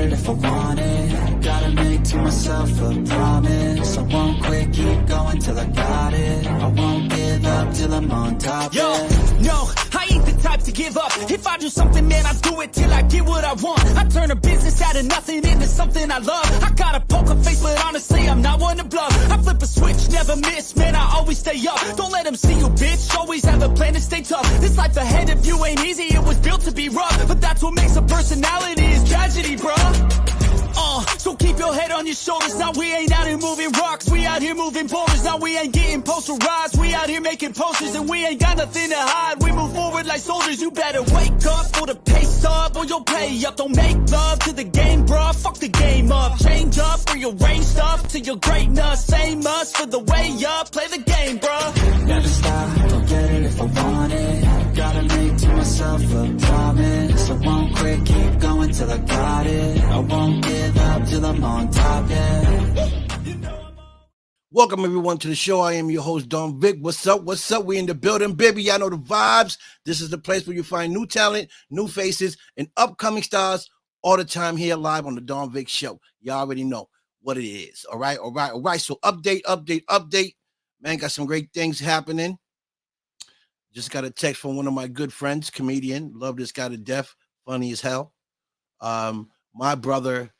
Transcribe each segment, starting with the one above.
it if I want it. Gotta make to myself a promise. I won't quit, keep going till I got it. I won't give up till I'm on top. Yo, no, I ain't the type to give up. If I do something, man, I do it till I get what I want. I turn a business out of nothing into something I love. I got a poker face, but honestly, I'm not one to bluff. I flip a switch, never miss, man, I always stay up. Don't let them see you, bitch, always have a plan to stay tough. This life ahead of you ain't easy, it was built to be rough. But that's what makes a personality is tragedy, bruh. So keep your head on your shoulders. Now we ain't out here moving rocks, we out here moving boulders. Now we ain't getting posterized, we out here making posters. And we ain't got nothing to hide, we move forward like soldiers. You better wake up for the pay stub or you'll pay up. Don't make love to the game, bruh, fuck the game up. Change up, rearrange stuff to your greatness. Same us for the way up, play the game, bruh. Never stop, I'll get it if I want it. Gotta make to myself a promise. I won't quit, keep going till I got it. I won't give up till I'm on top, yeah. Welcome everyone to the show. I am your host, Don Vic. What's up? What's up? We in the building, baby. Y'all know the vibes. This is the place where you find new talent, new faces, and upcoming stars all the time here live on the Don Vic Show. Y'all already know what it is. All right. So update. Man, got some great things happening. Just got a text from one of my good friends, comedian. Love this guy to death. Funny as hell. My brother,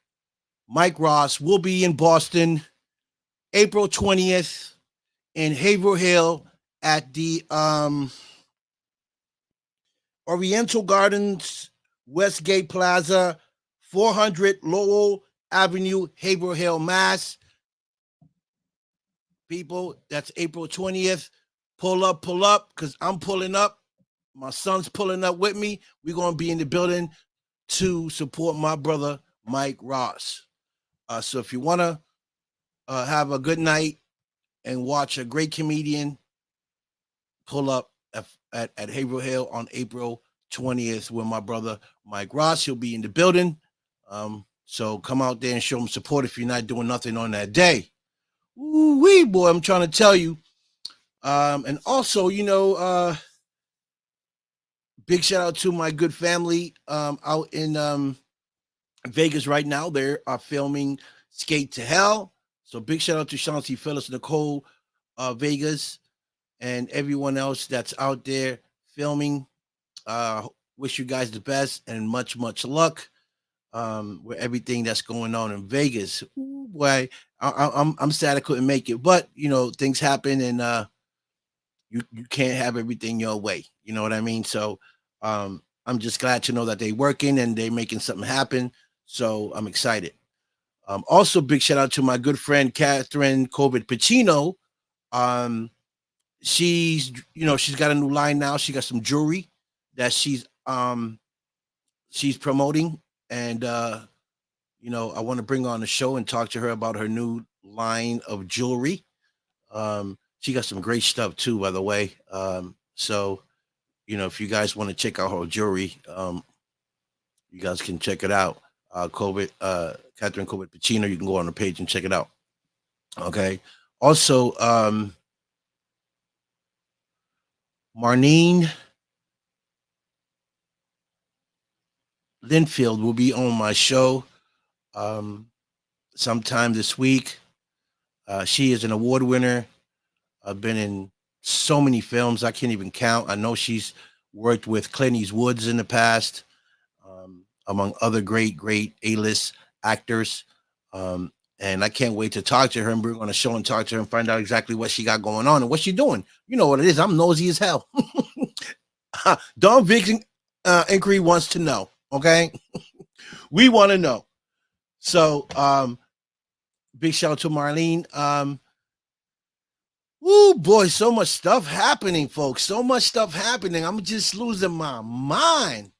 Mike Ross, will be in Boston April 20th in Haverhill Hill at the Oriental Gardens, Westgate Plaza, 400 Lowell Avenue, Haverhill Hill, Mass. People, that's April 20th. Pull up, because I'm pulling up. My son's pulling up with me. We're going to be in the building to support my brother, Mike Ross. So if you want to have a good night and watch a great comedian, pull up at Haverhill Hill on April 20th with my brother, Mike Ross. He'll be in the building. So come out there and show him support if you're not doing nothing on that day. Ooh-wee, boy, I'm trying to tell you. And also, big shout out to my good family out in Vegas right now. They are filming Skate to Hell. So big shout out to Chauncey Phillips, Nicole Vegas, and everyone else that's out there filming. Wish you guys the best and much luck with everything that's going on in Vegas. Ooh, boy, I'm sad I couldn't make it, but things happen and you can't have everything your way. You know what I mean? So I'm just glad to know that they're working and they're making something happen. So I'm excited. Also, big shout out to my good friend Catherine COVID Pacino. She's got a new line now. She got some jewelry that she's promoting, and I want to bring her on the show and talk to her about her new line of jewelry. She got some great stuff too, by the way. So if you guys want to check out her jewelry, you guys can check it out. Catherine COVID Pacino, you can go on the page and check it out. Okay. Also, Marnine Linfield will be on my show sometime this week. She is an award winner. I've been in so many films I can't even count. I know she's worked with Clint Eastwood in the past, among other great A-list actors. And I can't wait to talk to her and bring on a show and talk to her and find out exactly what she got going on and what she's doing. You know what it is. I'm nosy as hell. Don Vic Inquiry wants to know. Okay. We want to know. So big shout out to Marlene. Oh boy, so much stuff happening, folks. So much stuff happening. I'm just losing my mind.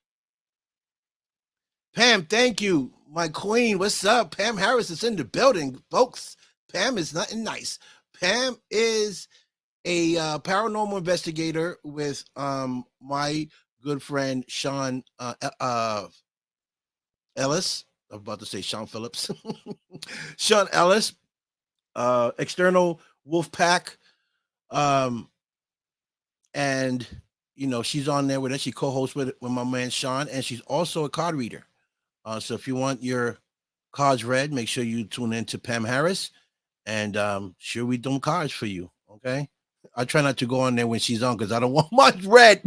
Pam, thank you. My queen, what's up? Pam Harris is in the building, folks. Pam is nothing nice. Pam is a paranormal investigator with my good friend Sean Ellis. I'm about to say Sean Phillips. Sean Ellis, external wolf pack. And she's on there with us. She co-hosts with my man Sean, and she's also a card reader. So if you want your Cards Red. Make sure you tune in to Pam Harris, and sure we doing cards for you. Okay, I try not to go on there when she's on because I don't want much red.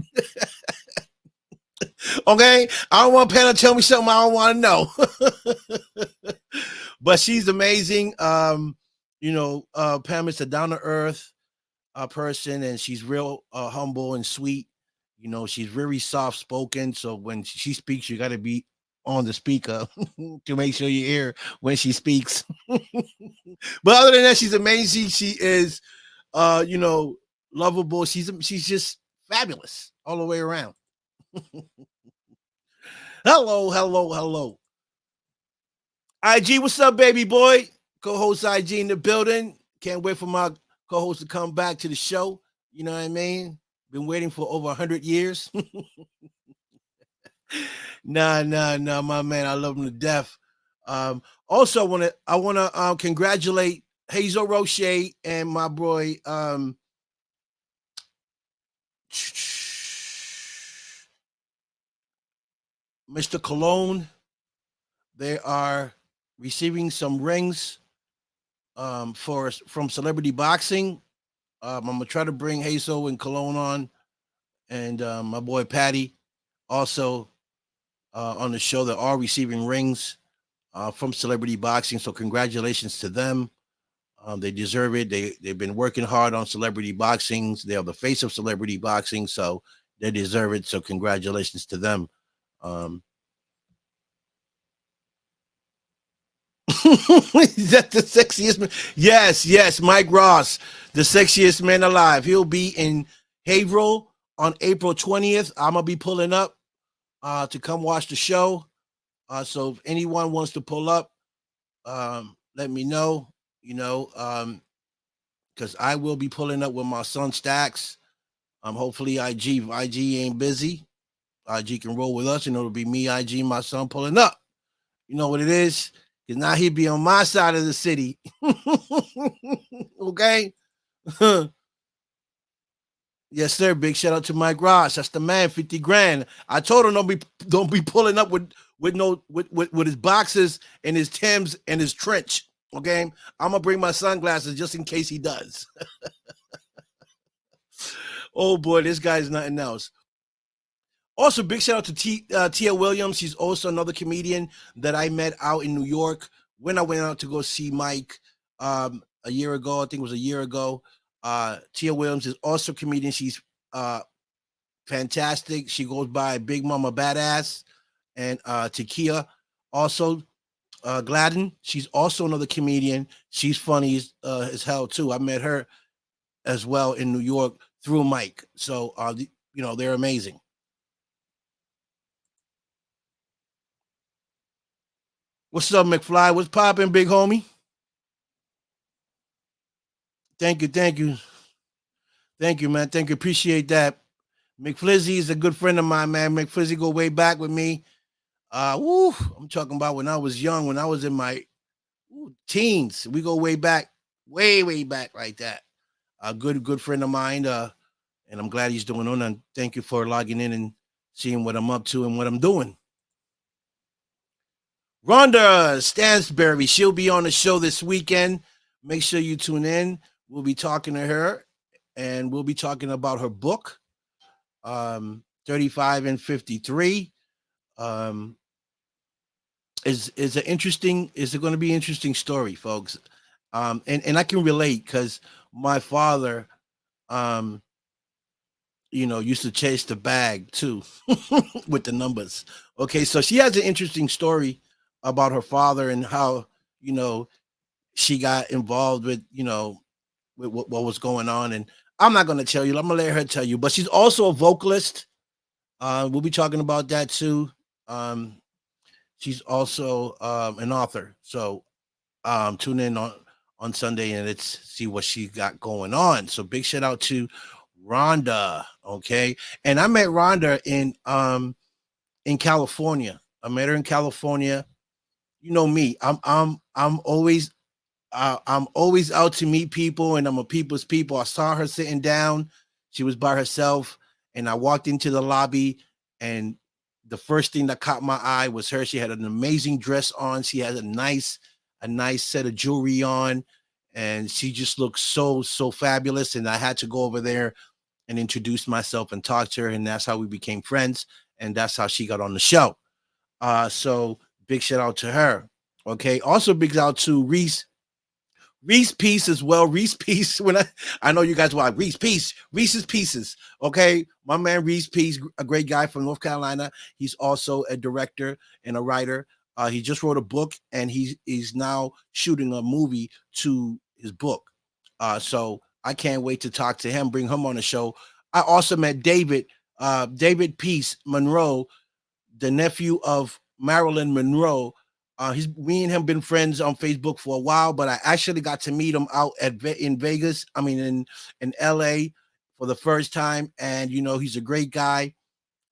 Okay, I don't want Pam to tell me something I don't want to know. But she's amazing. Pam is a down to earth person, and she's real humble and sweet. She's very soft spoken. So when she speaks, you got to be on the speaker to make sure you hear when she speaks. But other than that, she's amazing. She is, lovable. She's just fabulous all the way around. Hello. IG, what's up, baby boy? Co-host IG in the building. Can't wait for my co-host to come back to the show. You know what I mean? Been waiting for over 100 years. Nah, my man. I love him to death. Also, I wanna congratulate Hazel Roche and my boy Mr. Cologne. They are receiving some rings from Celebrity Boxing. I'm gonna try to bring Hazel and Cologne on, and my boy Patty also on the show. That are receiving rings from Celebrity Boxing. So congratulations to them. They deserve it. They've been working hard on Celebrity Boxing. They are the face of Celebrity Boxing, so they deserve it. So congratulations to them. Is that the sexiest man? Yes, Mike Ross, the sexiest man alive. He'll be in Haverhill on April 20th. I'm gonna be pulling up to come watch the show. So if anyone wants to pull up, let me know. Because I will be pulling up with my son Stacks. Hopefully IG ain't busy. IG can roll with us, and it'll be me, IG, my son pulling up. You know what it is? Because now he'd be on my side of the city. Okay. Yes, sir. Big shout out to Mike Ross. That's the man. 50 grand. I told him don't be pulling up with his boxes and his Timbs and his trench. Okay. I'm gonna bring my sunglasses just in case he does. Oh boy, this guy's nothing else. Also, big shout out to Tia Williams. She's also another comedian that I met out in New York when I went out to go see Mike a year ago. I think it was a year ago. Tia Williams is also a comedian. She's fantastic. She goes by Big Mama Badass. And Takia also Gladden. She's also another comedian. She's funny as hell too. I met her as well in New York through Mike. So they're amazing. What's up, McFly? What's popping, big homie? Thank you, man. Thank you. Appreciate that. McFlizzy is a good friend of mine, man. McFlizzy go way back with me. I'm talking about when I was young, when I was in my teens. We go way back like that. A good friend of mine. And I'm glad he's doing on. And thank you for logging in and seeing what I'm up to and what I'm doing. Rhonda Stansberry, she'll be on the show this weekend. Make sure you tune in. We'll be talking to her, and we'll be talking about her book, 35 and 53. Is it going to be an interesting story, folks? And I can relate because my father, used to chase the bag too with the numbers. Okay, so she has an interesting story about her father and how she got involved with with what was going on. And I'm not going to tell you. I'm going to let her tell you. But she's also a vocalist. We'll be talking about that too. She's also an author. So tune in on Sunday and let's see what she got going on. So big shout out to Rhonda. Okay, and I met Rhonda in California. I met her in California. You know me. I'm always out to meet people, and I'm a people's people. I saw her sitting down. She was by herself, and I walked into the lobby, and the first thing that caught my eye was her. She had an amazing dress on. She had a nice set of jewelry on, and she just looked so fabulous. And I had to go over there and introduce myself and talk to her, and that's how we became friends, and that's how she got on the show. So big shout out to her. Okay. Also big shout out to Reese Peace as well. Reese Peace. When I know you guys want Reese Peace, Reese's Pieces. Okay, my man Reese Peace, a great guy from North Carolina. He's also a director and a writer. He just wrote a book, and he's now shooting a movie to his book. So I can't wait to talk to him, bring him on the show. I also met David Peace Monroe, the nephew of Marilyn Monroe. Me and him been friends on Facebook for a while, but I actually got to meet him out in Vegas. I mean, in LA for the first time, and he's a great guy.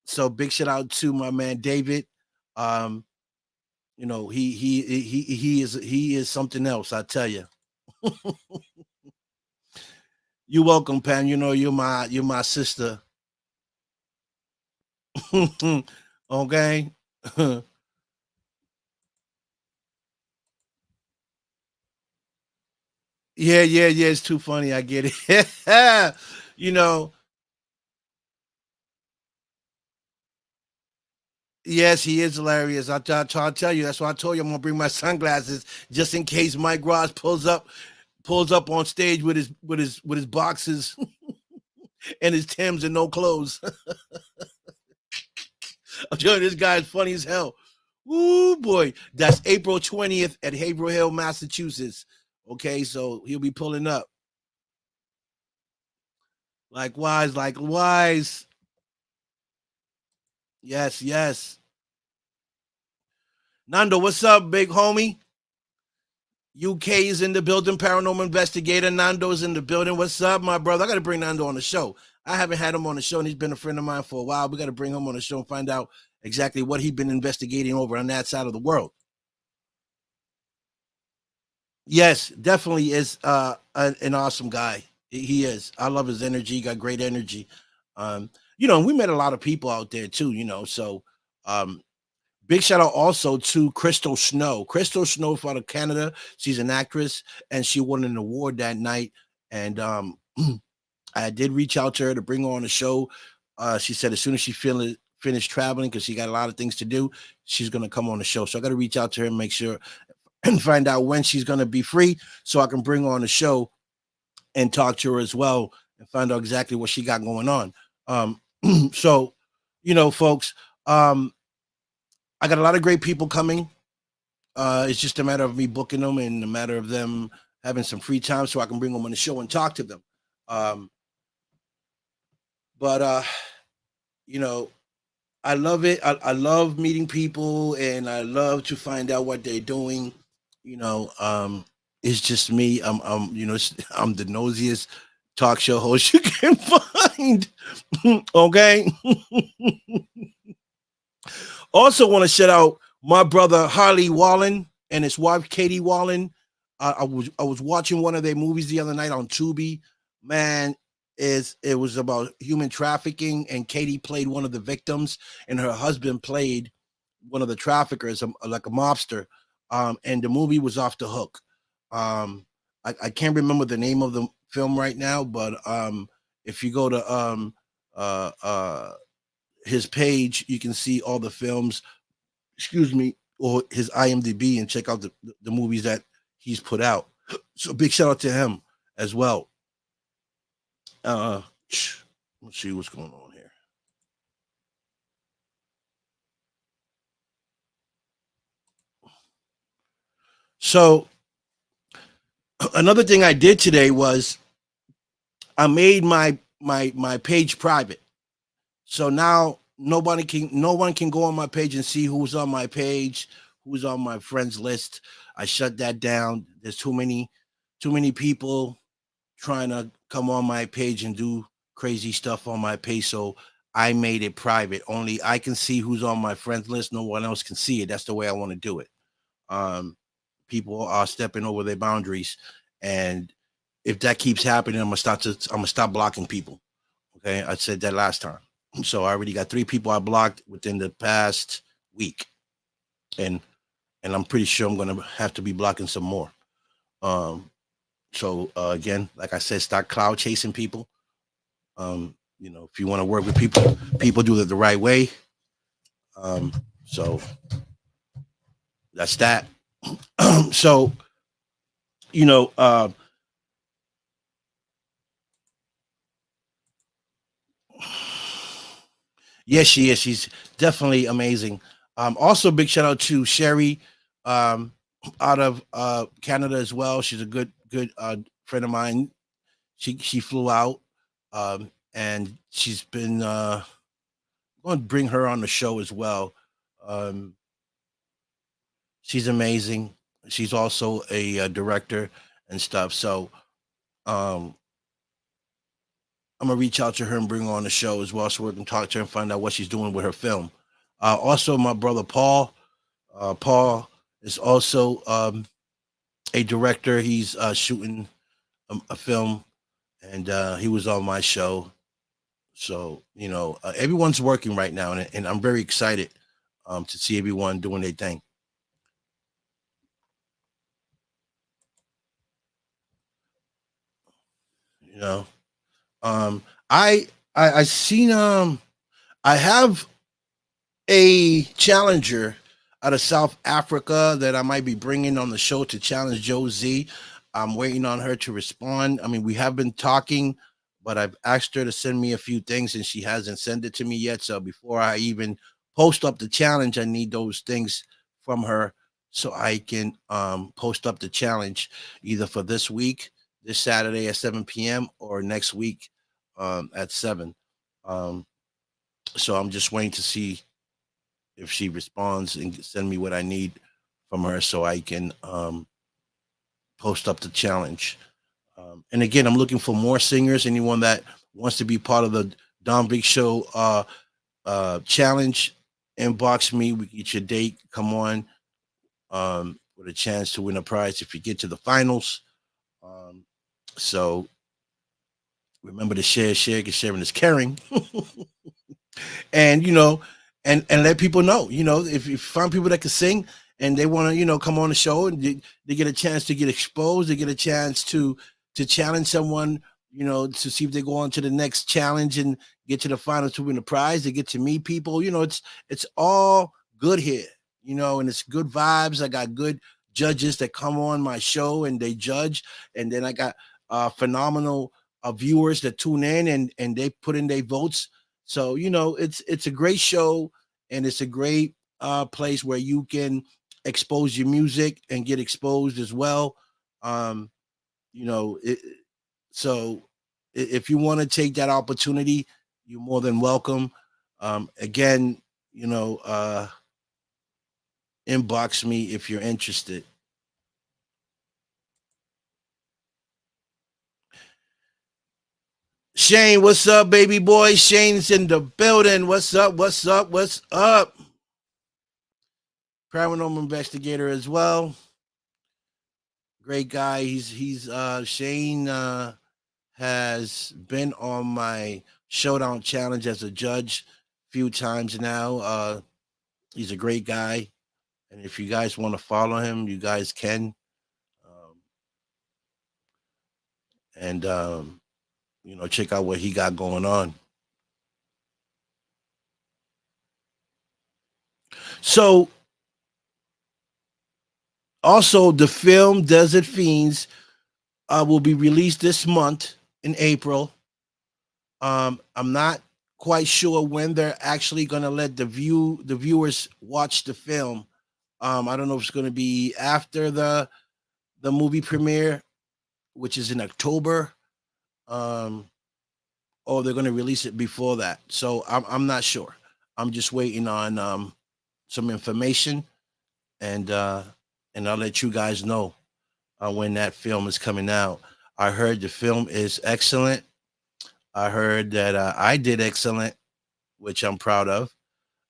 So big shout out to my man David. He is something else, I tell you. You're welcome, Pam. You're my sister. Okay. Yeah. It's too funny. I get it. Yes, he is hilarious. I tell you. That's why I told you I'm gonna bring my sunglasses just in case Mike Ross pulls up on stage with his boxes and his Timbs and no clothes. I'm telling you, this guy is funny as hell. Ooh, boy. That's April 20th at Haverhill Hill, Massachusetts. Okay, so he'll be pulling up. Likewise. Yes. Nando, what's up, big homie? UK is in the building. Paranormal investigator Nando is in the building. What's up, my brother? I got to bring Nando on the show. I haven't had him on the show, and he's been a friend of mine for a while. We got to bring him on the show and find out exactly what he's been investigating over on that side of the world. Yes, definitely is an awesome guy. He is. I love his energy. He got great energy. We met a lot of people out there too, so big shout out also to Crystal Snow. Crystal Snow out of Canada. She's an actress, and she won an award that night. And I did reach out to her to bring her on the show. She said as soon as she finished traveling, because she got a lot of things to do, she's going to come on the show. So I got to reach out to her and make sure and find out when she's going to be free so I can bring her on the show and talk to her as well and find out exactly what she got going on. So, folks, I got a lot of great people coming. It's just a matter of me booking them and a matter of them having some free time so I can bring them on the show and talk to them. But I love it. I love meeting people, and I love to find out what they're doing. It's just me. I'm the nosiest talk show host you can find. Okay. Also want to shout out my brother Harley Wallen and his wife Katie Wallen. I was watching one of their movies the other night on Tubi. Man, it was about human trafficking, and Katie played one of the victims, and her husband played one of the traffickers, like a mobster. And the movie was off the hook. I can't remember the name of the film right now, but if you go to his page, you can see all the films, or his IMDb, and check out the movies that he's put out. So big shout out to him as well. Let's see what's going on here. So another thing I did today was I made my page private. So now no one can go on my page and see who's on my page, who's on my friends list. I shut that down. There's too many people trying to come on my page and do crazy stuff on my page. So I made it private. Only I can see who's on my friends list. No one else can see it. That's the way I want to do it. People are stepping over their boundaries, and if that keeps happening, I'm gonna stop blocking people. Okay, I said that last time. So I already got 3 people I blocked within the past week, and I'm pretty sure I'm gonna have to be blocking some more. Um, so again, like I said, start cloud chasing people. If you want to work with people, people do it the right way. Um, so that's that. So you know, yes, she is. She's definitely amazing. Also, big shout out to Sherry, um, out of Canada as well. She's a good friend of mine. She flew out, and she's been going to bring her on the show as well. Um, she's amazing. She's also a, director and stuff. So um, I'm gonna reach out to her and bring her on the show as well, so we can talk to her and find out what she's doing with her film. Also, my brother Paul. Paul is also a director. He's shooting a film, and he was on my show. So everyone's working right now, and I'm very excited to see everyone doing their thing. You know, um, I seen I have a challenger out of South Africa that I might be bringing on the show to challenge Joe Z. I'm waiting on her to respond. I mean, we have been talking, but I've asked her to send me a few things and she hasn't sent it to me yet. So before I even post up the challenge, I need those things from her so I can post up the challenge either for this week, this Saturday at 7 p.m., or next week at 7. Um, so I'm just waiting to see if she responds and send me what I need from her so I can post up the challenge. And again, I'm looking for more singers. Anyone that wants to be part of the Don Big Show challenge, inbox me. We get your date. Come on, with a chance to win a prize if you get to the finals. So remember to share, because sharing is caring. And and let people know, if you find people that can sing and they want to come on the show, and they get a chance to get exposed, they get a chance to challenge someone, to see if they go on to the next challenge and get to the finals to win the prize. They get to meet people. It's all good here, and it's good vibes. I got good judges that come on my show and they judge, and then I got phenomenal viewers that tune in and they put in their votes. So it's a great show, and it's a great place where you can expose your music and get exposed as well. Um, you know, it, so if you want to take that opportunity, you're more than welcome. Again, inbox me if you're interested. Shane, what's up, baby boy? Shane's in the building. What's up? What's up? What's up? Paranormal investigator as well. Great guy. He's Shane has been on my showdown challenge as a judge a few times now. He's a great guy. And if you guys want to follow him, you guys can. And check out what he got going on. So also the film Desert Fiends will be released this month in April. I'm not quite sure when they're actually going to let the viewers watch the film. I don't know if it's going to be after the movie premiere, which is in October, or they're going to release it before that. So I'm not sure. I'm just waiting on some information, and I'll let you guys know when that film is coming out. I heard the film is excellent. I heard that I did excellent, which I'm proud of.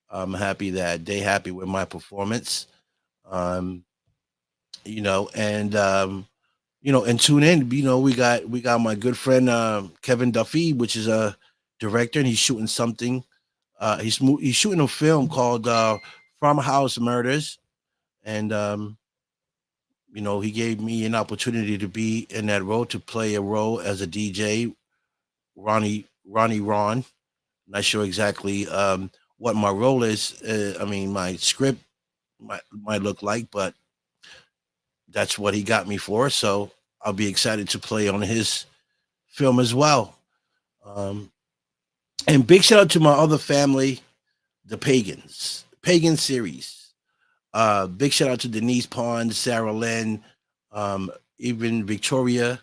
I'm happy that they happy with my performance. And and tune in. We got my good friend Kevin Duffy, which is a director, and he's shooting something He's shooting a film called Farmhouse Murders, and he gave me an opportunity to be in that role, to play a role as a DJ, Ronnie Ron. Not sure exactly what my role is. I mean, my script might look like, but that's what he got me for. So I'll be excited to play on his film as well. Um, and big shout out to my other family, the Pagan series. Big shout out to Denise Pond, Sarah Lynn, even Victoria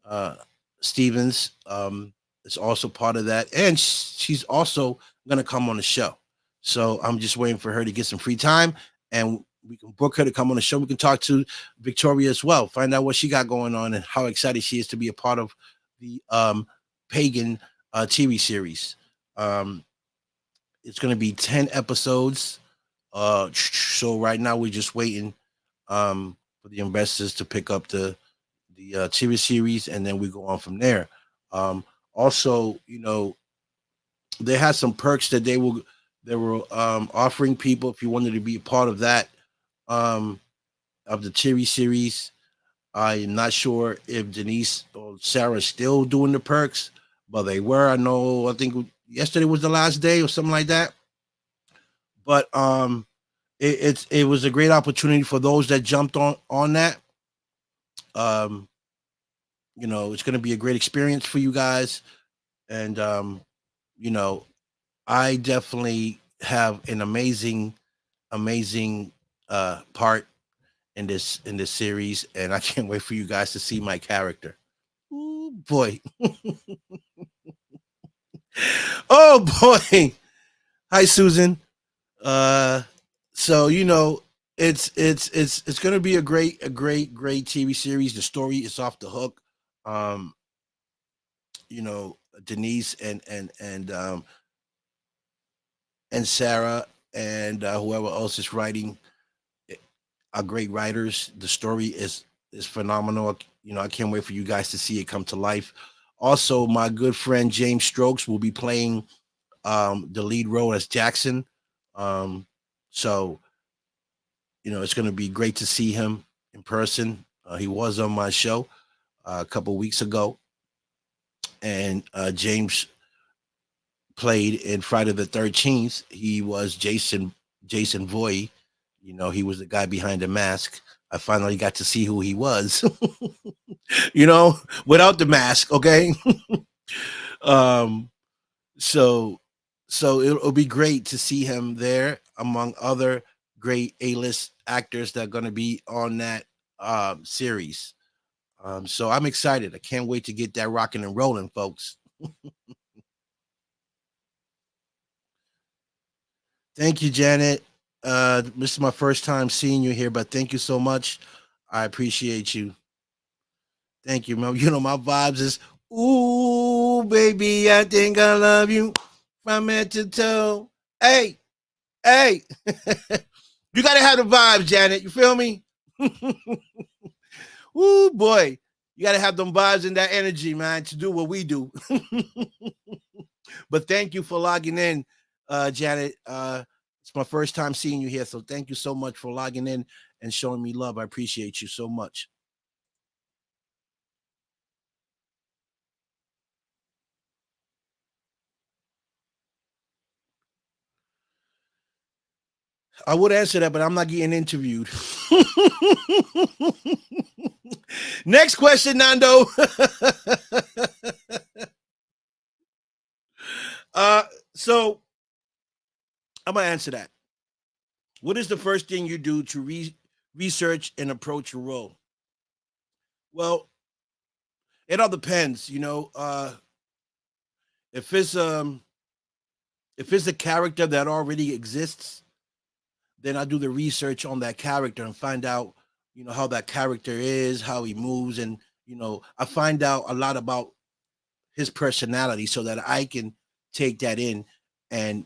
uh, Stevens is also part of that, and she's also going to come on the show. So I'm just waiting for her to get some free time, and we can book her to come on the show. We can talk to Victoria as well, find out what she got going on and how excited she is to be a part of the Pagan TV series. It's going to be 10 episodes. So right now we're just waiting for the investors to pick up the TV series, and then we go on from there. Also, they had some perks that they were offering people if you wanted to be a part of that of the TV series. I'm not sure if Denise or Sarah is still doing the perks, but they were. I think yesterday was the last day or something like that. But it was a great opportunity for those that jumped on that. Um, it's going to be a great experience for you guys, and you know, I definitely have an amazing part in this series, and I can't wait for you guys to see my character. Ooh, boy. Oh boy. Hi, Susan. Uh, so it's gonna be a great TV series. The story is off the hook. Um, Denise and Sarah and whoever else is writing are great writers. The story is phenomenal. I can't wait for you guys to see it come to life. Also, my good friend James Strokes will be playing the lead role as Jackson. So it's going to be great to see him in person. He was on my show a couple weeks ago, and James played in Friday the 13th. He was Jason Voy. He was the guy behind the mask. I finally got to see who he was, without the mask. Okay. um, so it'll be great to see him there among other great A-list actors that are going to be on that series. So I'm excited. I can't wait to get that rocking and rolling, folks. Thank you, Janet. This is my first time seeing you here, but thank you so much. I appreciate you. Thank you, man. My vibes is, ooh, baby, I think I love you from head to toe. Hey, hey. You got to have the vibes, Janet. You feel me? Ooh, boy. You got to have them vibes and that energy, man, to do what we do. But thank you for logging in, Janet. It's my first time seeing you here, so thank you so much for logging in and showing me love. I appreciate you so much. I would answer that, but I'm not getting interviewed. Next question, Nando. So I'm gonna answer that. What is the first thing you do to research and approach your role? Well, it all depends. If it's um if it's a character that already exists, then I do the research on that character and find out, how that character is, how he moves, and I find out a lot about his personality so that I can take that in and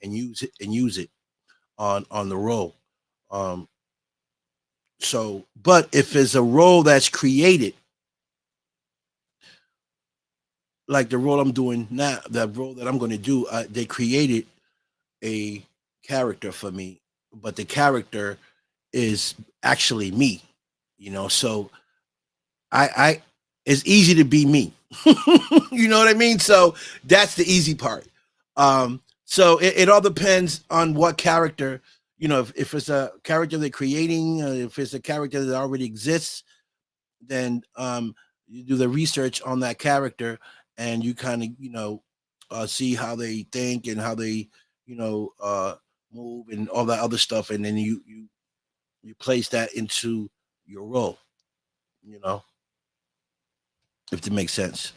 use it on the role. Um, but if it's a role that's created, like the role I'm doing now, the role that I'm going to do, they created a character for me, but the character is actually me, So I it's easy to be me. You know what I mean? So that's the easy part. So it all depends on what character, if it's a character they're creating, if it's a character that already exists, then you do the research on that character and you kind of, see how they think and how they, you know, uh, move and all that other stuff. And then you place that into your role, you know, if it makes sense.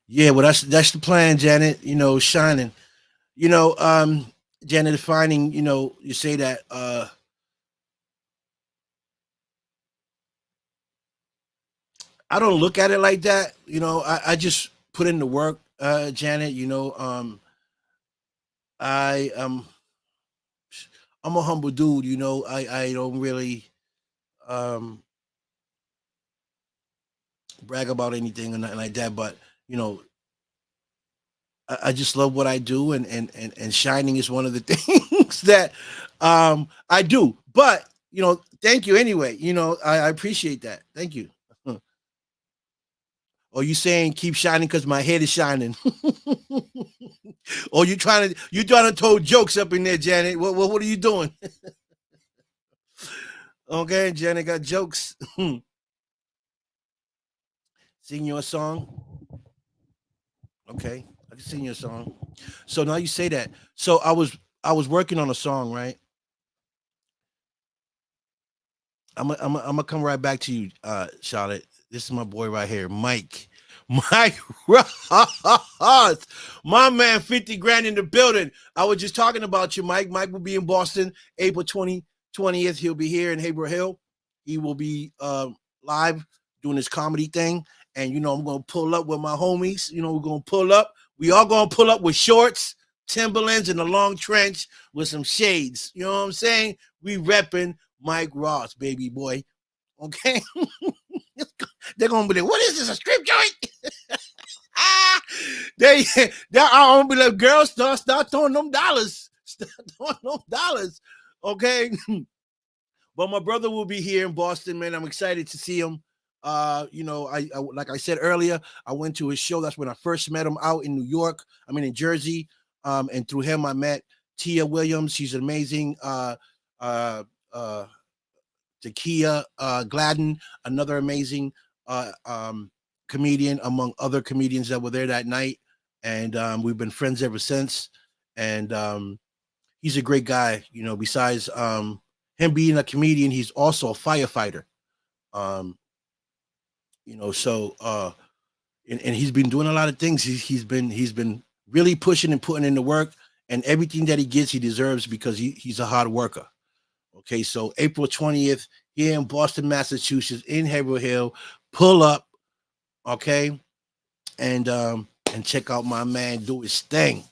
Yeah, well, that's the plan, Janet. Shining. You know, um, Janet, defining. You say that. I don't look at it like that. I just put in the work, Janet. I I'm a humble dude. I don't really um brag about anything or nothing like that. But you know, I just love what I do, and shining is one of the things that I do. But thank you anyway. I appreciate that. Thank you. Or you saying keep shining because my head is shining? Or you trying to throw jokes up in there, Janet? What are you doing? Okay, Janet got jokes. Sing your song. Okay, I can sing your song. So now you say that. So I was working on a song, right? I'm gonna come right back to you, Charlotte. This is my boy right here, Mike. Mike Ross, my man, 50 grand in the building. I was just talking about you, Mike. Mike will be in Boston April 20th. He'll be here in Haverhill Hill. He will be live doing his comedy thing. And I'm gonna pull up with my homies. We're gonna pull up. We all gonna pull up with shorts, Timberlands, and a long trench with some shades. You know what I'm saying? We repping Mike Ross, baby boy. Okay. They're gonna be like, what is this? A strip joint? Ah, they are gonna be like, girls, start throwing them dollars. Start throwing them dollars. Okay. But my brother will be here in Boston, man. I'm excited to see him. I like I said earlier, I went to his show. That's when I first met him out in New York. I mean in Jersey. And through him I met Tia Williams. She's amazing. Uh uh Takia Gladden, another amazing comedian among other comedians that were there that night. And we've been friends ever since. And he's a great guy. Besides him being a comedian, he's also a firefighter. Um, and he's been doing a lot of things. He's been really pushing and putting in the work, and everything that he gets, he deserves because he's a hard worker. Okay, so April 20th here in Boston, Massachusetts, in Haverhill Hill, pull up, okay, and check out my man do his thing.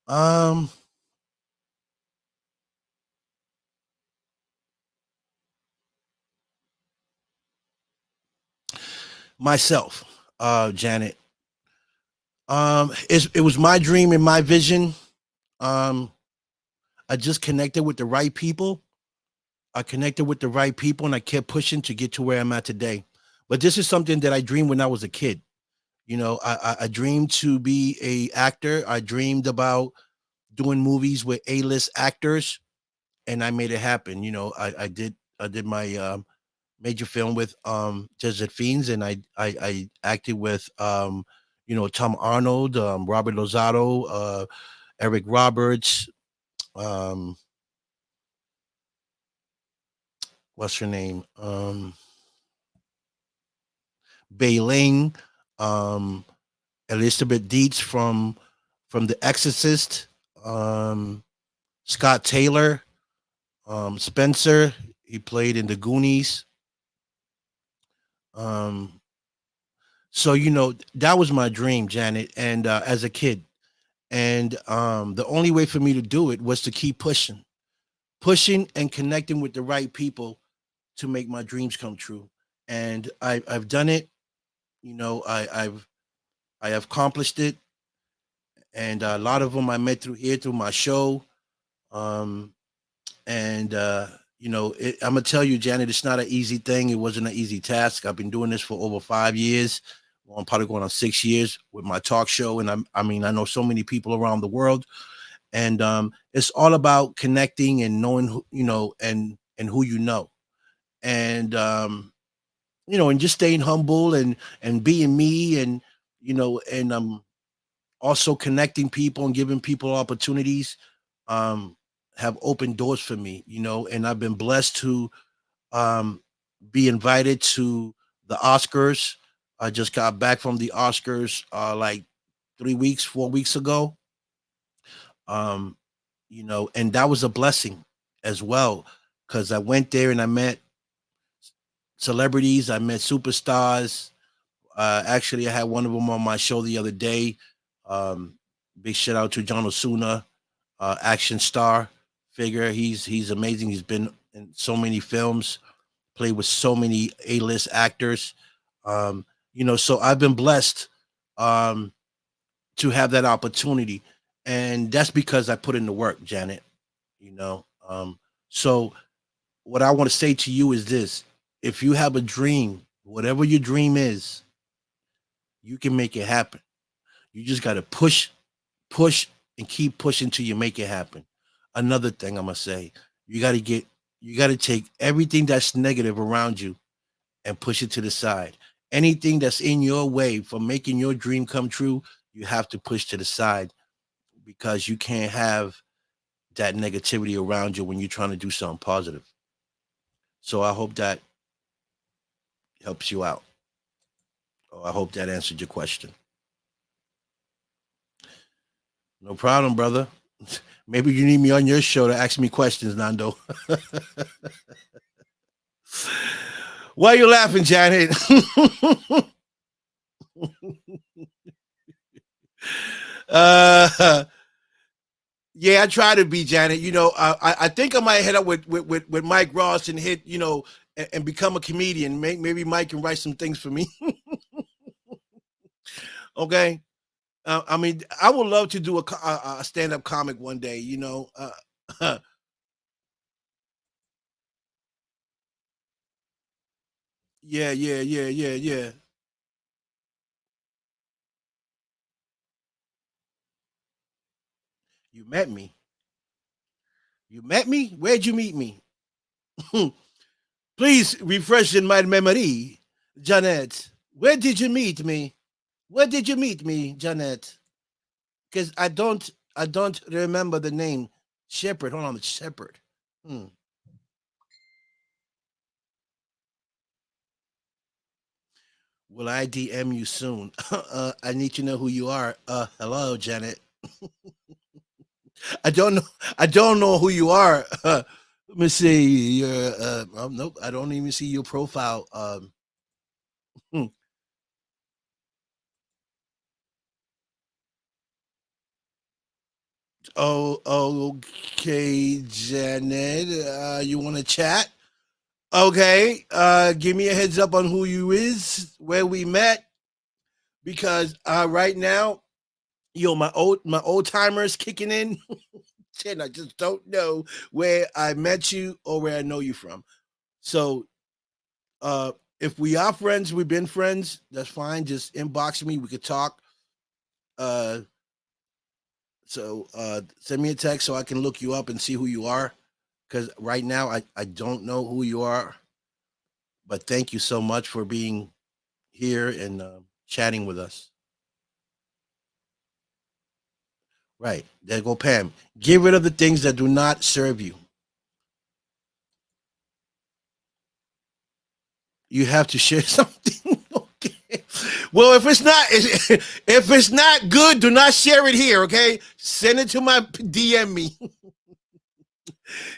Um, Myself, Janet. It was my dream and my vision. Um, I just connected with the right people. I connected with the right people, and I kept pushing to get to where I'm at today. But this is something that I dreamed when I was a kid. I dreamed to be a actor. I dreamed about doing movies with A-list actors, and I made it happen. I did my major film with Desert Fiends, and I acted with Tom Arnold, Robert Lozado, Eric Roberts, um, what's her name, Bei Ling, um, Elizabeth Dietz from The Exorcist, um, Scott Taylor, Spencer. He played in The Goonies. Um, so you know that was my dream, Janet, and as a kid, and the only way for me to do it was to keep pushing, pushing, and connecting with the right people to make my dreams come true. And I've done it. You know, I have accomplished it, and a lot of them I met through here through my show. Um, and you know, I'm gonna tell you, Janet, it's not an easy thing. It wasn't an easy task. I've been doing this for over 5 years. Well, I'm probably going on 6 years with my talk show, and I mean, I know so many people around the world, and it's all about connecting and knowing who you know and who you know, and you know, and just staying humble and being me, and you know, and also connecting people and giving people opportunities um have opened doors for me, you know, and I've been blessed to um be invited to the Oscars. I just got back from the Oscars like 3 weeks, 4 weeks ago. Um, you know, and that was a blessing as well because I went there and I met celebrities, I met superstars. Actually, I had one of them on my show the other day. Um, Big shout out to John Osuna, action star figure. He's amazing. He's been in so many films, played with so many A-list actors. Um, you know, so I've been blessed um, to have that opportunity, and that's because I put in the work, Janet. You know, so what I want to say to you is this: if you have a dream, whatever your dream is, you can make it happen. You just got to push, push, and keep pushing till you make it happen. Another thing I'm gonna say, you got to get, you got to take everything that's negative around you and push it to the side. Anything that's in your way from making your dream come true, you have to push to the side because you can't have that negativity around you when you're trying to do something positive. So I hope that helps you out. Oh, I hope that answered your question. No problem, brother. Maybe you need me on your show to ask me questions, Nando. Why are you laughing, Janet? uh, yeah, I try to be Janet. You know, I think I might head up with Mike Ross and hit, you know, and become a comedian. Maybe Mike can write some things for me. Okay. I mean, I would love to do a stand up comic one day. You know, yeah, yeah, yeah, yeah, yeah. You met me. You met me. Where'd you meet me? Please refresh in my memory, Janet. Where did you meet me? Where did you meet me, Janet? Because I don't remember the name. Shepherd. Hold on, Shepherd. Hmm. Will I DM you soon? I need to know who you are. Hello, Janet. I don't know. I don't know who you are. Let me see. Your nope. I don't even see your profile. Hmm. Oh, okay, Janet. You want to chat? Okay. Give me a heads up on who you is, where we met, because right now, yo, my old timers kicking in, and I just don't know where I met you or where I know you from. So, uh, if we are friends, we've been friends. That's fine. Just inbox me. We could talk. Uh, send me a text so I can look you up and see who you are. Because right now I don't know who you are. But thank you so much for being here and chatting with us. Right. There go Pam. Get rid of the things that do not serve you. You have to share something. Okay. Well, if it's not if it's not good, do not share it here, okay? Send it to my DM me.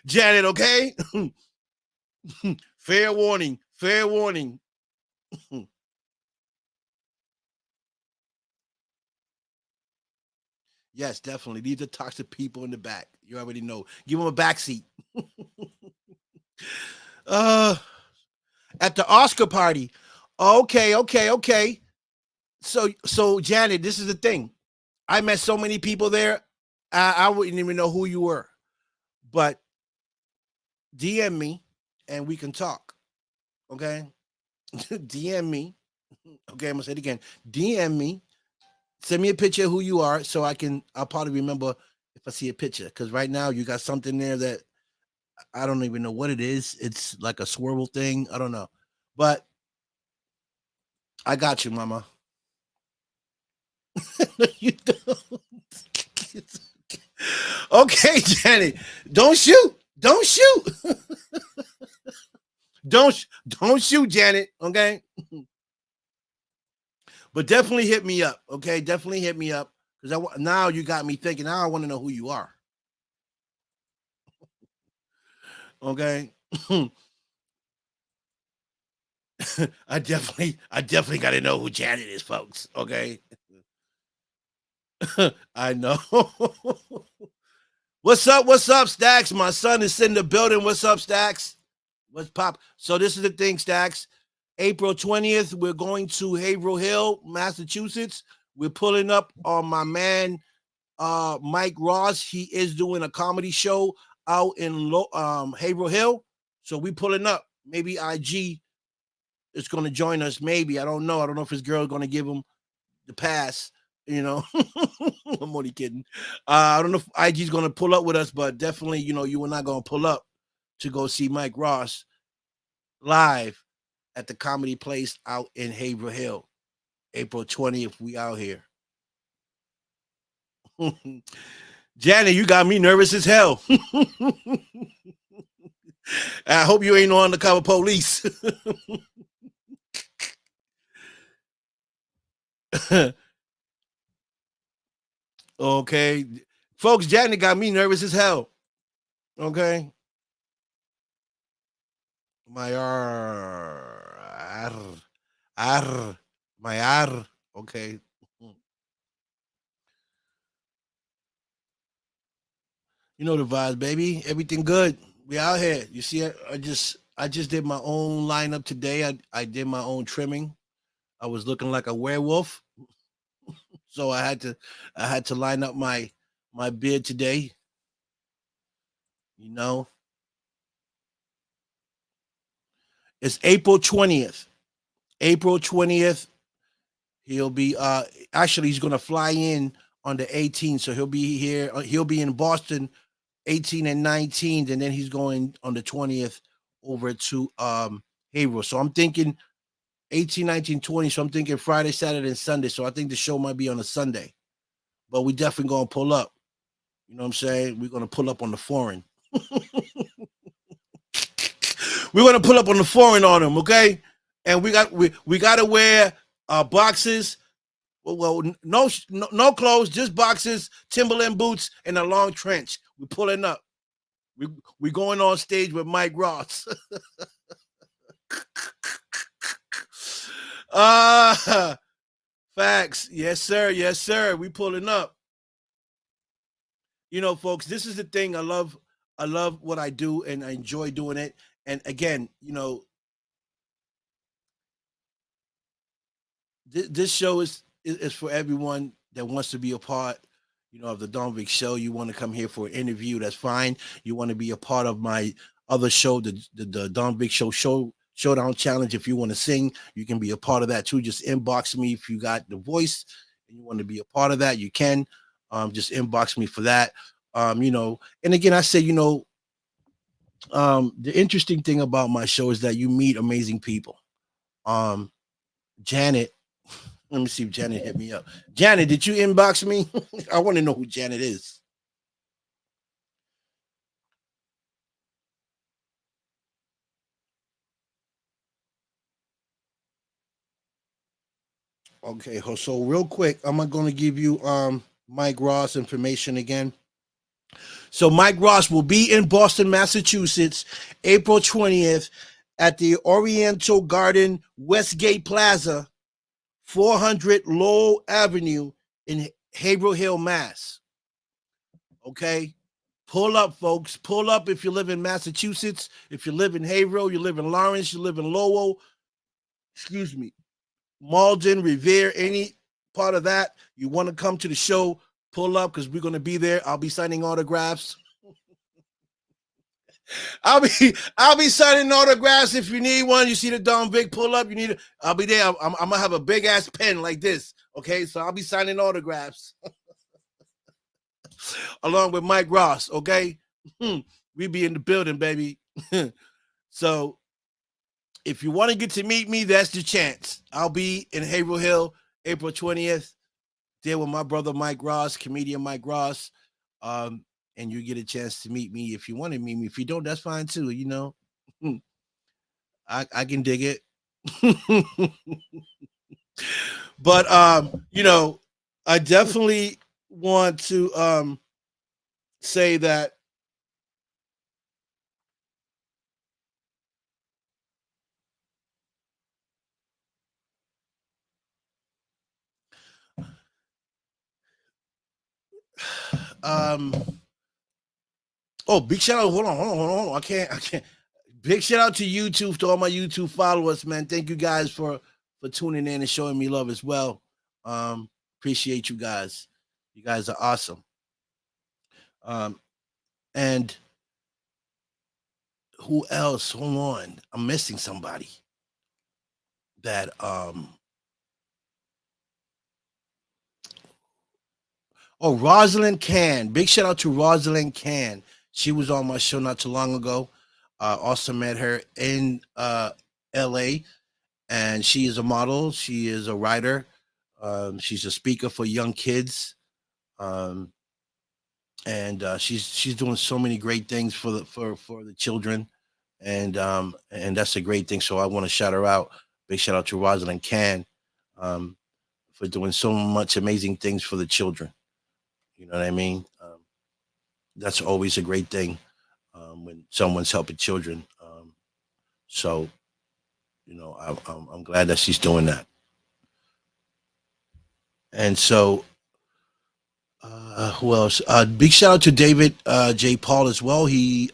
Janet, okay? Fair warning. Fair warning. Yes, definitely. These are toxic people in the back. You already know. Give them a back seat. uh, at the Oscar party. Okay, okay, okay. So Janet, this is the thing. I met so many people there. I wouldn't even know who you were. But DM me and we can talk. Okay? DM me. Okay, I'm gonna say it again. DM me. Send me a picture of who you are so I'll probably remember if I see a picture. Because right now you got something there that I don't even know what it is. It's like a swirl thing. I don't know. But I got you, mama. You don't. Okay, Janet. Don't shoot. Don't shoot. Don't shoot, Janet. Okay. But definitely hit me up. Okay. Definitely hit me up. Because now you got me thinking. Now I want to know who you are. Okay. I definitely got to know who Janet is, folks. Okay. I know. What's up? What's up, Stacks? My son is in the building. What's up, Stacks? What's pop? So this is the thing, Stacks. April 20th, we're going to Haverhill Hill, Massachusetts. We're pulling up on my man Mike Ross. He is doing a comedy show out in Haverhill Hill. So we pulling up. Maybe IG is going to join us. Maybe. I don't know. I don't know if his girl is going to give him the pass. You know, I'm only kidding. I don't know if IG's going to pull up with us, but definitely, you know, you and I going to pull up to go see Mike Ross live at the Comedy Place out in Haverhill Hill. April 20th, we out here. Janet, you got me nervous as hell. I hope you ain't no undercover police. Okay. Folks, Janet got me nervous as hell. Okay. My my R. Okay. You know the vibes, baby. Everything good. We out here. You see, I just did my own lineup today. I did my own trimming. I was looking like a werewolf, so I had to line up my beard today. You know, it's April 20th. April 20th. He'll be actually he's gonna fly in on the 18th, so he'll be here. He'll be in Boston 18 and 19, and then he's going on the 20th over to Haverhill. So I'm thinking 18, 19, 20. So I'm thinking Friday, Saturday, and Sunday. So I think the show might be on a Sunday. But we definitely gonna pull up. You know what I'm saying? We're gonna pull up on the foreign. We're gonna pull up on the foreign on him, okay? And we gotta wear boxes. Well, no clothes, just boxes, Timberland boots, and a long trench. We're pulling up. We going on stage with Mike Ross. Facts. Yes, sir. Yes, sir. We pulling up. You know, folks, this is the thing. I love what I do and I enjoy doing it. And again, you know, this show is for everyone that wants to be a part, you know, of the Don Vic Show. You want to come here for an interview, that's fine. You want to be a part of my other show, the Don Vic Showdown Challenge. If you want to sing, you can be a part of that too. Just inbox me if you got the voice and you want to be a part of that. You can just inbox me for that. You know, and again, I say, you know, the interesting thing about my show is that you meet amazing people. Janet, let me see if Janet hit me up. Janet, did you inbox me? I want to know who Janet is. Okay, so real quick, I'm going to give you Mike Ross information again. So Mike Ross will be in Boston, Massachusetts, April 20th at the Oriental Garden Westgate Plaza, 400 Lowell Avenue in Haverhill Hill, Mass. Okay? Pull up, folks. Pull up if you live in Massachusetts. If you live in Haverhill, you live in Lawrence, you live in Lowell, excuse me, Malden, Revere, any part of that, you want to come to the show, pull up because we're going to be there. I'll be signing autographs. I'll be signing autographs if you need one. You see the Don Vic, pull up. You need it. I'll be there. I'm gonna have a big ass pen like this. Okay, so I'll be signing autographs along with Mike Ross. Okay, we be in the building, baby. So if you want to get to meet me, that's the chance. I'll be in Haverhill Hill, April 20th, there with my brother Mike Ross, comedian Mike Ross. And you get a chance to meet me if you want to meet me. If you don't, that's fine too. You know, I can dig it. But you know, I definitely want to say that oh, big shout out. Hold on. I can't. Big shout out to YouTube, to all my YouTube followers, man. Thank you guys for tuning in and showing me love as well. Appreciate you guys. You guys are awesome. And who else? Hold on. I'm missing somebody that oh, Rosalind Can. Big shout out to Rosalind Can. She was on my show not too long ago. Also met her in LA, and she is a model. She is a writer. She's a speaker for young kids. And she's doing so many great things for the children, and that's a great thing. So I want to shout her out. Big shout out to Rosalind Can for doing so much amazing things for the children. You know what I mean? That's always a great thing when someone's helping children. So, you know, I'm glad that she's doing that. And so, who else? Big shout out to David J. Paul as well. He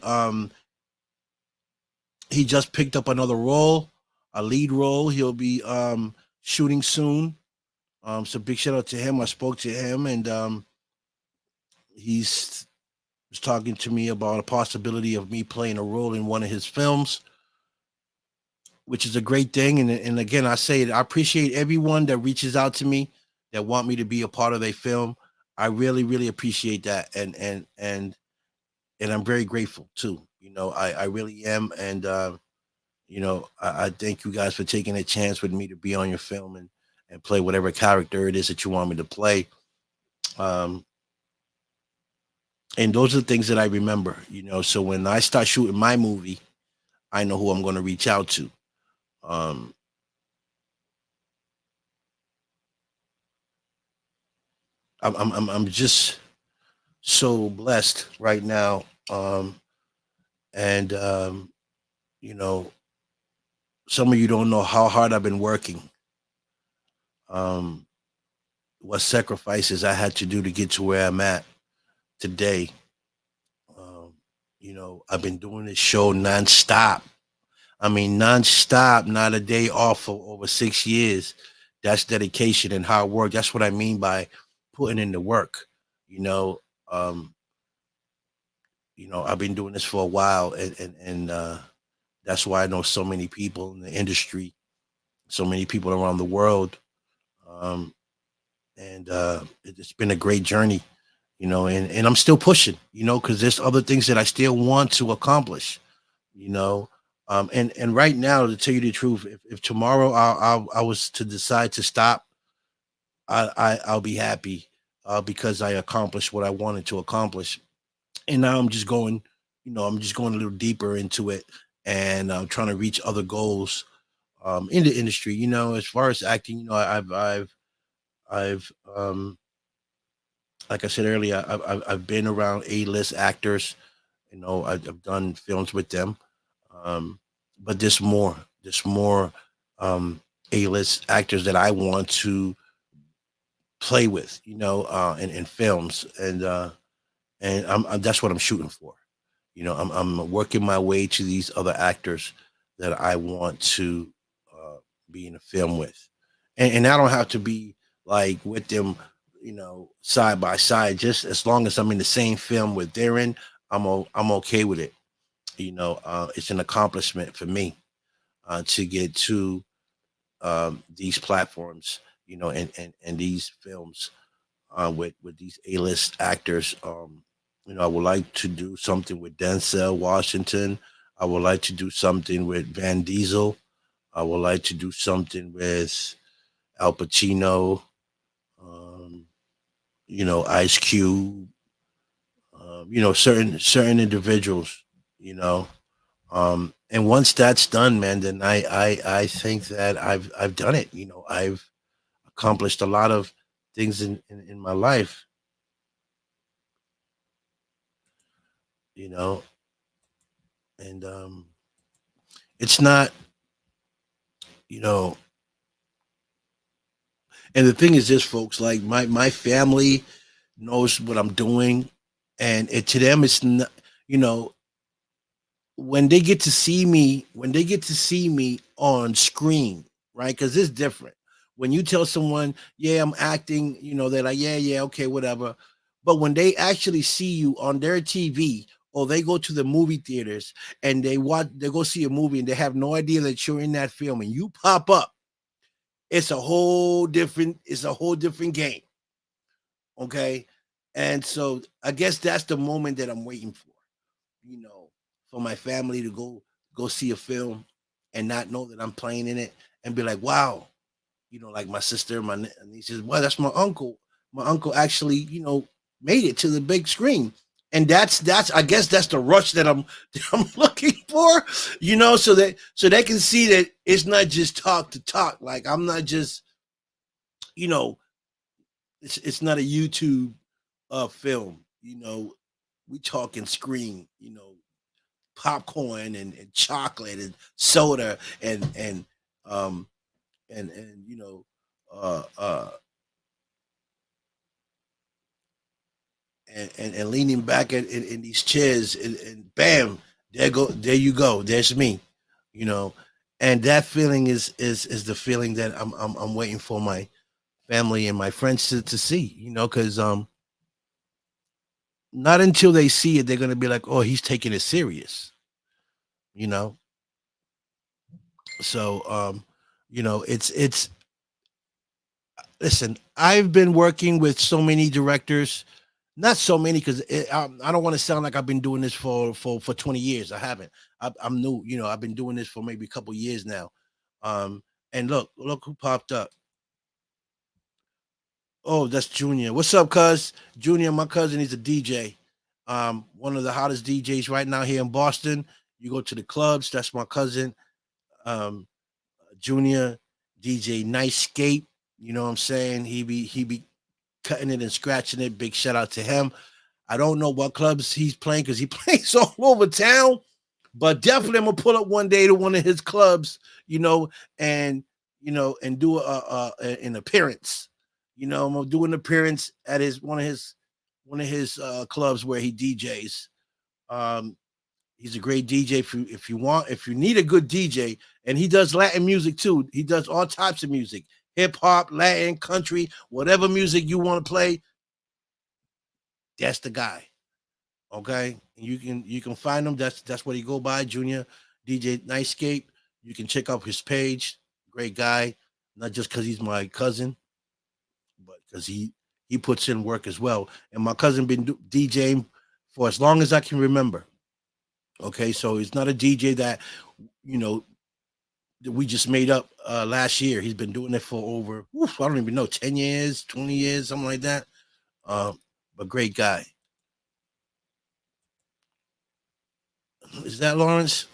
just picked up another role, a lead role. He'll be shooting soon. So big shout out to him. I spoke to him, and he's was talking to me about a possibility of me playing a role in one of his films, which is a great thing. And again, I say it, I appreciate everyone that reaches out to me that want me to be a part of their film. I really, really appreciate that. And I'm very grateful too. You know, I really am. And you know, I thank you guys for taking a chance with me to be on your film and play whatever character it is that you want me to play. And those are the things that I remember, you know. So when I start shooting my movie, I know who I'm going to reach out to. I'm just so blessed right now. And you know, some of you don't know how hard I've been working. What sacrifices I had to do to get to where I'm at today. You know, I've been doing this show nonstop. I mean, nonstop, not a day off for over 6 years. That's dedication and hard work. That's what I mean by putting in the work. You know, I've been doing this for a while, and that's why I know so many people in the industry, so many people around the world. And it's been a great journey, you know, and I'm still pushing, you know, because there's other things that I still want to accomplish, you know. And right now, to tell you the truth, if tomorrow I was to decide to stop, I'll be happy because I accomplished what I wanted to accomplish. And now I'm just going, you know, I'm just going a little deeper into it, and I'm trying to reach other goals in the industry. You know, as far as acting, you know, I've like I said earlier, I've been around A-list actors. You know, I've done films with them. Um, but there's more A-list actors that I want to play with, in films, and that's what I'm shooting for. I'm working my way to these other actors that I want to be in a film with, and I don't have to be like with them, side by side. Just as long as I'm in the same film with they're in, I'm okay with it. It's an accomplishment for me to get to these platforms, and these films with these A-list actors. I would like to do something with Denzel Washington. I would like to do something with Van Diesel. I would like to do something with Al Pacino. Um, Ice Cube. Certain individuals. You know, and once that's done, man, then I think that I've done it. I've accomplished a lot of things in my life. You know, and it's not, you know and the thing is this, folks, like my family knows what I'm doing, and to them it's not, you know when they get to see me on screen, right? Because it's different when you tell someone, yeah, I'm acting, they're like, yeah, yeah, okay, whatever. But when they actually see you on their TV, or they go to the movie theaters and they go see a movie and they have no idea that you're in that film and you pop up, it's a whole different game. Okay. And so I guess that's the moment that I'm waiting for, you know, for my family to go see a film and not know that I'm playing in it, and be like, wow, like my sister, my nieces, well, that's my uncle. My uncle actually, made it to the big screen. And that's I guess that's the rush that I'm that I'm looking for, so they can see that it's not just talk to talk. Like I'm not just, you know, it's not a YouTube film. We talking screen, popcorn and chocolate and soda um and uh uh and leaning back in these chairs, and bam, there you go, there's me, you know and that feeling is the feeling that I'm waiting for my family and my friends to see, because not until they see it they're gonna be like, oh, he's taking it serious, you know so it's listen, I've been working with so many directors, not so many because I don't want to sound like I've been doing this for 20 years. I haven't. I'm new. I've been doing this for maybe a couple years now. Um, and look who popped up. Oh, that's Junior. What's up, cuz? Junior, my cousin, he's a DJ. One of the hottest DJs right now here in Boston. You go to the clubs, that's my cousin. Um, Junior, DJ Nice Skate. You know what I'm saying? He be cutting it and scratching it. Big shout out to him. I don't know what clubs he's playing because he plays all over town, but definitely I'm gonna pull up one day to one of his clubs, and and do an appearance. I'm gonna do an appearance at his one of his clubs where he DJs. Um, he's a great DJ. If you need a good DJ, and he does Latin music too. He does all types of music, hip hop, Latin, country, whatever music you want to play. That's the guy. Okay, you can find him. That's what he go by, Junior DJ Nightscape. You can check out his page. Great guy, not just because he's my cousin, but because he puts in work as well. And my cousin been DJing for as long as I can remember. Okay, so he's not a DJ that you know that we just made up last year. He's been doing it for over, I don't even know, 10 years, 20 years, something like that. But great guy. Is that Lawrence?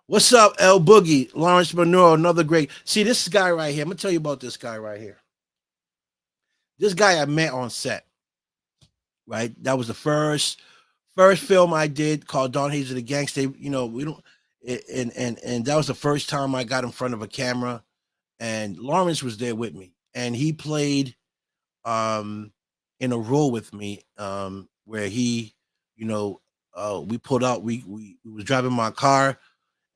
What's up, L Boogie? Lawrence Monroe, another great. See, this guy right here. I'm gonna tell you about this guy right here. This guy I met on set, right? That was the first film I did called Don Hayes of the Gangsta. We don't. And that was the first time I got in front of a camera, and Lawrence was there with me, and he played um in a role with me, where he, you know, we pulled out, we was driving my car,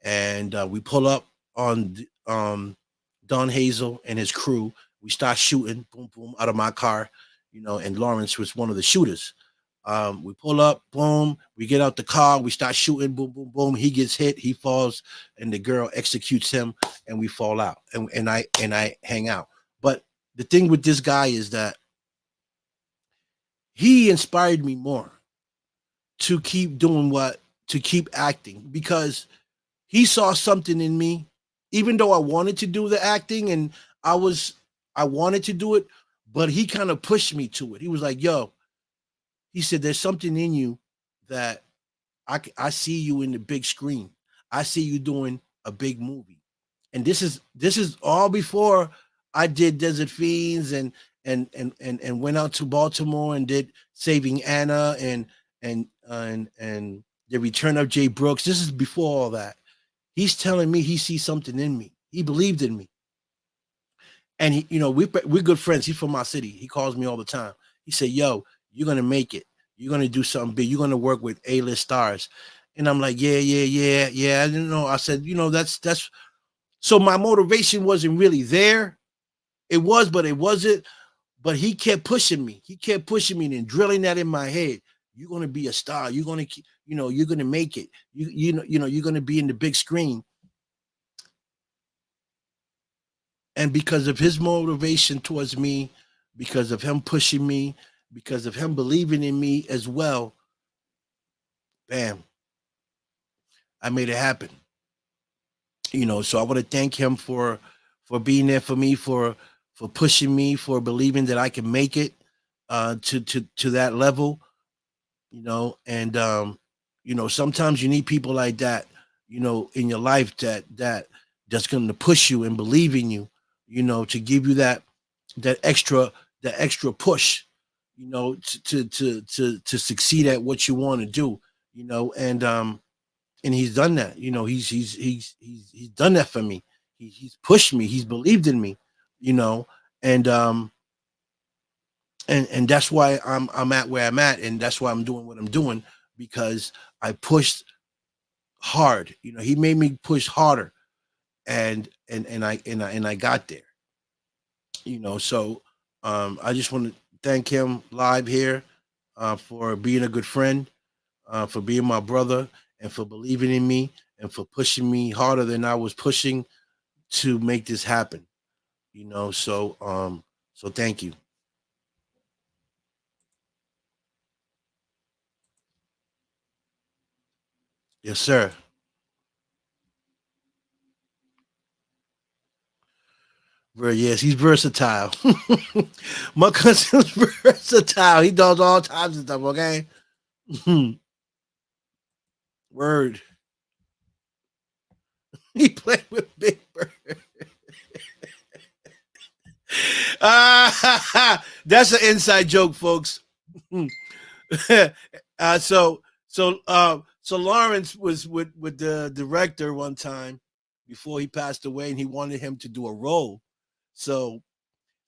and we pull up on Don Hazel and his crew. We start shooting, boom, boom, out of my car, and Lawrence was one of the shooters. We pull up, boom, we get out the car, we start shooting, boom, boom, boom. He gets hit, he falls, and the girl executes him, and we fall out, and I hang out. But the thing with this guy is that he inspired me more to keep doing to keep acting, because he saw something in me, even though I wanted to do the acting, and I was I wanted to do it, but he kind of pushed me to it. He was like, "Yo," he said, "there's something in you that I see you in the big screen. I see you doing a big movie." And this is all before I did Desert Fiends, and went out to Baltimore and did Saving Anna, and the Return of Jay Brooks. This is before all that. He's telling me he sees something in me. He believed in me. And we're good friends. He's from my city. He calls me all the time. He said, "Yo, you're gonna make it. You're gonna do something big. You're gonna work with A-list stars." And I'm like, "Yeah, yeah, yeah, yeah." I didn't know. I said, that's so my motivation wasn't really there. It was, but it wasn't. But he kept pushing me. He kept pushing me and drilling that in my head. You're gonna be a star. You're gonna, you're gonna make it. You're gonna be in the big screen. And because of his motivation towards me, because of him pushing me, because of him believing in me as well, bam, I made it happen. So I want to thank him for being there for me, for pushing me, for believing that I can make it to that level. And sometimes you need people like that, in your life, that's going to push you and believe in you, to give you that extra push, to succeed at what you want to do, and he's done that. He's done that for me. He's pushed me. He's believed in me, you know, and and that's why I'm at where I'm at, and that's why I'm doing what I'm doing, because I pushed hard. He made me push harder, and I got there. So I just want to thank him live here, for being a good friend, for being my brother, and for believing in me, and for pushing me harder than I was pushing to make this happen. So thank you. Yes, sir. Yes, he's versatile. My cousin's versatile. He does all types of stuff. Okay. Word. He played with Big Bird. That's an inside joke, folks. So Lawrence was with the director one time before he passed away, and he wanted him to do a role. So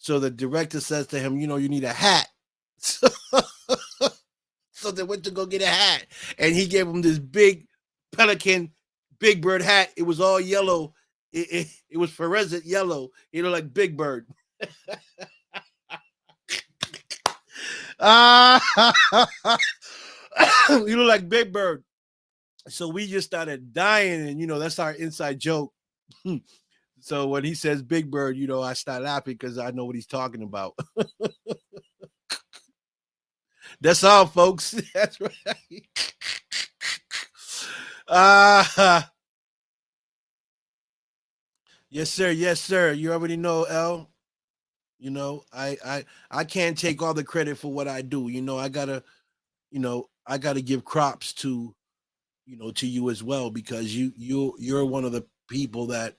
the director says to him, you need a hat. So they went to go get a hat, and he gave him this big pelican, Big Bird hat. It was all yellow. It was fluorescent yellow. Like Big Bird. You look like Big Bird. So we just started dying, and that's our inside joke. So when he says Big Bird, I start laughing because I know what he's talking about. That's all, folks. That's right. Yes, sir. Yes, sir. You already know, L. I can't take all the credit for what I do. I gotta give props to you as well, because you're one of the people that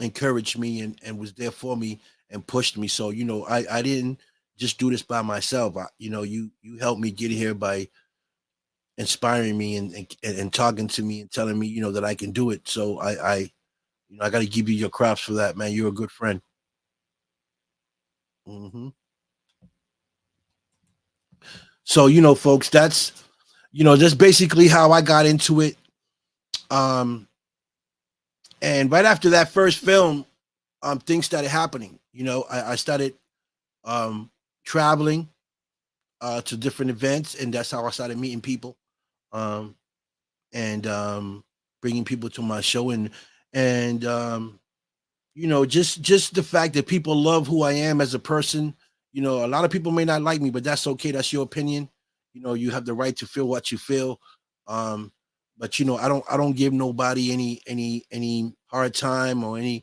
encouraged me, and was there for me and pushed me. So I didn't just do this by myself. You helped me get here by inspiring me and talking to me and telling me, that I can do it. So I got to give you your props for that, man. You're a good friend. Hmm. So, folks, that's basically how I got into it. Um, and right after that first film, things started happening. I started um, traveling to different events, and that's how I started meeting people, um, and bringing people to my show, and just the fact that people love who I am as a person. A lot of people may not like me, but that's okay. That's your opinion. You have the right to feel what you feel. Um, but I don't give nobody any hard time or any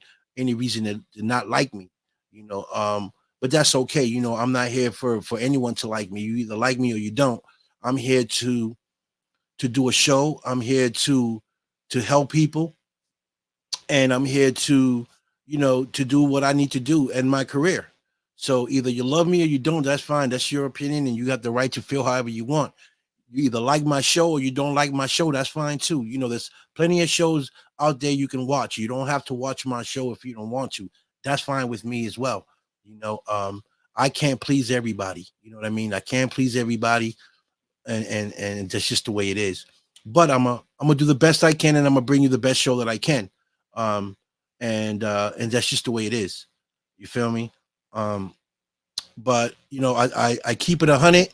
reason to not like me. You know, um, but that's okay. I'm not here for anyone to like me. You either like me or you don't. I'm here to do a show. I'm here to help people, and I'm here to do what I need to do in my career. So either you love me or you don't. That's fine. That's your opinion, and you have the right to feel however you want. You either like my show or you don't like my show. That's fine too. There's plenty of shows out there you can watch. You don't have to watch my show if you don't want to. That's fine with me as well. You know, um, I can't please everybody. You know what I mean? I can't please everybody, and that's just the way it is. But I'm gonna do the best I can, and I'm gonna bring you the best show that I can. Um, and that's just the way it is. You feel me? Um, but I keep it 100.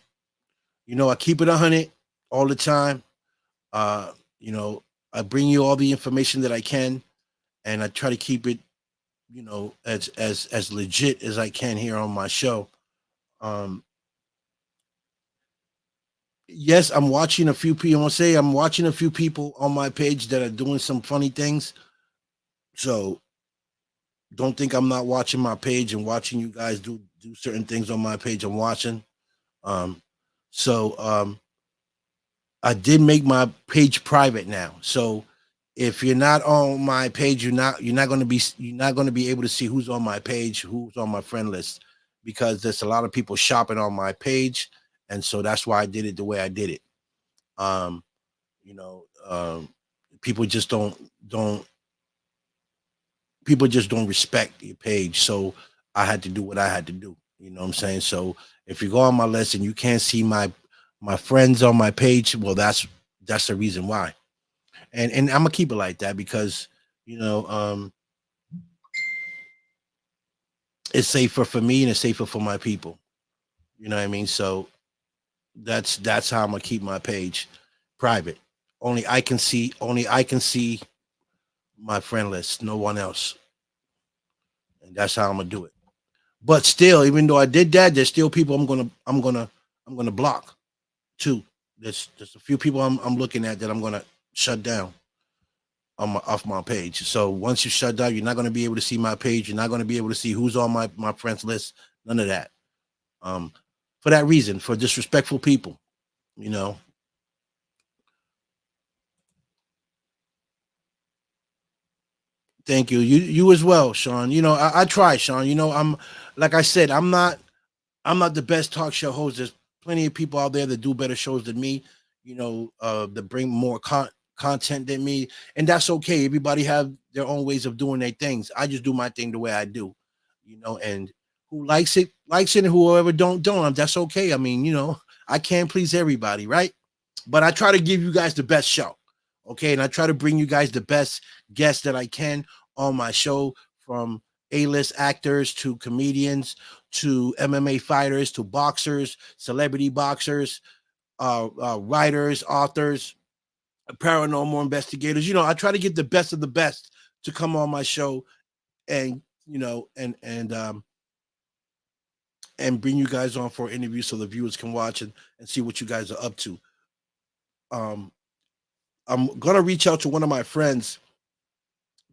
I keep it 100 all the time. Uh, you know, I bring you all the information that I can, and I try to keep it, as legit as I can here on my show. Um, yes, I'm watching a few people. I want to say I'm watching a few people on my page that are doing some funny things. So don't think I'm not watching my page and watching you guys do certain things on my page. I'm watching. Um, so I did make my page private now. So if you're not on my page, you're not going to be able to see who's on my page, who's on my friend list, because there's a lot of people shopping on my page, and so that's why I did it the way I did it. Um, you know, people just don't people just don't respect your page. So I had to do what I had to do. You know what I'm saying? So if you go on my list and you can't see my friends on my page, well, that's the reason why. And I'm gonna keep it like that because you know um it's safer for me and it's safer for my people. You know what I mean? So that's how I'm gonna keep my page private. Only I can see my friend list, no one else. And that's how I'm gonna do it. But still, even though I did that, there's still people I'm gonna block too. There's a few people I'm looking at that I'm gonna shut down off my page. So once you shut down, you're not gonna be able to see my page. You're not gonna be able to see who's on my friends list. None of that. Um, for that reason, for disrespectful people, you know. Thank you. You as well, Sean. I try, Sean. Like I said, I'm not the best talk show host. There's plenty of people out there that do better shows than me, that bring more content than me, and that's okay. Everybody have their own ways of doing their things. I just do my thing the way I do, and who likes it, and whoever don't. That's okay. I mean, I can't please everybody, right? But I try to give you guys the best show, okay? And I try to bring you guys the best guests that I can on my show, from A-list actors to comedians to MMA fighters to boxers, celebrity boxers, writers, authors, paranormal investigators. I try to get the best of the best to come on my show, and and bring you guys on for an interview so the viewers can watch and see what you guys are up to. Um, I'm gonna reach out to one of my friends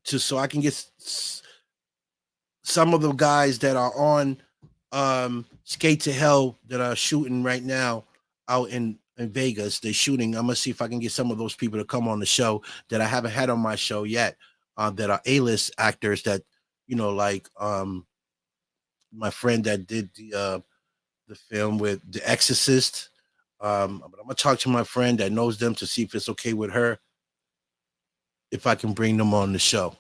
to so I can get some of the guys that are on Skate to Hell that are shooting right now out in Vegas. They're shooting. I'm gonna see if I can get some of those people to come on the show that I haven't had on my show yet. That are A-list actors that like my friend that did the film with The Exorcist. But I'm gonna talk to my friend that knows them to see if it's okay with her, if I can bring them on the show.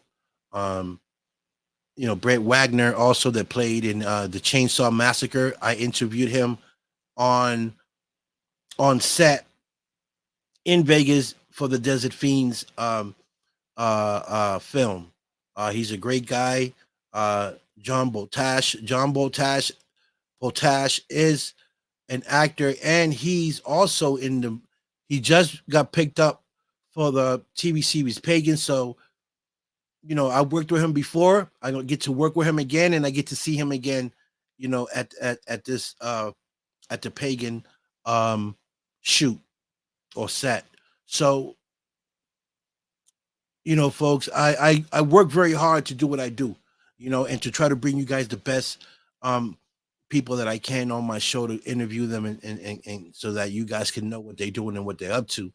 Um, Brett Wagner also that played in the Chainsaw Massacre. I interviewed him on set in Vegas for the Desert Fiends film. He's a great guy. John Botash. Potash is an actor, and he's also in the. He just got picked up for the TV series Pagan. So, I worked with him before. I don't get to work with him again, and I get to see him again. At this at the Pagan shoot or set. So, folks, I work very hard to do what I do, and to try to bring you guys the best people that I can on my show, to interview them and so that you guys can know what they're doing and what they're up to.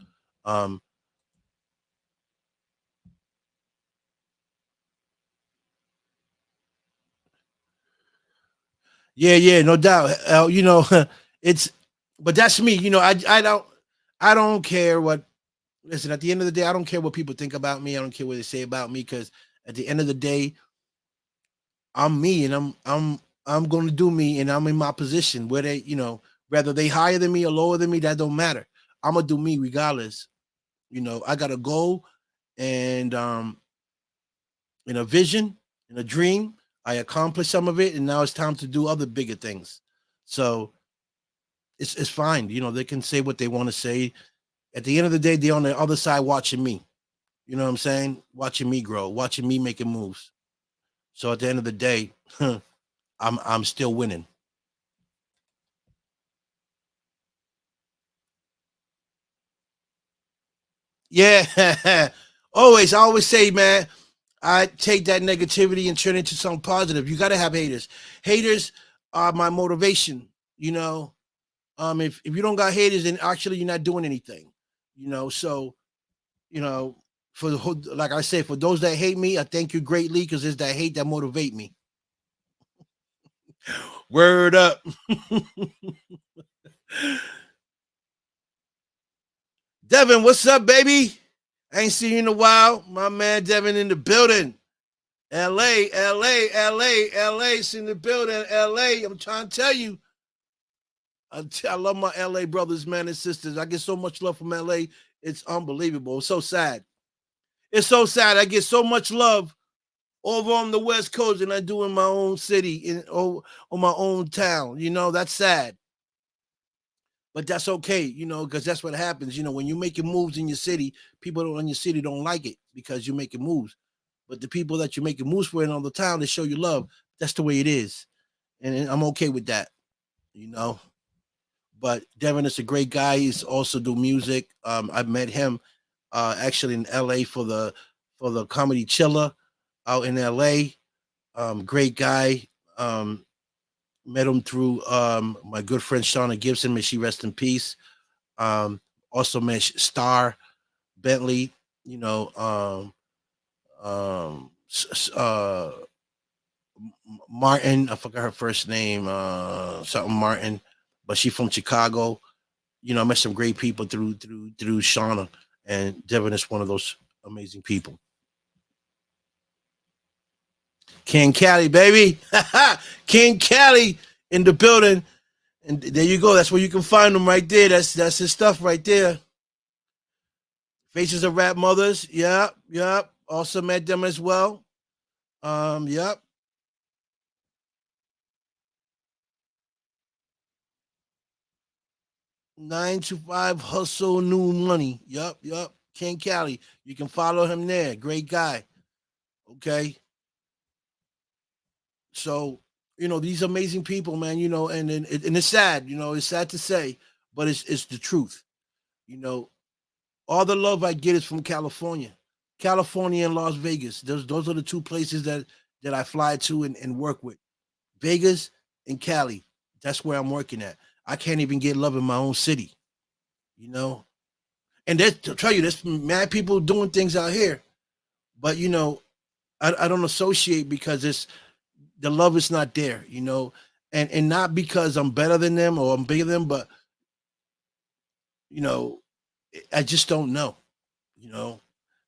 Yeah, no doubt. It's, but that's me. I don't care what. Listen, at the end of the day, I don't care what people think about me. I don't care what they say about me, because at the end of the day, I'm me, and I'm going to do me, and I'm in my position where they, whether they higher than me or lower than me, that don't matter. I'm gonna do me regardless. I got a goal, and in a vision, in a dream. I accomplished some of it, and now it's time to do other bigger things. So it's fine. They can say what they want to say. At the end of the day, they're on the other side watching me. You know what I'm saying? Watching me grow, watching me making moves. So at the end of the day, I'm still winning. Yeah. I always say, man, I take that negativity and turn it into something positive. You got to have haters. Haters are my motivation. If you don't got haters, then actually you're not doing anything. So you know, for the like I said, for those that hate me, I thank you greatly, because it's that hate that motivate me. Word up. Devin, what's up, baby? I ain't seen you in a while. My man Devin in the building. LA, LA, LA, LA's in the building. LA, I'm trying to tell you. I love my LA brothers, man, and sisters. I get so much love from LA. It's unbelievable. It's so sad. It's so sad. I get so much love over on the West Coast than I do in my own city, or my own town. That's sad. But that's okay, because that's what happens. When you're making moves in your city, people in your city don't like it because you're making moves. But the people that you're making moves for in all the town, they show you love. That's the way it is. And I'm okay with that, But Devin is a great guy. He's also do music. I met him actually in LA for the Comedy Chiller out in LA. Great guy. Met him through my good friend Shauna Gibson. May she rest in peace. Also met Star Bentley. Martin. I forgot her first name. Something Martin, but she from Chicago. I met some great people through Shauna, and Devin is one of those amazing people. King Cali, baby. King Cali in the building. And there you go. That's where you can find him right there. That's his stuff right there. Faces of Rap Mothers. Yep. Also met them as well. Yep. Nine to five hustle, new money. Yep. King Cali. You can follow him there. Great guy. Okay. So, these amazing people, man, and it's sad, it's sad to say, but it's the truth. All the love I get is from California and Las Vegas. Those are the two places that I fly to and work with. Vegas and Cali. That's where I'm working at. I can't even get love in my own city, And to tell you, there's mad people doing things out here, but I don't associate because the love is not there, and not because I'm better than them or I'm bigger than them, but you know, I just don't know. You know,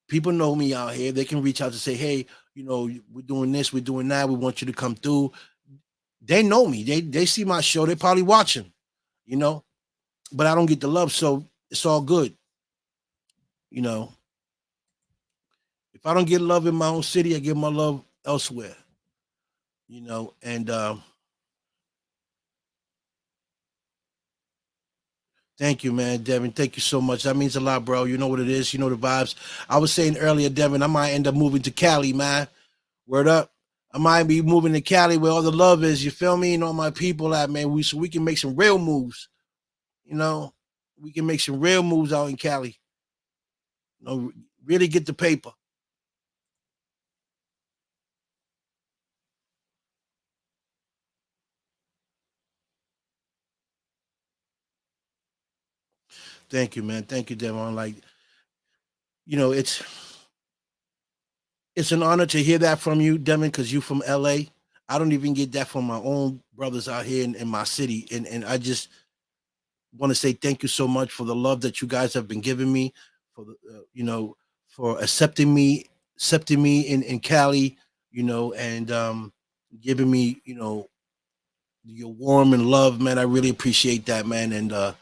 people know me out here. They can reach out to say, hey, you know, we're doing this, we're doing that. We want you to come through. They know me. They see my show. They're probably watching. You know, but I don't get the love, so it's all good. You know, if I don't get love in my own city, I get my love elsewhere. You know, and thank you, man, Devin. Thank you so much. That means a lot, bro. You know what it is. You know the vibes. I was saying earlier, Devin, I might end up moving to Cali, man. Word up. I might be moving to Cali where all the love is. You feel me? And all my people at, man. So we can make some real moves. You know, we can make some real moves out in Cali. You know, really get the paper. Thank you, man. Thank you, Devon. Like, you know, it's an honor to hear that from you, Devin, because you from LA. I don't even get that from my own brothers out here in my city. And I just want to say thank you so much for the love that you guys have been giving me, for the you know, for accepting me in Cali, you know, and giving me, you know, your warm and love, man. I really appreciate that, man. And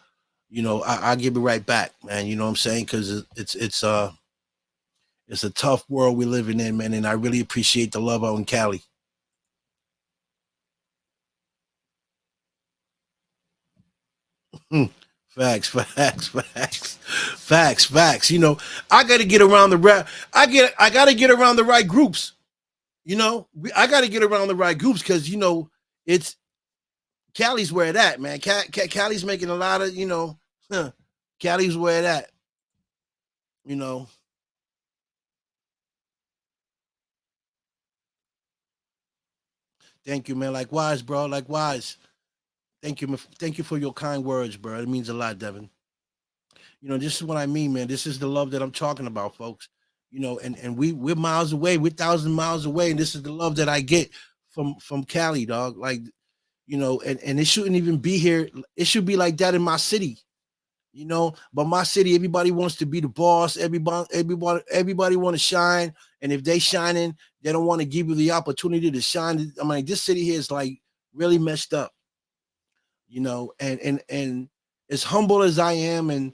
you know, I give it right back, man. You know what I'm saying? Because it's a tough world we're living in, man. And I really appreciate the love out in Cali. Facts, facts, facts, facts, facts. You know, I got to get around the right. I got to get around the right groups. You know, I got to get around the right groups because you know it's Cali's where it at, man. Cali's making a lot of, you know, Cali's where it at. You know, thank you, man. Likewise, bro. Likewise. Thank you, thank you for your kind words, bro. It means a lot, Devin. You know, this is what I mean, man. This is the love that I'm talking about, folks. You know, and we're miles away, we're 1,000 miles away, and this is the love that I get from Cali, dog. Like, you know, and it shouldn't even be here. It should be like that in my city, you know. But my city, everybody wants to be the boss. Everybody want to shine, and if they shining, they don't want to give you the opportunity to shine. I mean, this city here is like really messed up, you know. And as humble as I am, and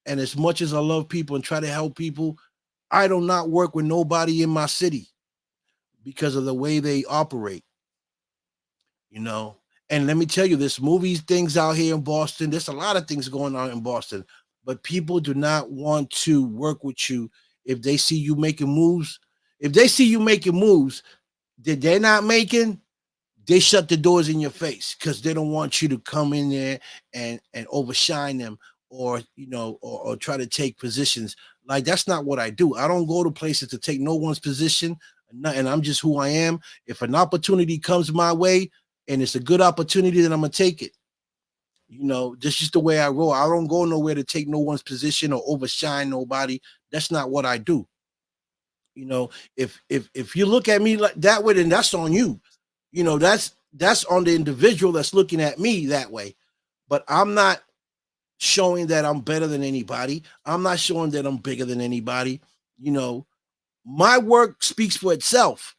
as much as I love people and try to help people, I do not work with nobody in my city because of the way they operate, you know. And let me tell you, there's movies, things out here in Boston. There's a lot of things going on in Boston, but people do not want to work with you if they see you making moves. If they see you making moves that they're not making, they shut the doors in your face because they don't want you to come in there and overshine them, or you know, or try to take positions. Like, that's not what I do. I don't go to places to take no one's position, and I'm just who I am. If an opportunity comes my way and it's a good opportunity, then I'm gonna take it. You know, that's just the way I roll. I don't go nowhere to take no one's position or overshine nobody. That's not what I do. You know, if you look at me like that way, then that's on you. You know, that's on the individual that's looking at me that way. But I'm not showing that I'm better than anybody. I'm not showing that I'm bigger than anybody. You know, my work speaks for itself.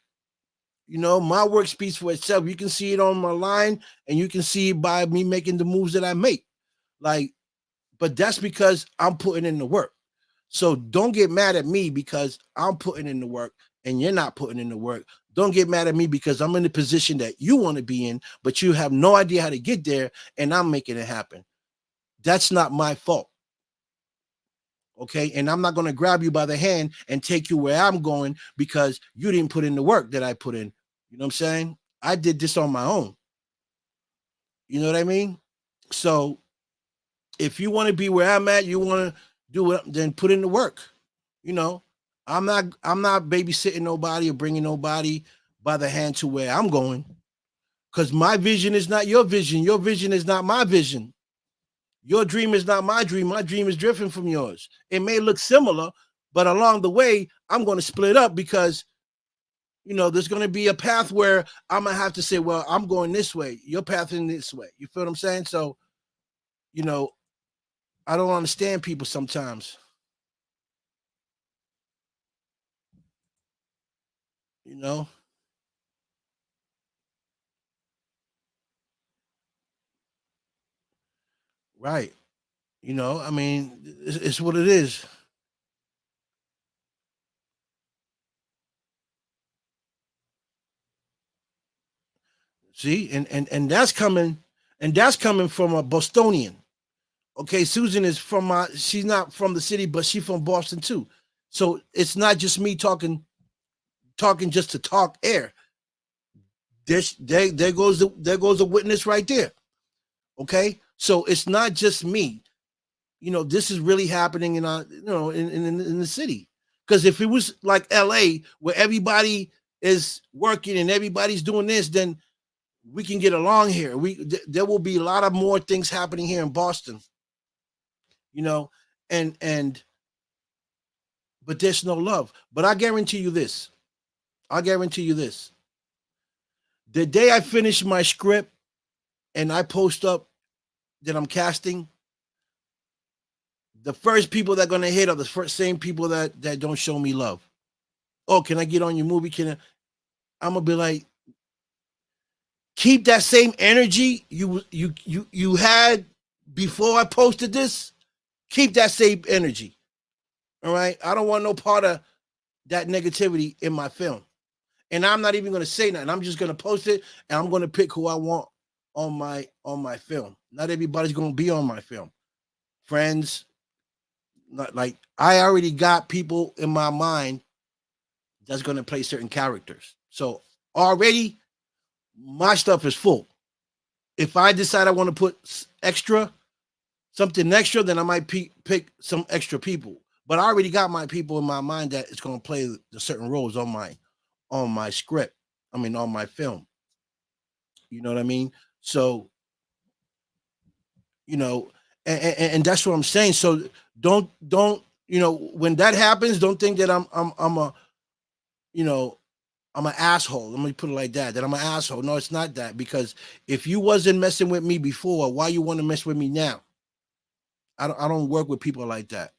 You know, my work speaks for itself. You can see it on my line, and you can see it by me making the moves that I make. Like, but that's because I'm putting in the work. So don't get mad at me because I'm putting in the work and you're not putting in the work. Don't get mad at me because I'm in the position that you want to be in, but you have no idea how to get there, and I'm making it happen. That's not my fault. Okay. And I'm not going to grab you by the hand and take you where I'm going because you didn't put in the work that I put in. You know what I'm saying? I did this on my own. You know what I mean? So if you want to be where I'm at, you want to do it, then put in the work. You know, I'm not babysitting nobody or bringing nobody by the hand to where I'm going, because my vision is not your vision. Your vision is not my vision. Your dream is not my dream. My dream is different from yours. It may look similar, but along the way, I'm going to split up because, you know, there's going to be a path where I'm going to have to say, well, I'm going this way. Your path in this way. You feel what I'm saying? So, you know, I don't understand people sometimes. You know, right? You know, I mean, it's what it is. See, and that's coming from a Bostonian. Okay, Susan is from my. She's not from the city, but she's from Boston too. So it's not just me talking just to talk air. There goes a witness right there. Okay, so it's not just me. You know, this is really happening in our, in the city. Because if it was like L.A. where everybody is working and everybody's doing this, then we can get along here. There will be a lot of more things happening here in Boston. You know, and but there's no love. But I guarantee you this. I guarantee you this. The day I finish my script and I post up that I'm casting, the first people that are gonna hit are the first same people that don't show me love. Oh, can I get on your movie? I'm gonna be like, keep that same energy you had before I posted this. Keep that same energy. All right. I don't want no part of that negativity in my film. And I'm not even gonna say nothing. I'm just gonna post it and I'm gonna pick who I want on my film. Not everybody's gonna be on my film. Friends, not like I already got people in my mind that's gonna play certain characters. So already my stuff is full. If I decide I want to put something extra, then I might pick some extra people. But I already got my people in my mind that it's going to play the certain roles on my script. I mean, on my film. You know what I mean? So, you know, and that's what I'm saying. So don't when that happens, don't think that I'm a you know I'm an asshole. Let me put it like that. That I'm an asshole. No, it's not that. Because if you wasn't messing with me before, why you want to mess with me now? I don't work with people like that.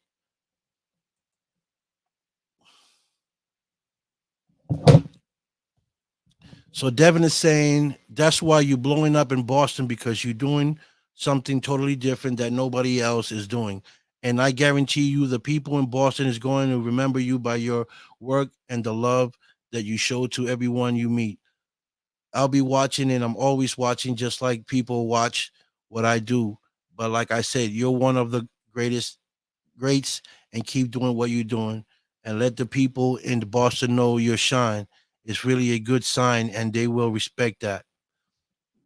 So Devin is saying that's why you're blowing up in Boston because you're doing something totally different that nobody else is doing. And I guarantee you the people in Boston is going to remember you by your work and the love that you show to everyone you meet. I'll be watching and I'm always watching just like people watch what I do. But like I said, you're one of the greats and keep doing what you're doing and let the people in Boston know your shine. It's really a good sign and they will respect that.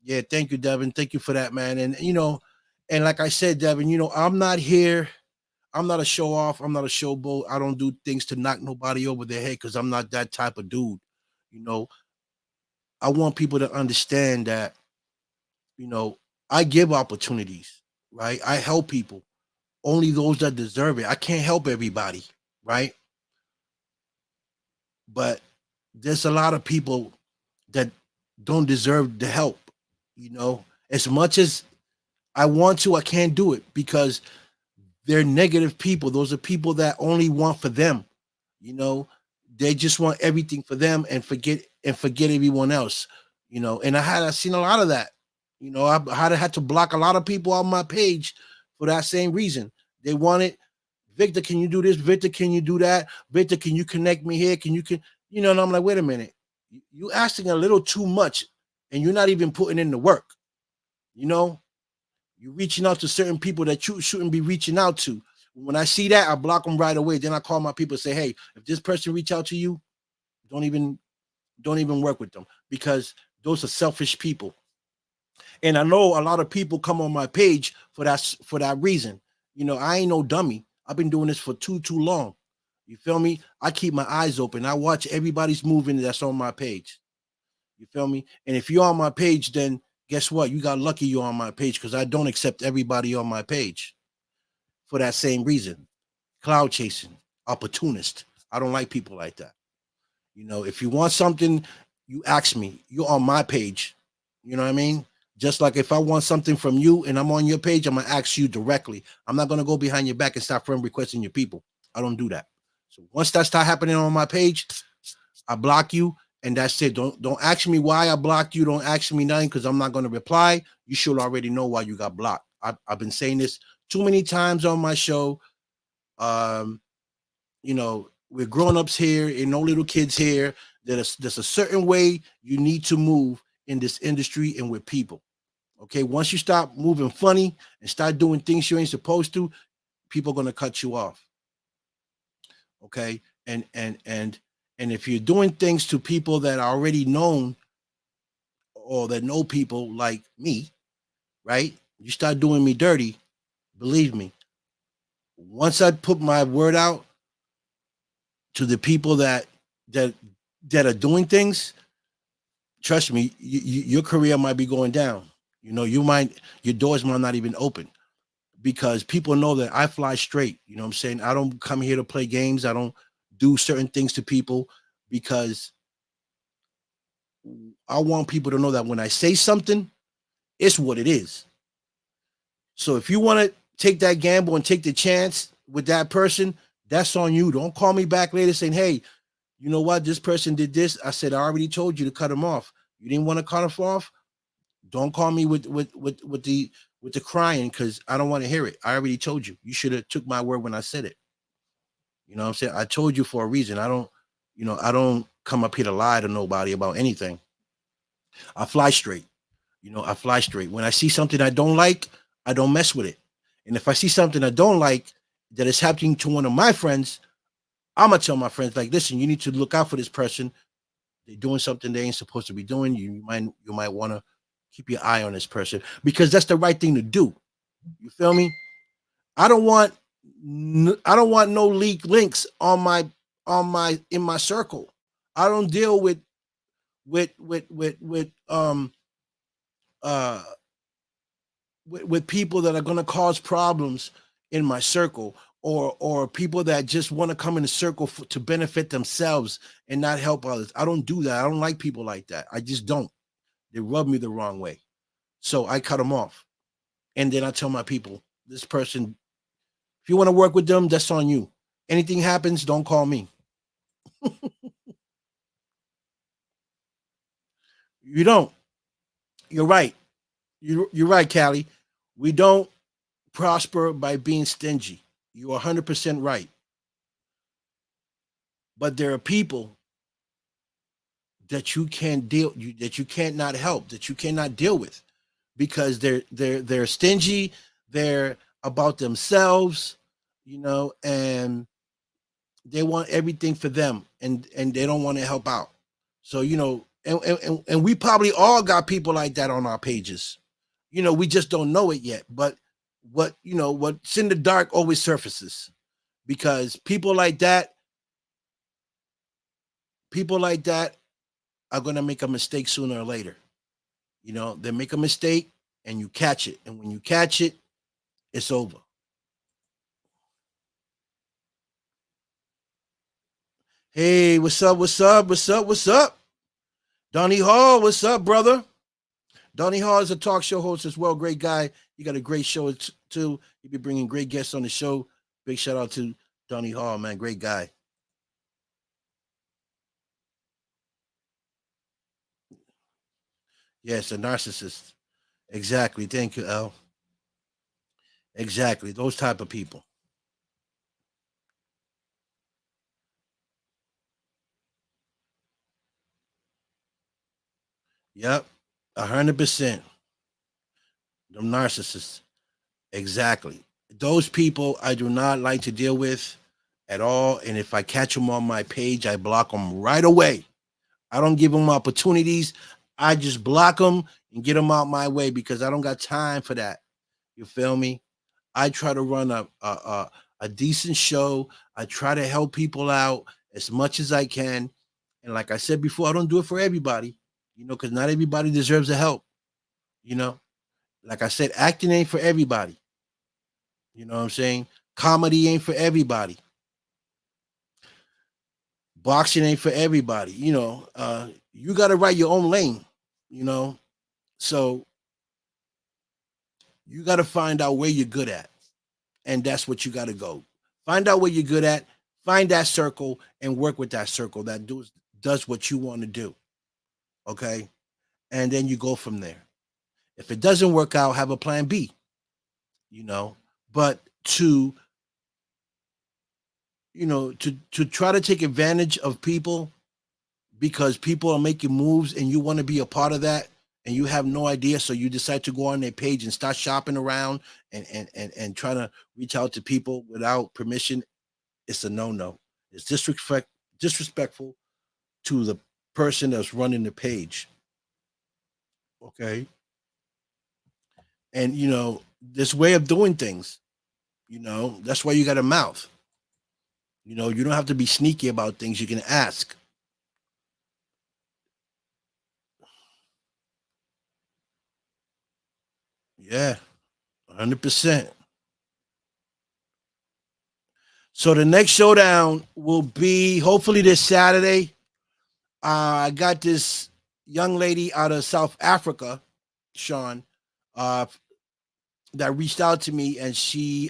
Yeah, thank you, Devin. Thank you for that, man. And and like I said, Devin, I'm not here. I'm not a show off. I'm not a showboat. I don't do things to knock nobody over their head because I'm not that type of dude. You know, I want people to understand that, you know, I give opportunities, right? I help people, only those that deserve it. I can't help everybody, right? But there's a lot of people that don't deserve the help, As much as I want to, I can't do it because they're negative people. Those are people that only want for them, you know. They just want everything for them and forget everyone else, And I seen a lot of that. I had to block a lot of people on my page for that same reason. They wanted Victor, can you do this? Victor, can you do that? Victor, can you connect me here? And I'm like, wait a minute. You asking a little too much and you're not even putting in the work. You know, you're reaching out to certain people that you shouldn't be reaching out to. When I see that, I block them right away. Then I call my people and say, hey, if this person reach out to you, don't even work with them because those are selfish people. And I know a lot of people come on my page for that reason. I ain't no dummy. I've been doing this for too long. You feel me? I keep my eyes open. I watch everybody's moving that's on my page. You feel me? And if you're on my page, then guess what? You got lucky you're on my page because I don't accept everybody on my page for that same reason. Cloud chasing, opportunist. I don't like people like that. If you want something, you ask me. You're on my page. You know what I mean? Just like if I want something from you and I'm on your page, I'm gonna ask you directly. I'm not gonna go behind your back and start friend requesting your people. I don't do that. So once that start happening on my page, I block you, and that's it. Don't ask me why I blocked you. Don't ask me nothing because I'm not gonna reply. You should already know why you got blocked. I've been saying this too many times on my show. Um, we're grown-ups here and no little kids here. There's a certain way you need to move in this industry and with people. Okay, once you stop moving funny and start doing things you ain't supposed to, people are gonna cut you off. Okay, and if you're doing things to people that are already known or that know people like me, right? You start doing me dirty, believe me. Once I put my word out to the people that are doing things, trust me, your career might be going down. Your doors might not even open because people know that I fly straight. You know what I'm saying? I don't come here to play games. I don't do certain things to people because I want people to know that when I say something, it's what it is. So if you want to take that gamble and take the chance with that person, that's on you. Don't call me back later saying, hey, you know what? This person did this. I said, I already told you to cut him off. You didn't want to cut him off. Don't call me with the crying because I don't want to hear it. I already told you. You should have took my word when I said it. You know what I'm saying? I told you for a reason. I don't come up here to lie to nobody about anything. I fly straight. I fly straight. When I see something I don't like, I don't mess with it. And if I see something I don't like that is happening to one of my friends, I'm gonna tell my friends, like, listen, you need to look out for this person. They're doing something they ain't supposed to be doing. You might want to keep your eye on this person because that's the right thing to do. You feel me? I don't want no leak links on my in my circle. I don't deal with uh with people that are going to cause problems in my circle or people that just want to come in a circle to benefit themselves and not help others. I don't do that. I don't like people like that. I just don't. They rub me the wrong way. So I cut them off. And then I tell my people, this person, if you want to work with them, that's on you. Anything happens, don't call me. You don't. You're right. You're right, Callie. We don't prosper by being stingy. You're 100% right. But there are people that you can't that you can't not help, that you cannot deal with because they're stingy, they're about themselves, and they want everything for them and they don't want to help out. So, and we probably all got people like that on our pages. We just don't know it yet. But what's in the dark always surfaces because people like that are going to make a mistake sooner or later. They make a mistake and you catch it. And when you catch it, it's over. Hey, what's up? What's up? What's up? What's up? Donnie Hall, what's up, brother? Donnie Hall is a talk show host as well. Great guy. You got a great show too. He'll be bringing great guests on the show. Big shout out to Donnie Hall, man. Great guy. Yes, a narcissist. Exactly. Thank you, L. Exactly. Those type of people. Yep. 100%. Them narcissists. Exactly. Those people I do not like to deal with at all. And if I catch them on my page, I block them right away. I don't give them opportunities. I just block them and get them out my way because I don't got time for that. You feel me? I try to run a decent show. I try to help people out as much as I can. And like I said before, I don't do it for everybody, because not everybody deserves the help. You know, like I said, acting ain't for everybody. You know what I'm saying? Comedy ain't for everybody. Boxing ain't for everybody. You got to write your own lane. So You got to find out where you're good at, and that's what you got to go. Find out where you're good at, find that circle, and work with that circle that does what you want to do. Okay, and then you go from there. If it doesn't work out, have a plan B. You know, but to to try to take advantage of people because people are making moves and you want to be a part of that and you have no idea, so you decide to go on their page and start shopping around and trying to reach out to people without permission. It's a no. It's disrespectful to the person that's running the page. Okay. And this way of doing things, that's why you got a mouth. You don't have to be sneaky about things. You can ask. Yeah, 100%. So the next showdown will be hopefully this Saturday. I got this young lady out of South Africa, Sean, that reached out to me, and she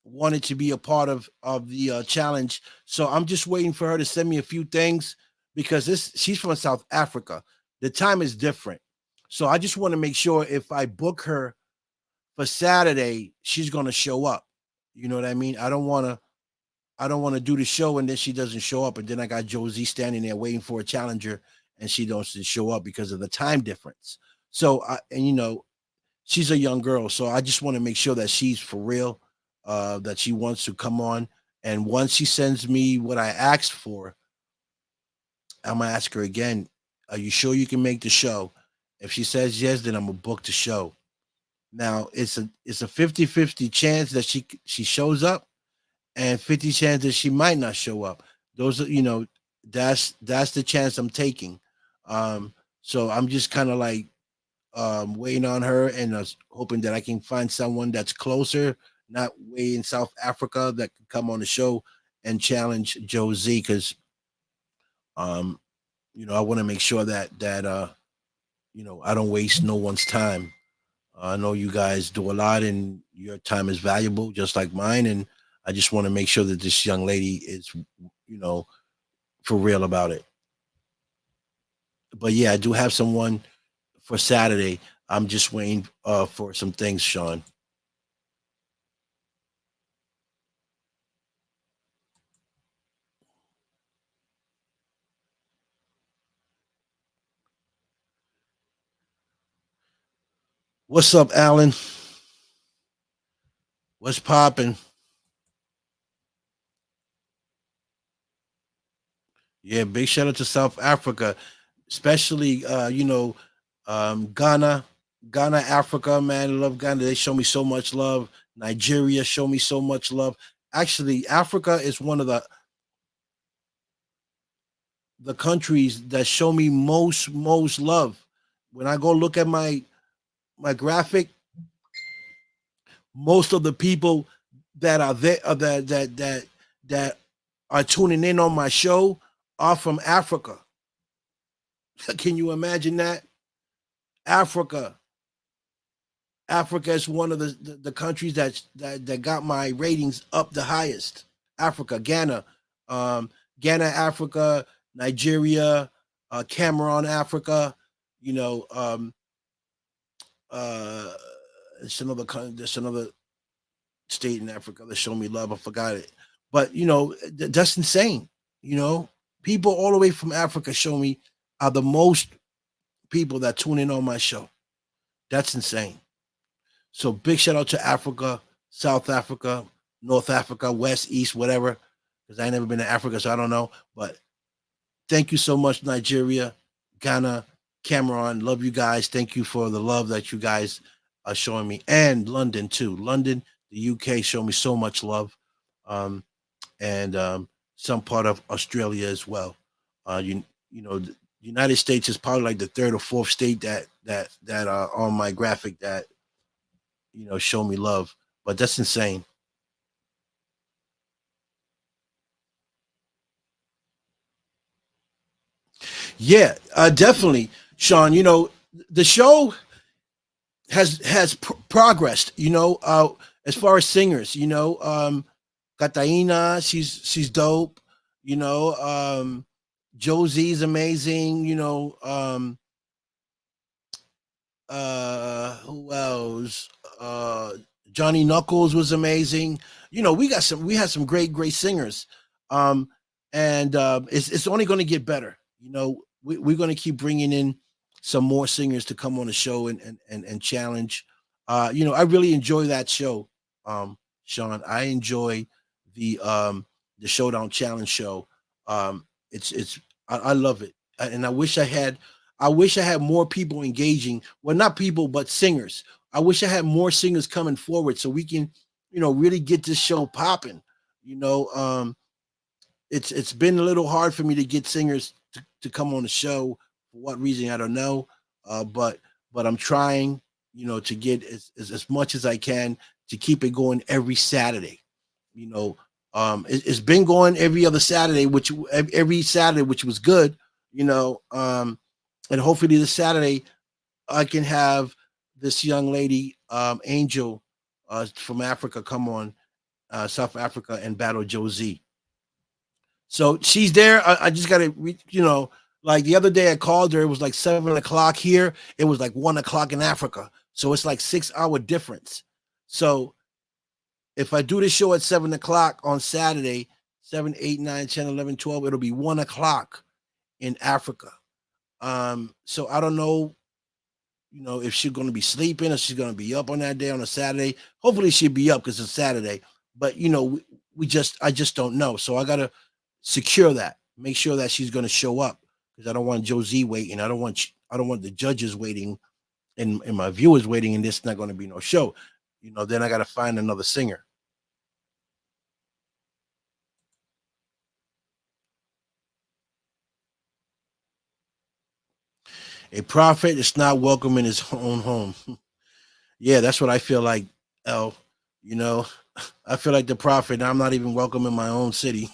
wanted to be a part of the challenge. So I'm just waiting for her to send me a few things because she's from South Africa. The time is different. So I just want to make sure if I book her for Saturday, she's going to show up. You know what I mean? I don't want to do the show and then she doesn't show up, and then I got Josie standing there waiting for a challenger and she doesn't show up because of the time difference. So she's a young girl, so I just want to make sure that she's for real, that she wants to come on. And once she sends me what I asked for, I'm gonna ask her again, are you sure you can make the show? If she says yes, then I'm gonna book the show. Now it's a 50-50 chance that she shows up and 50 chance that she might not show up. Those are, that's the chance I'm taking. So I'm just kind of like waiting on her and hoping that I can find someone that's closer, not way in South Africa, that can come on the show and challenge Josie, because I want to make sure that I don't waste no one's time. I know you guys do a lot and your time is valuable, just like mine. And I just want to make sure that this young lady is, for real about it. But yeah, I do have someone for Saturday. I'm just waiting for some things, Sean. What's up, Alan? What's popping? Yeah, big shout out to South Africa, especially Ghana, Africa, man. I love Ghana. They show me so much love. Nigeria show me so much love. Actually, Africa is one of the countries that show me most love. When I go look at my graphic, most of the people that are there that are tuning in on my show are from Africa. Can you imagine that? Africa. Africa is one of the countries that got my ratings up the highest. Africa, Ghana, Africa, Nigeria, Cameroon, Africa. You know, it's another there's another state in Africa that showed me love. I forgot it, but that's insane. People all the way from Africa show me are the most people that tune in on my show. That's insane. So big shout out to Africa, South Africa, North Africa, West, East, whatever. Because I ain't never been to Africa, so I don't know. But thank you so much, Nigeria, Ghana, Cameroon. Love you guys. Thank you for the love that you guys are showing me. And London, too. London, the UK, show me so much love. And some part of Australia as well. The United States is probably like the third or fourth state that are on my graphic that show me love. But that's insane. Yeah, definitely, Sean. The show has progressed, as far as singers, Catalina, she's dope, you know, Josie's amazing, who else? Johnny Knuckles was amazing. We had some great singers. Um, and it's only going to get better. We're going to keep bringing in some more singers to come on the show and challenge. I really enjoy that show, Sean. I enjoy the Showdown Challenge show. I love it, and I wish I had more people engaging. Well, not people, but singers. I wish I had more singers coming forward so we can, really get this show popping. You know, it's been a little hard for me to get singers to come on the show. For what reason, I don't know. But I'm trying, to get as much as I can to keep it going every Saturday. You know, it's been going every other Saturday, every Saturday, which was good. And hopefully this Saturday I can have this young lady, Angel, from Africa, come on, South Africa, and battle Josie. So she's there. I just gotta, like the other day I called her. It was like 7 o'clock here. It was like 1 o'clock in Africa. So it's like 6 hour difference. So if I do the show at 7 o'clock on Saturday, 7, 8, 9, 10, 11, 12, it'll be 1 o'clock in Africa. So I don't know, if she's going to be sleeping or she's going to be up on that day on a Saturday. Hopefully she'll be up because it's Saturday. But I just don't know. So I gotta secure that, make sure that she's going to show up because I don't want Josie waiting. I don't want the judges waiting and my viewers waiting, and there's not going to be no show. Then I got to find another singer. A prophet is not welcome in his own home. Yeah, that's what I feel like, L. I feel like the prophet. I'm not even welcome in my own city.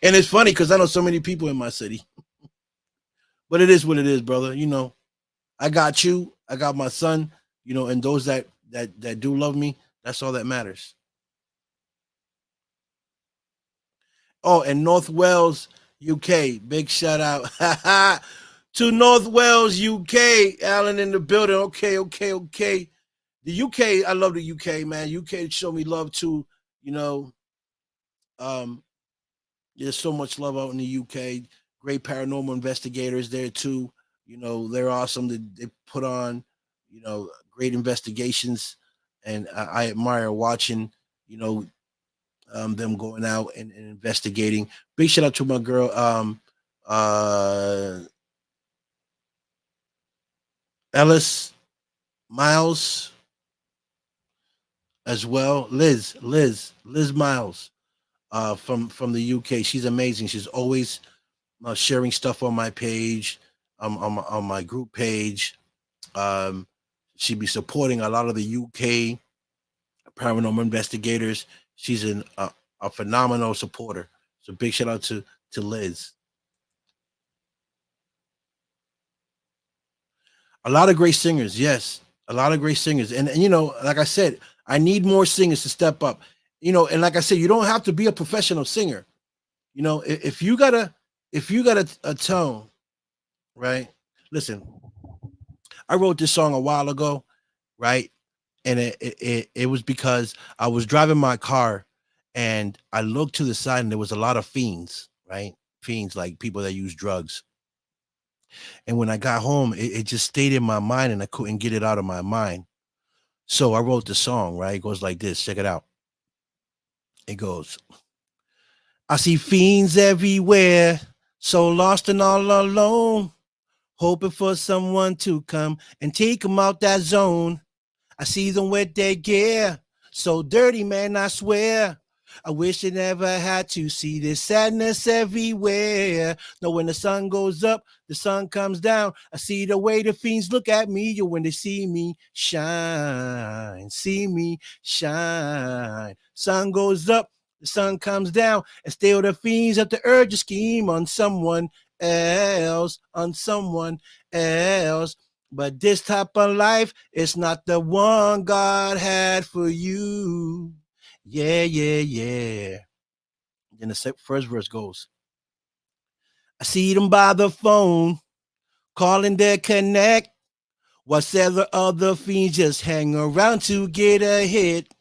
And it's funny because I know so many people in my city. But it is what it is, brother. I got you. I got my son. And those that do love me. That's all that matters. Oh, and North Wales, UK. Big shout out to North Wales, UK. Alan in the building. Okay. The UK, I love the UK, man. UK show me love too. Um, there's so much love out in the UK. Great paranormal investigators there too. They're awesome. They put on, great investigations, and I admire watching, them going out and investigating. Big shout out to my girl, Ellis Miles as well. Liz Miles, from the UK. She's amazing. She's always sharing stuff on my page, on my group page. She be supporting a lot of the UK paranormal investigators. She's a phenomenal supporter. So big shout out to Liz. A lot of great singers, yes, a lot of great singers, and like I said, I need more singers to step up. And like I said, you don't have to be a professional singer. If you got a tone, right? Listen, I wrote this song a while ago, right? And it was because I was driving my car and I looked to the side and there was a lot of fiends, right? Fiends, like people that use drugs. And when I got home, it just stayed in my mind and I couldn't get it out of my mind. So I wrote the song, right? It goes like this. Check it out. It goes, I see fiends everywhere, so lost and all alone, hoping for someone to come and take them out that zone. I see them with their gear, so dirty, man, I swear. I wish I never had to see this sadness everywhere. No, when the sun goes up, the sun comes down. I see the way the fiends look at me when they see me shine. See me shine. Sun goes up, the sun comes down, and still the fiends have the urge to scheme on someone else, on someone else. But this type of life is not the one God had for you. Yeah, yeah, yeah. Then the first verse goes, I see them by the phone, calling their connect. While several other fiends just hang around to get a hit.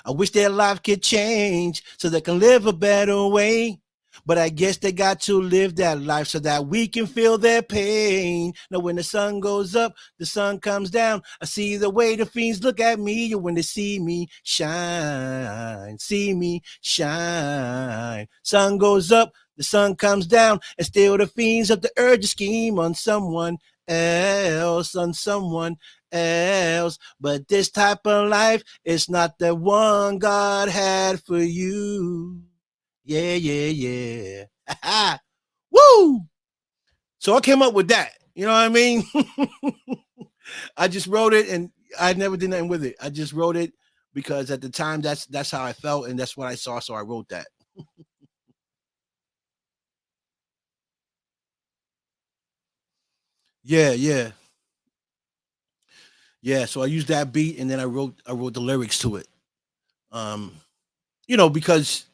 I wish their life could change so they can live a better way. But I guess they got to live that life so that we can feel their pain. Now, when the sun goes up, the sun comes down. I see the way the fiends look at me when they see me shine. See me shine. Sun goes up, the sun comes down, and still the fiends of the urge to scheme on someone else, on someone else. But this type of life is not the one God had for you. Yeah, yeah, yeah. Woo! So I came up with that. You know what I mean? I just wrote it and I never did nothing with it. I just wrote it because at the time that's how I felt and that's what I saw. So I wrote that. Yeah, yeah. Yeah. So I used that beat and then I wrote the lyrics to it. Um, because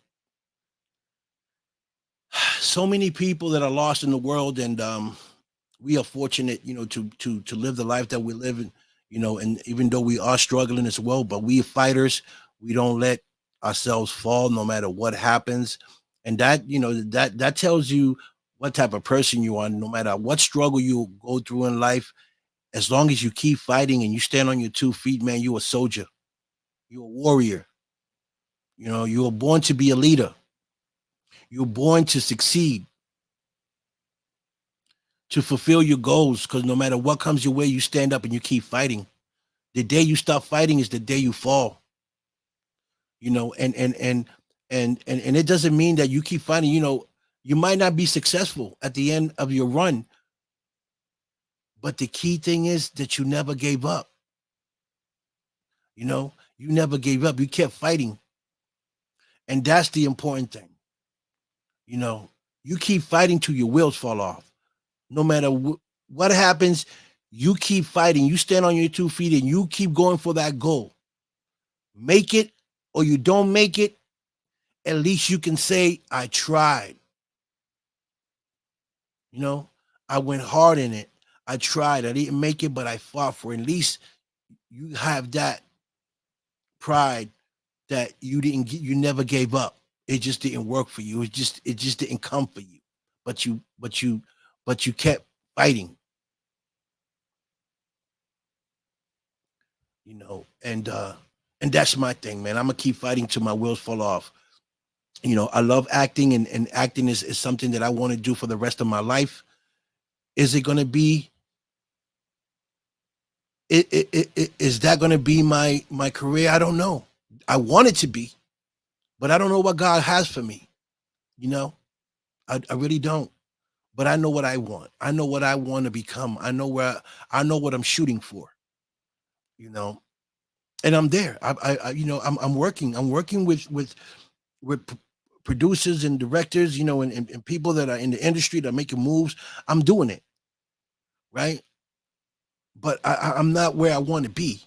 so many people that are lost in the world and we are fortunate, to live the life that we live in, and even though we are struggling as well, but we are fighters. We don't let ourselves fall no matter what happens. And that tells you what type of person you are, no matter what struggle you go through in life. As long as you keep fighting and you stand on your 2 feet, man, you're a soldier. You're a warrior. You were born to be a leader. You're born to succeed, to fulfill your goals, because no matter what comes your way, you stand up and you keep fighting. The day you stop fighting is the day you fall. And it doesn't mean that you keep fighting. You might not be successful at the end of your run, but the key thing is that you never gave up. You never gave up. You kept fighting, and that's the important thing. You know, you keep fighting till your wheels fall off. No matter what happens, you keep fighting. You stand on your 2 feet and you keep going for that goal. Make it or you don't make it, at least you can say, I tried. You know, I went hard in it. I tried. I didn't make it, but I fought for it. At least you have that pride that you never gave up. It just didn't work for you. It just didn't come for you. But you kept fighting, and that's my thing, man. I'm gonna keep fighting till my wheels fall off. I love acting, and acting is something that I want to do for the rest of my life. Is it gonna be is that going to be my career? I don't know. I want it to be, but I don't know what God has for me. You know, I really don't. But I know what I want. I know what I want to become. I know what I'm shooting for. You know, and I'm there. I'm working. I'm working with producers and directors. And people that are in the industry that are making moves. I'm doing it right, but I'm not where I want to be.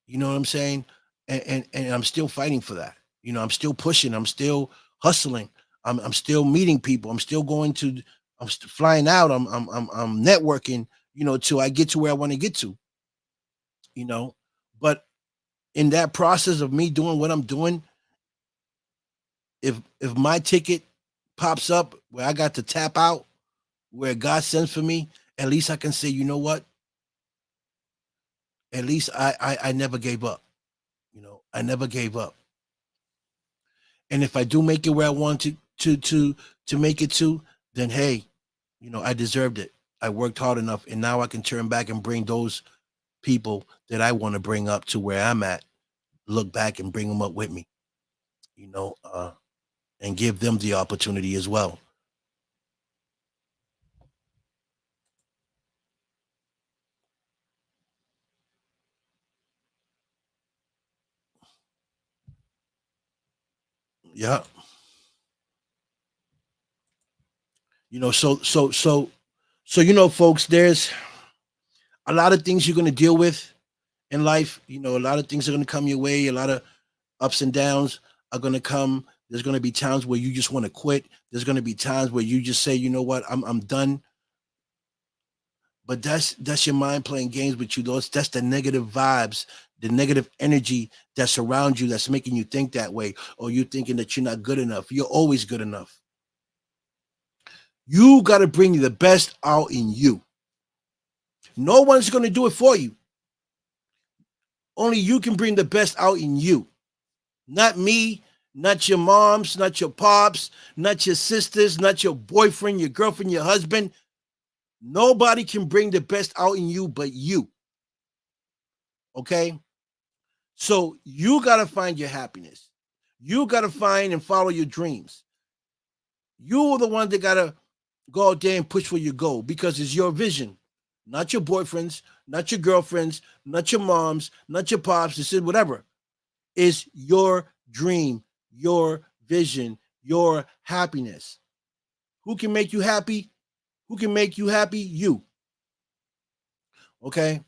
You know what I'm saying? And I'm still fighting for that. I'm still pushing. I'm still hustling. I'm still meeting people. I'm still going to. Flying out. I'm networking. Till I get to where I want to get to. You know, but in that process of me doing what I'm doing, if my ticket pops up where I got to tap out, where God sends for me, at least I can say, you know what? At least I never gave up. I never gave up. And if I do make it where I want to make it to, then hey, I deserved it. I worked hard enough, and now I can turn back and bring those people that I want to bring up to where I'm at. Look back and bring them up with me, you know, uh, and give them the opportunity as well. Yeah, so folks, a lot of things you're going to deal with in life. You know, a lot of things are going to come your way. A lot of ups and downs are going to come. There's going to be times where you just want to quit. There's going to be times where you just say, you know what, I'm done. But that's your mind playing games with you. That's the negative vibes, the negative energy that surrounds you that's making you think that way, or you thinking that you're not good enough. You're always good enough. You got to bring the best out in you. No one's going to do it for you. Only you can bring the best out in you. Not me, not your moms, not your pops, not your sisters, not your boyfriend, your girlfriend, your husband. Nobody can bring the best out in you but you. Okay? So you got to find your happiness. You got to find and follow your dreams. You're the one that got to go out there and push for your goal because it's your vision, not your boyfriends, not your girlfriends, not your moms, not your pops, this is whatever. It's your dream, your vision, your happiness. Who can make you happy? Who can make you happy? You. Okay?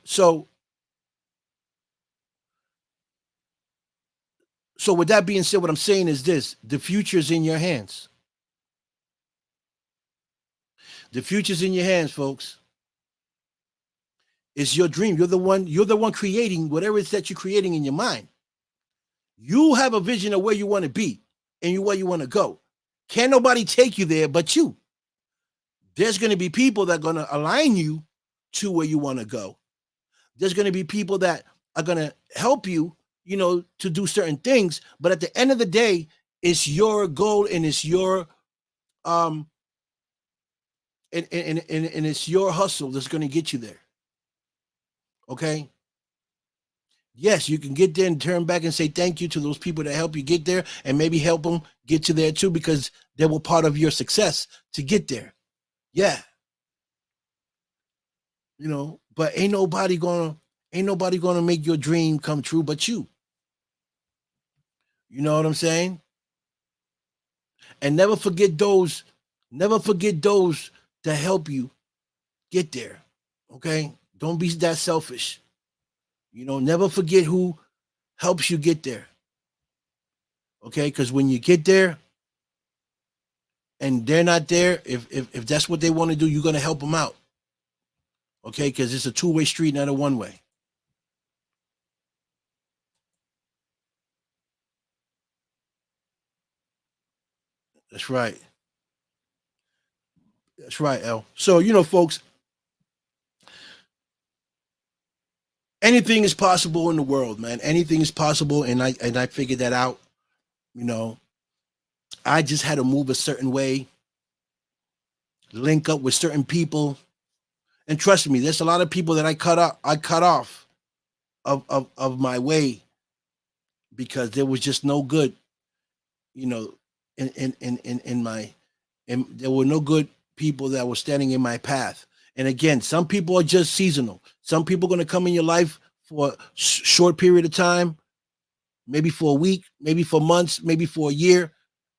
So with that being said, what I'm saying is this: the future is in your hands. The future's in your hands, folks. It's your dream. You're the one creating whatever it's that you're creating in your mind. You have a vision of where you want to be and where you want to go. Can't nobody take you there but you. There's going to be people that are going to align you to where you want to go. There's going to be people that are going to help you, you know, to do certain things. But at the end of the day, it's your goal and it's your and it's your hustle that's going to get you there. Okay. Yes, you can get there and turn back and say thank you to those people that help you get there and maybe help them get to there too because they were part of your success to get there. Yeah. You know, but ain't nobody gonna make your dream come true but you. You know what I'm saying? And never forget those that help you get there. Okay? Don't be that selfish. You know, never forget who helps you get there. Okay? Because when you get there and they're not there, if that's what they want to do, you're gonna help them out. Okay? Because it's a two-way street, not a one-way. That's right. That's right, L. So, you know, folks, anything is possible in the world, man. Anything is possible, and I figured that out. You know, I just had to move a certain way, link up with certain people, and trust me, there's a lot of people that I cut off of my way because there was just no good, you know, in there were no good people that were standing in my path. And again, some people are just seasonal. Some people are going to come in your life for a short period of time, maybe for a week, maybe for months, maybe for a year,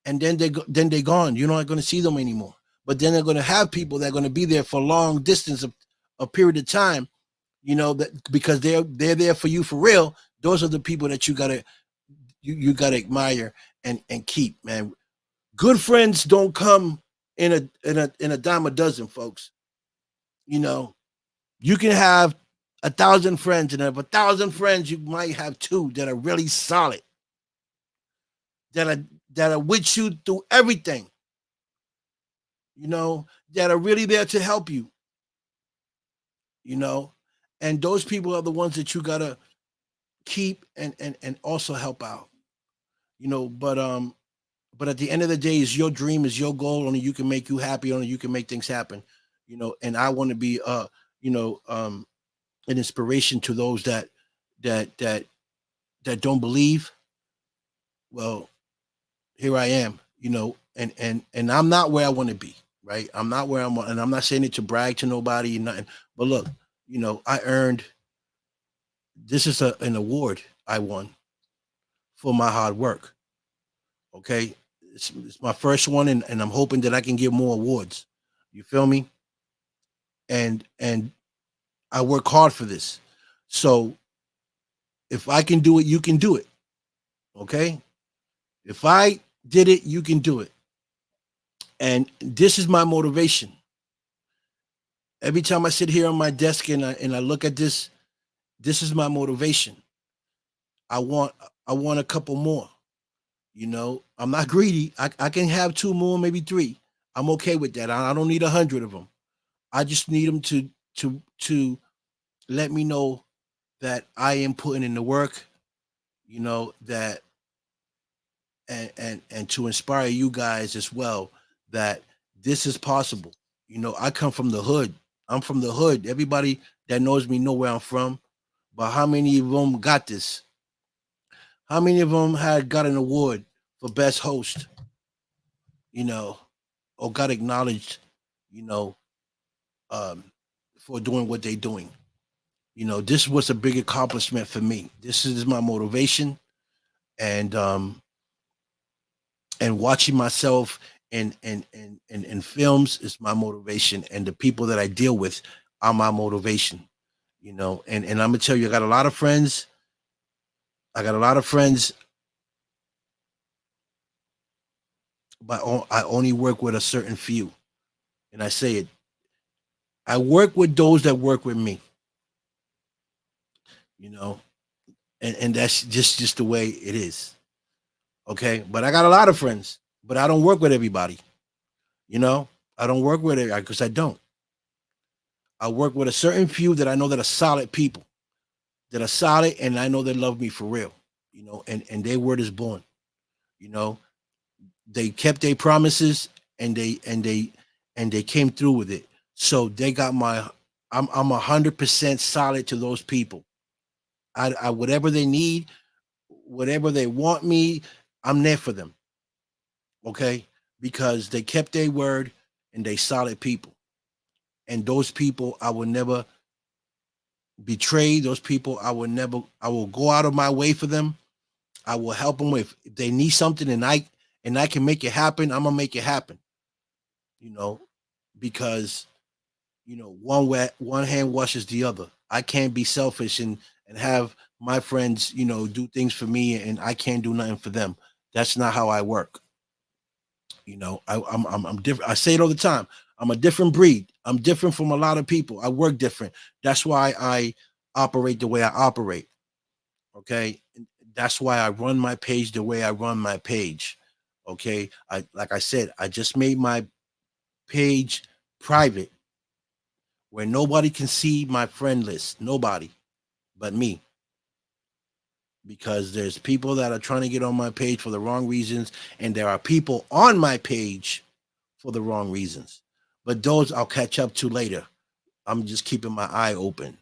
and then they're gone. You're not going to see them anymore. But then they're going to have people that are going to be there for a long distance of a period of time, you know, that because they're there for you for real. Those are the people that you gotta admire and keep, man. Good friends don't come in a dime a dozen, folks. You know, you can have 1,000 friends, and of 1,000 friends, you might have 2 that are really solid, that are with you through everything. You know, that are really there to help you. You know, and those people are the ones that you gotta keep and also help out. You know, but at the end of the day, is your dream, is your goal. Only you can make you happy. Only you can make things happen. You know, and I want to be you know, an inspiration to those that don't believe. Well, here I am, you know, and I'm not where I want to be, right? I'm not where I'm, and I'm not saying it to brag to nobody, nothing. But look, you know, I earned. This is an award I won for my hard work. Okay, it's my first one, and I'm hoping that I can get more awards. You feel me? and I work hard for this. So if I can do it, you can do it. Okay? If I did it, you can do it. And this is my motivation. Every time I sit here on my desk and I look at this, this is my motivation. I want I want a couple more. You know, I'm not greedy. I can have two more, maybe three. I'm okay with that. I don't need 100 of them. I just need them to let me know that I am putting in the work. You know that, and to inspire you guys as well that this is possible. You know, I come from the hood. I'm from the hood. Everybody that knows me know where I'm from. But how many of them got this? How many of them had got an award for best host? You know, or got acknowledged, you know, um, for doing what they're doing. You know, this was a big accomplishment for me. This is my motivation, and watching myself in films is my motivation, and the people that I deal with are my motivation. You know, and I'm gonna tell you, I got a lot of friends. I got a lot of friends, but I only work with a certain few, and I say it. I work with those that work with me. You know, and that's just the way it is. Okay, but I got a lot of friends, but I don't work with everybody. You know, I don't work with it because I don't. I work with a certain few that I know that are solid people, that are solid, and I know they love me for real. You know, and their word is born. You know, they kept their promises, and they came through with it. So they got my. I'm 100% solid to those people. I whatever they need, whatever they want me, I'm there for them. Okay, because they kept their word and they solid people. And those people I will never betray. Those people I will go out of my way for them. I will help them if they need something, and I can make it happen. I'm gonna make it happen. You know, because you know one hand washes the other. I can't be selfish and have my friends, you know, do things for me and I can't do nothing for them. That's not how I work. You know, I'm different. I say it all the time. I'm a different breed. I'm different from a lot of people. I work different. That's why I operate the way I operate. Okay. That's why I run my page the way I run my page. Okay. I like I said, I just made my page private where nobody can see my friend list. Nobody but me. Because there's people that are trying to get on my page for the wrong reasons, and there are people on my page for the wrong reasons. But those I'll catch up to later. I'm just keeping my eye open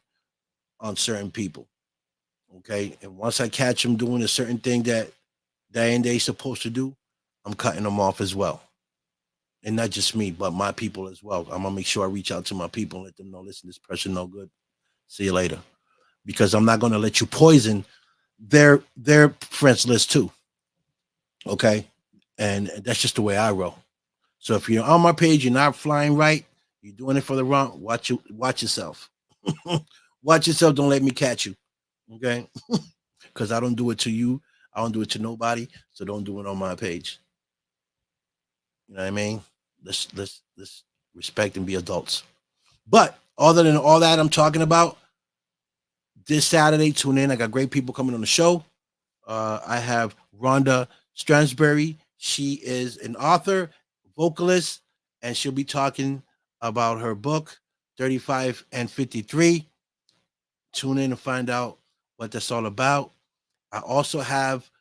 on certain people. Okay. And once I catch them doing a certain thing that they supposed to do, I'm cutting them off as well. And not just me, but my people as well. I'm gonna make sure I reach out to my people and let them know, listen, this person no good. See you later. Because I'm not gonna let you poison their friends list too. Okay. And that's just the way I roll. So if you're on my page, you're not flying right, you're doing it for the wrong, watch yourself. Watch yourself, don't let me catch you. Okay. Because I don't do it to you. I don't do it to nobody. So don't do it on my page. You know what I mean? Let's respect and be adults. But other than all that I'm talking about, this Saturday, tune in. I got great people coming on the show. I have Rhonda Stransberry. She is an author, vocalist, and she'll be talking about her book, 35 and 53. Tune in and find out what that's all about. I also have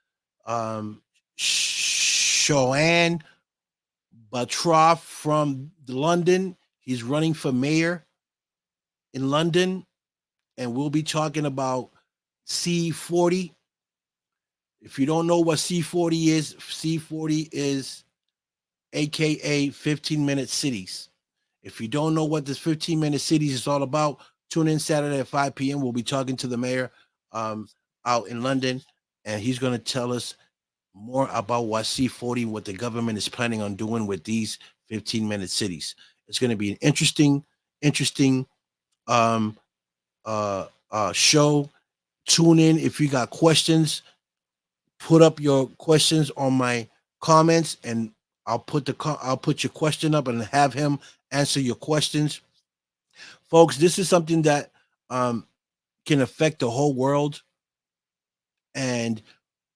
Shoan Batroff from London. He's running for mayor in London, and we'll be talking about C40. If you don't know what C40 is AKA 15-minute cities. If you don't know what this 15-minute cities is all about, tune in Saturday at 5 p.m. We'll be talking to the mayor out in London, and he's going to tell us more about what C40, what the government is planning on doing with these 15-minute cities. It's going to be an interesting um, show. Tune in. If you got questions, put up your questions on my comments, and I'll put your question up and have him answer your questions. Folks, this is something that um, can affect the whole world. And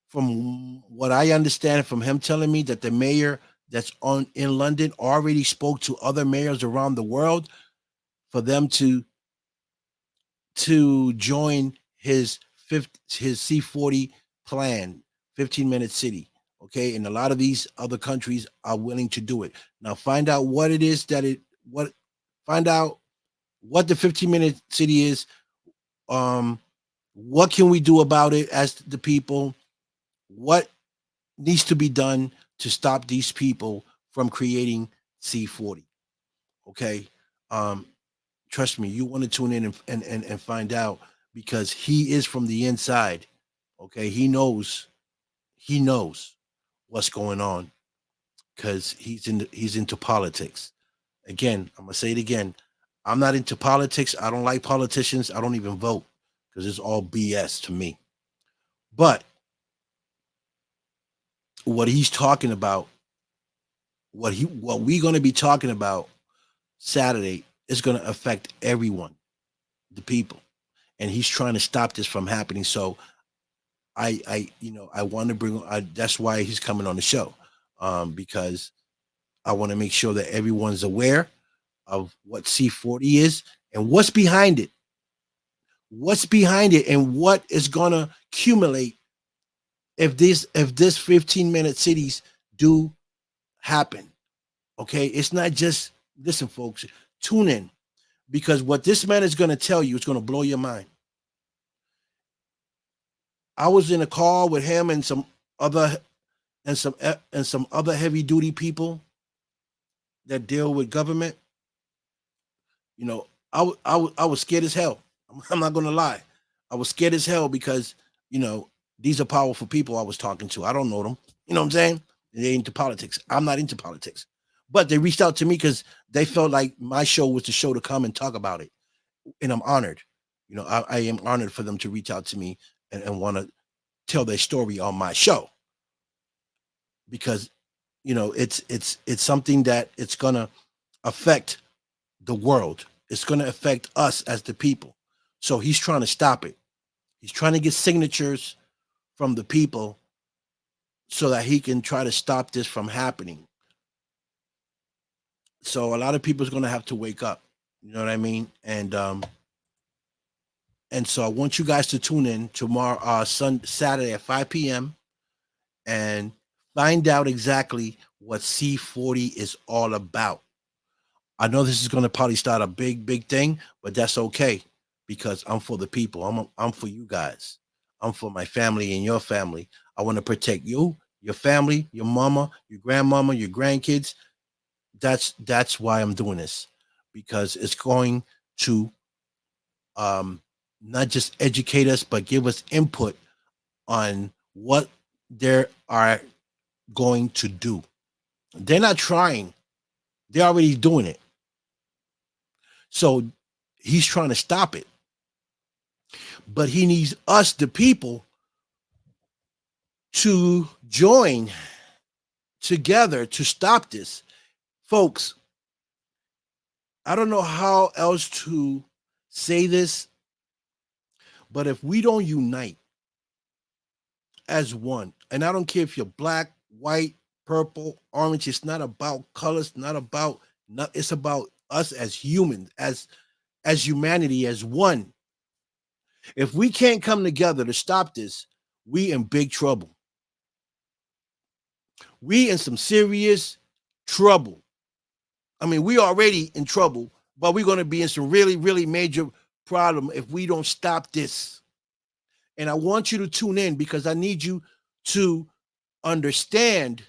from what I understand from him telling me that the mayor that's on in London already spoke to other mayors around the world for them to join his C40 plan, 15-minute city. Okay, and a lot of these other countries are willing to do it. Now find out what it is that it what find out what the 15-minute city is. Um, what can we do about it as the people? What needs to be done to stop these people from creating C40? Okay. Um, Trust me, you want to tune in and find out, because he is from the inside. Okay. He knows what's going on, because he's into politics. Again, I'm gonna say it again. I'm not into politics. I don't like politicians. I don't even vote, because it's all BS to me. But what he's talking about, what we're going to be talking about Saturday, is going to affect everyone, the people, and he's trying to stop this from happening. So I want to bring. That's why he's coming on the show, because I want to make sure that everyone's aware of what C40 is and what's behind it. What's behind it and what is going to accumulate if this 15-minute cities do happen. Okay, it's not just, listen, folks, tune in, because what this man is going to tell you is going to blow your mind. I was in a call with him and other some other heavy duty people that deal with government. You know, I was scared as hell. I'm not going to lie. I was scared as hell, because these are powerful people I was talking to. I don't know them. You know what I'm saying? They're into politics. I'm not into politics. But they reached out to me because they felt like my show was the show to come and talk about it. And I'm honored. I am honored for them to reach out to me and want to tell their story on my show, because it's something that it's gonna affect the world. It's gonna affect us as the people. So he's trying to stop it. He's trying to get signatures from the people so that he can try to stop this from happening. So a lot of people is going to have to wake up. You know what I mean? And so I want you guys to tune in tomorrow, Saturday at 5 p.m. and find out exactly what C40 is all about. I know this is going to probably start a big thing, but that's okay, because I'm for the people. I'm for you guys. I'm for my family and your family. I want to protect you, your family, your mama, your grandmama, your grandkids. That's why I'm doing this, because it's going to not just educate us, but give us input on what they are going to do. They're not trying. They're already doing it. So he's trying to stop it. But he needs us, the people, to join together to stop this. Folks, I don't know how else to say this, but if we don't unite as one, and I don't care if you're black, white, purple, orange, it's not about colors, it's about us as humans, as humanity, as one. If we can't come together to stop this, we in big trouble. We in some serious trouble. I mean, we already in trouble, but we're going to be in some really major problem if we don't stop this. And I want you to tune in, because I need you to understand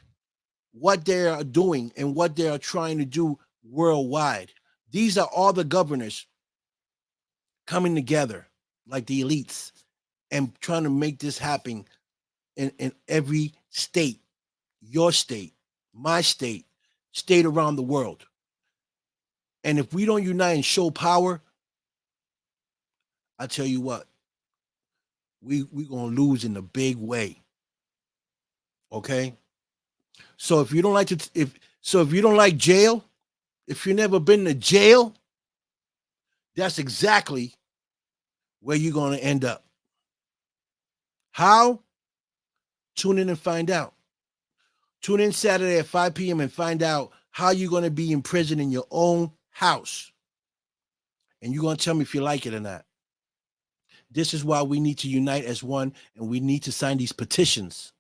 what they are doing and what they are trying to do worldwide. These are all the governors coming together, like the elites, and trying to make this happen in every state, your state, my state, state around the world. And if we don't unite and show power, I tell you what, we're gonna lose in a big way. Okay. So if you don't like if you don't like jail, if you've never been to jail, that's exactly where you're gonna end up. How? Tune in and find out. Tune in Saturday at 5 p.m. and find out how you're gonna be in prison in your own house. And you're gonna tell me if you like it or not. This is why we need to unite as one, and we need to sign these petitions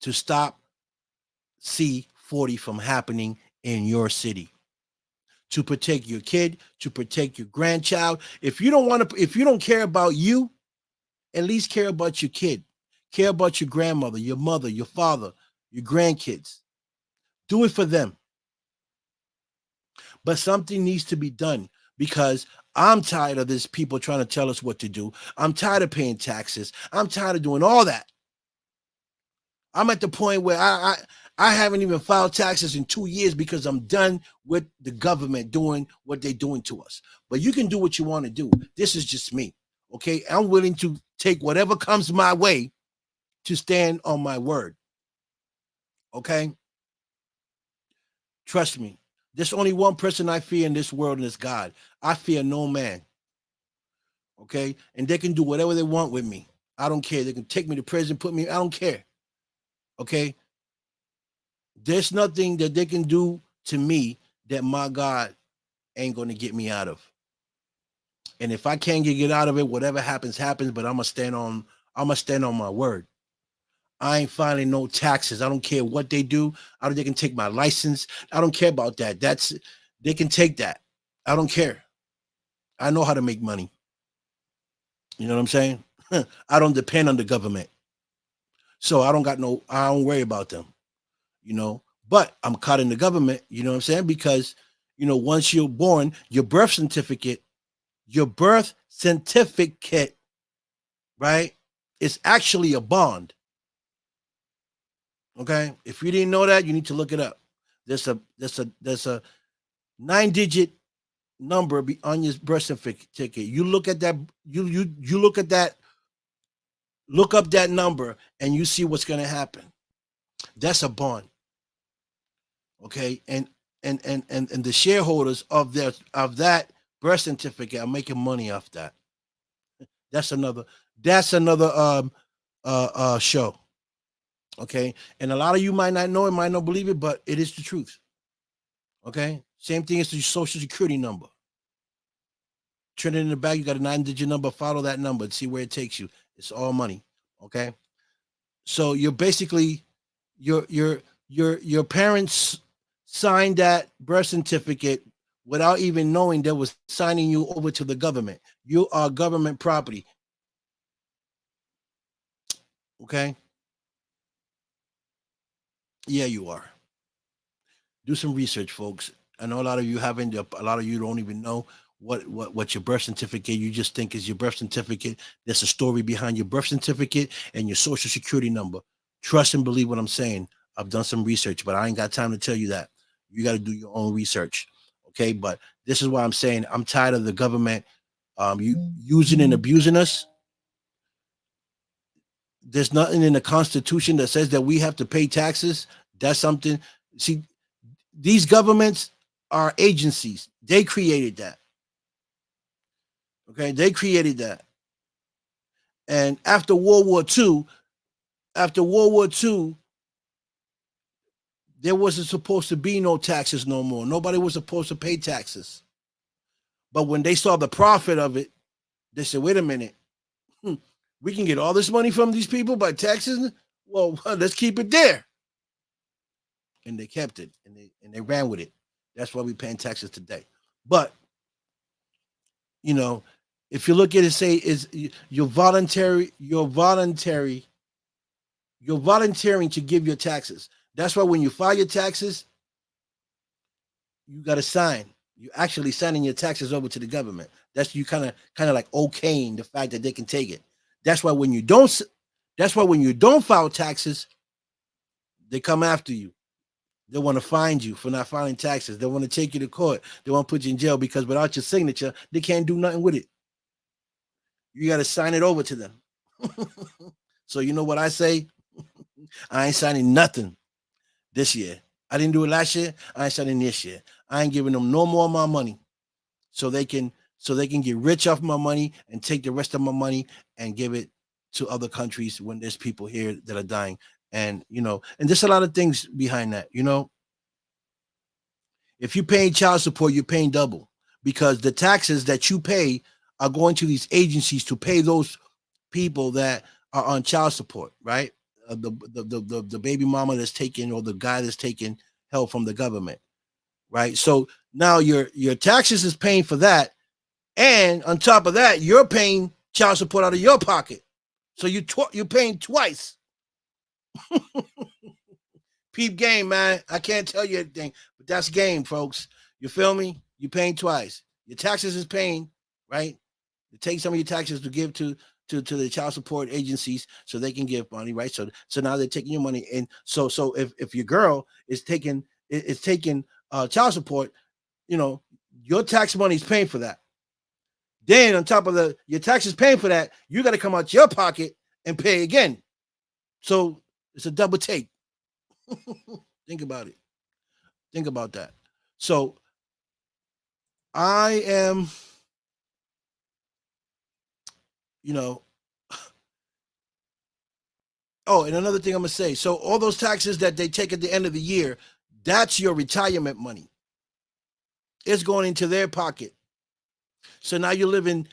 to stop C40 from happening in your city, to protect your kid, to protect your grandchild. If you don't care about you, at least care about your kid, care about your grandmother, your mother, your father, your grandkids. Do it for them. But something needs to be done, because I'm tired of this people trying to tell us what to do. I'm tired of paying taxes. I'm tired of doing all that. I'm at the point where I haven't even filed taxes in 2 years because I'm done with the government doing what they're doing to us. But you can do what you want to do. This is just me. Okay. I'm willing to take whatever comes my way to stand on my word. Okay. Trust me. There's only one person I fear in this world, and it's God. I fear no man. Okay. And they can do whatever they want with me. I don't care. They can take me to prison, put me, I don't care. Okay. There's nothing that they can do to me that my God ain't going to get me out of. And if I can't get out of it, whatever happens, happens. But I'm gonna stand on my word. I ain't filing no taxes. I don't care what they do. They can take my license. I don't care about that. They can take that. I don't care. I know how to make money. You know what I'm saying? I don't depend on the government. So I don't worry about them. You know, but I'm caught in the government, you know what I'm saying? Because, you know, once you're born, your birth certificate, right, is actually a bond. Okay. If you didn't know that, you need to look it up. There's a 9-digit number on your birth certificate. You look at that, you look at that, look up that number, and you see what's going to happen. That's a bond. Okay, and the shareholders of that birth certificate are making money off that. That's another show. Okay, and a lot of you might not know it, might not believe it, but it is the truth. Okay, same thing as the social security number. Turn it in the back. You got a 9-digit number. Follow that number and see where it takes you. It's all money. Okay, so you're basically your parents signed that birth certificate without even knowing they was signing you over to the government. You are government property. Okay? Yeah, you are. Do some research, folks. I know a lot of you haven't. A lot of you don't even know what your birth certificate. You just think is your birth certificate. There's a story behind your birth certificate and your social security number. Trust and believe what I'm saying. I've done some research, but I ain't got time to tell you that. You got to do your own research. Okay. But this is why I'm saying I'm tired of the government using and abusing us. There's nothing in the Constitution that says that we have to pay taxes. That's something. See, these governments are agencies. They created that. Okay. They created that. And after World War II, there wasn't supposed to be no taxes no more. Nobody was supposed to pay taxes. But when they saw the profit of it, they said, wait a minute, we can get all this money from these people by taxes? Well, let's keep it there. And they kept it, and they ran with it. That's why we're paying taxes today. But, you know, if you look at it, say, you're volunteering to give your taxes. That's why when you file your taxes, you got to sign. You're actually signing your taxes over to the government. That's you kind of like okaying the fact that they can take it. That's why when you don't file taxes, they come after you. They want to find you for not filing taxes. They want to take you to court. They want to put you in jail because without your signature, they can't do nothing with it. You got to sign it over to them. So you know what I say? I ain't signing nothing this year. I didn't do it last year. I ain't signing this year. I ain't giving them no more of my money, so they can get rich off my money and take the rest of my money and give it to other countries when there's people here that are dying. And and there's a lot of things behind that. If you're paying child support, you're paying double, because the taxes that you pay are going to these agencies to pay those people that are on child support, right? The baby mama that's taking, or the guy that's taking help from the government, right? So now your taxes is paying for that, and on top of that, you're paying child support out of your pocket. So you're paying twice. Peep game, man. I can't tell you anything, but that's game, folks. You feel me? You're paying twice. Your taxes is paying, right? You take some of your taxes to give to the child support agencies so they can give money, right? So now they're taking your money, and so if your girl is taking child support, your tax money is paying for that. Then on top of your taxes paying for that, you got to come out your pocket and pay again. So it's a double take. Think about it. Think about that. So I am, oh, and another thing I'm going to say. So all those taxes that they take at the end of the year, that's your retirement money. It's going into their pocket. So now you're living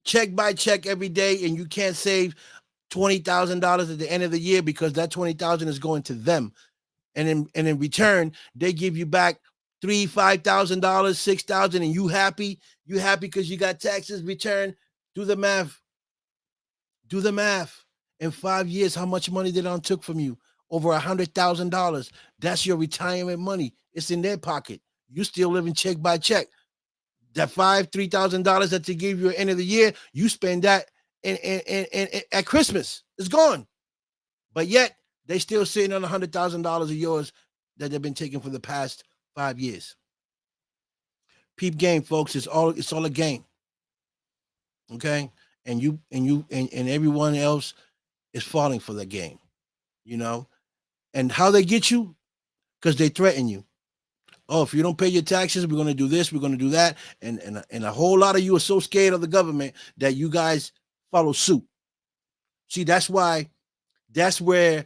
check by check every day, and you can't save $20,000 at the end of the year because that $20,000 is going to them. And in return, they give you back $3,000, $5,000, $6,000, and you happy? You happy because you got taxes returned? Do the math. Do the math. In 5 years, how much money they done took from you? Over $100,000. That's your retirement money. It's in their pocket. You still living check by check. That $3,000 that they gave you at the end of the year, you spend that at Christmas. It's gone. But yet, they still sitting on $100,000 of yours that they've been taking for the past 5 years. Peep game, folks. It's all a game. Okay, and everyone else is falling for that game. And how they get you? Because they threaten you. Oh, if you don't pay your taxes, we're going to do this, we're going to do that, and a whole lot of you are so scared of the government that you guys follow suit. See, that's where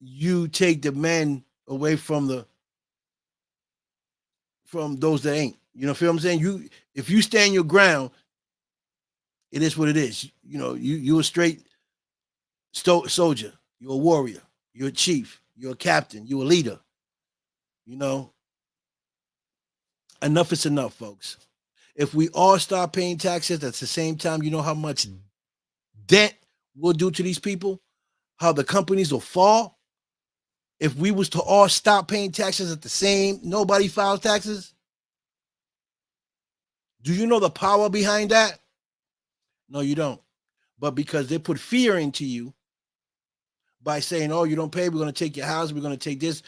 you take the men away from those that ain't. Feel what I'm saying? If you stand your ground, it is what it is. You're a straight soldier. You're a warrior. You're a chief. You're a captain. You're a leader. Enough is enough, folks. If we all start paying taxes at the same time, you know how much debt we'll do to these people? How the companies will fall? If we was to all stop paying taxes at the same, nobody files taxes? Do you know the power behind that? No, you don't. But because they put fear into you by saying, oh, you don't pay, we're going to take your house, we're going to take this,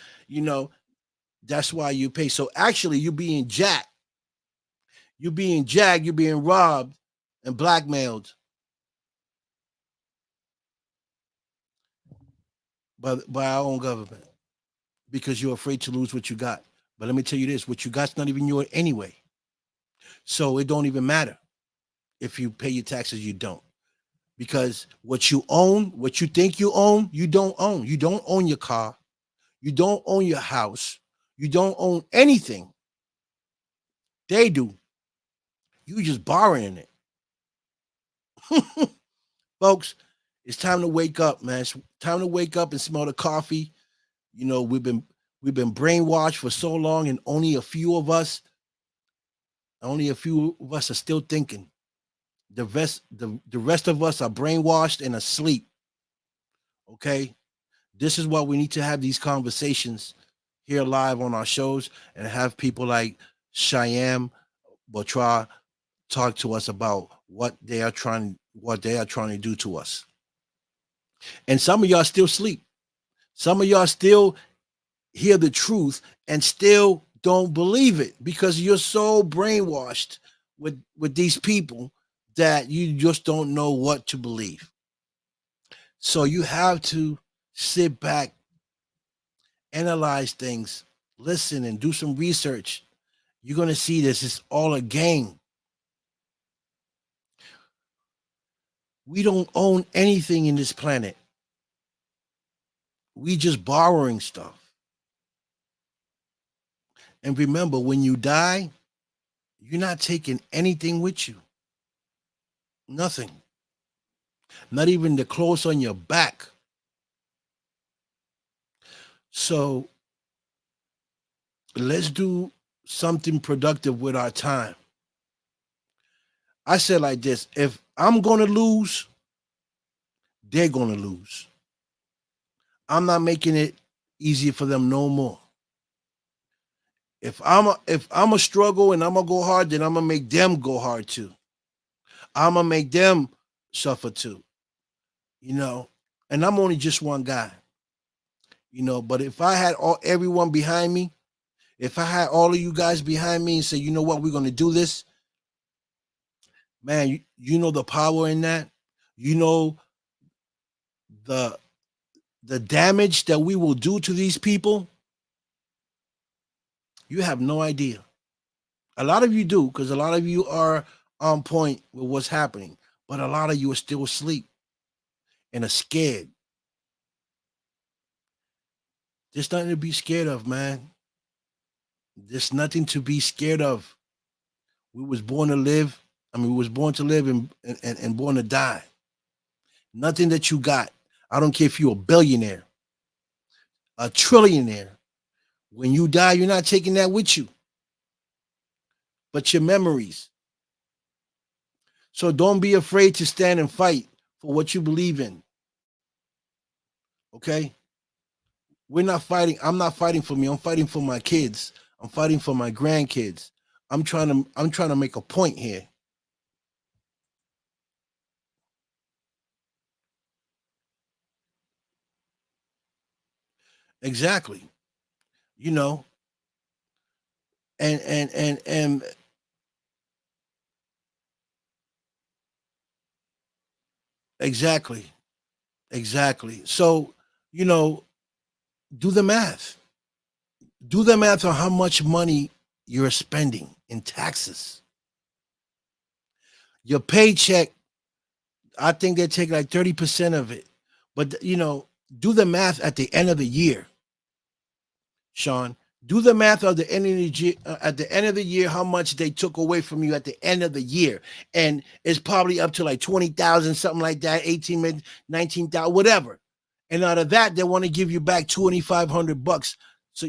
that's why you pay. So actually, you're being jacked. You're being jagged, you're being robbed and blackmailed by our own government because you're afraid to lose what you got. But let me tell you this, what you got's not even yours anyway. So it don't even matter if you pay your taxes, you don't. Because what you own, what you think you own, you don't own. You don't own your car. You don't own your house. You don't own anything. They do. You just borrowing it. Folks, it's time to wake up, man. It's time to wake up and smell the coffee. We've been brainwashed for so long, and only a few of us are still thinking. The rest of us are brainwashed and asleep. Okay? This is why we need to have these conversations here live on our shows and have people like Cheyenne Botra talk to us about what they are trying to do to us. And some of y'all still sleep. Some of y'all still hear the truth and still don't believe it because you're so brainwashed with these people that you just don't know what to believe. So you have to sit back, analyze things, listen, and do some research. You're going to see this is all a game. We don't own anything in this planet. We just borrowing stuff. And remember, when you die, you're not taking anything with you. Nothing. Not even the clothes on your back. So let's do something productive with our time. I said like this, if I'm going to lose, they're going to lose. I'm not making it easy for them no more. If I'm a struggle and I'm gonna go hard, then I'm gonna make them go hard too. I'm gonna make them suffer too. You know, and I'm only just one guy. You know, but if I had everyone behind me, if I had all of you guys behind me and say, you know what, we're gonna do this, man, you know the power in that. You know the damage that we will do to these people. You have no idea. A lot of you do, because a lot of you are on point with what's happening, but a lot of you are still asleep and are scared. There's nothing to be scared of, man. There's nothing to be scared of. We was born to live. I mean, we was born to live and born to die. Nothing that you got. I don't care if you're a billionaire, a trillionaire. When you die, you're not taking that with you, but your memories. So don't be afraid to stand and fight for what you believe in. Okay? We're not fighting. I'm not fighting for me. I'm fighting for my kids. I'm fighting for my grandkids. I'm trying to make a point here. Exactly. You know, and exactly. Exactly. So, you know, do the math. Do the math on how much money you're spending in taxes. Your paycheck, I think they take like 30% of it. But, you know, do the math at the end of the year, Sean. Do the math at the end of the year, how much they took away from you at the end of the year. And it's probably up to like 20,000, something like that, 18, 19,000, whatever. And out of that, they want to give you back $2,500. So,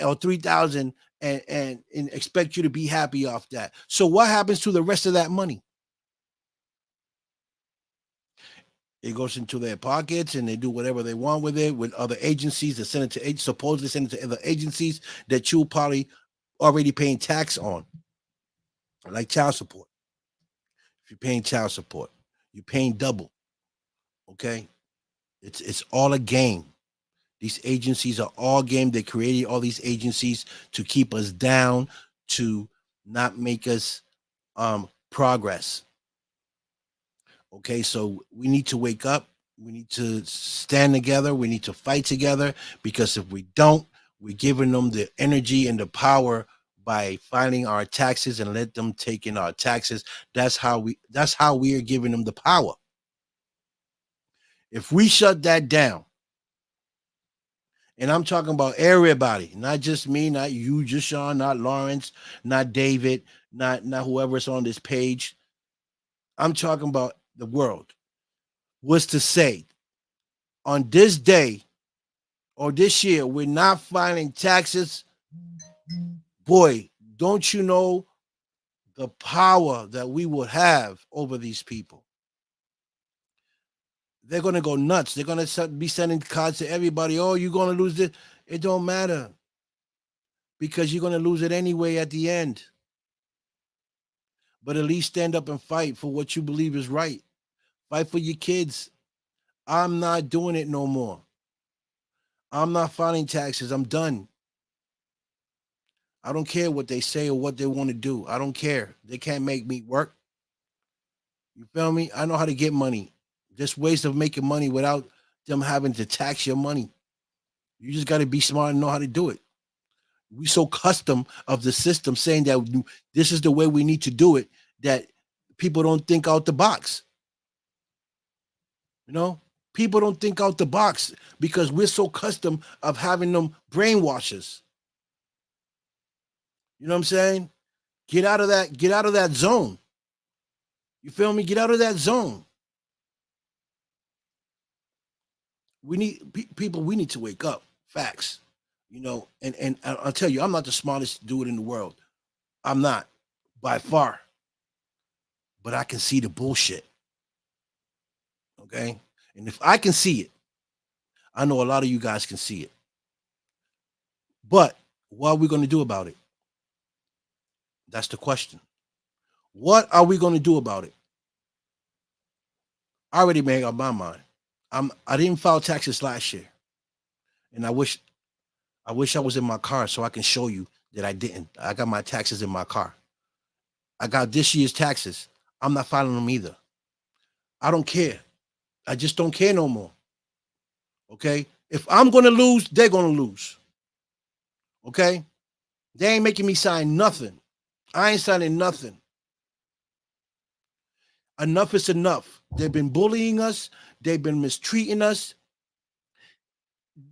or 3,000 and expect you to be happy off that. So what happens to the rest of that money? It goes into their pockets and they do whatever they want with it with other agencies that send it to supposedly send it to other agencies that you probably already paying tax on, like child support. If you're paying child support, you're paying double. Okay, it's all a game. These agencies are all game. They created all these agencies to keep us down, to not make us progress. Okay, so we need to wake up. We need to stand together. We need to fight together because if we don't, we're giving them the energy and the power by filing our taxes and let them take in our taxes. That's how we are giving them the power. If we shut that down, and I'm talking about everybody, not just me, not you, just Sean, not Lawrence, not David, not whoever's on this page. I'm talking about the world. Was to say on this day or this year, we're not filing taxes. Boy, don't you know the power that we would have over these people? They're going to go nuts. They're going to be sending cards to everybody. Oh, you're going to lose this. It don't matter because you're going to lose it anyway at the end. But at least stand up and fight for what you believe is right. Fight for your kids. I'm not doing it no more. I'm not filing taxes. I'm done. I don't care what they say or what they want to do. I don't care. They can't make me work. You feel me? I know how to get money. There's ways of making money without them having to tax your money. You just got to be smart and know how to do it. We so custom of the system saying that this is the way we need to do it that people don't think out the box. You know, people don't think out the box because we're so custom of having them brainwashers. You know what I'm saying? Get out of that. Get out of that zone. You feel me? Get out of that zone. We need people. We need to wake up. Facts. You know, and I'll tell you, I'm not the smartest dude in the world. I'm not by far, but I can see the bullshit. Okay, and if I can see it, I know a lot of you guys can see it. But what are we going to do about it? That's the question. What are we going to do about it? I already made up my mind. I didn't file taxes last year, and I wish I was in my car so I can show you that I didn't. I got my taxes in my car. I got this year's taxes. I'm not filing them either. I don't care. I just don't care no more. Okay? If I'm gonna lose, they're gonna lose. Okay? They ain't making me sign nothing. I ain't signing nothing. Enough is enough. They've been bullying us, they've been mistreating us,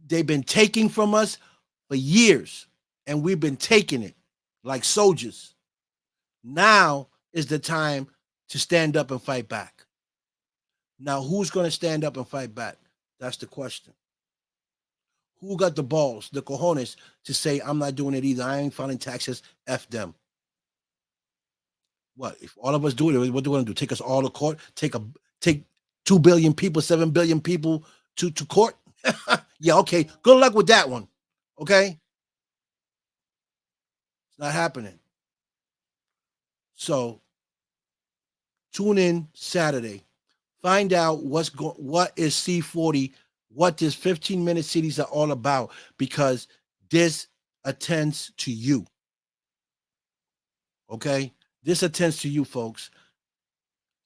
they've been taking from us for years, and we've been taking it like soldiers. Now is the time to stand up and fight back. Now, who's going to stand up and fight back? That's the question. Who got the balls, the cojones, to say, I'm not doing it either? I ain't filing taxes. F them. What? If all of us do it, what do we want to do? Take us all to court? Take 2 billion people, 7 billion people to court? Yeah, okay. Good luck with that one. Okay? It's not happening. So tune in Saturday. Find out what is C40, what this 15-minute cities are all about, because this attends to you. Okay? This attends to you, folks.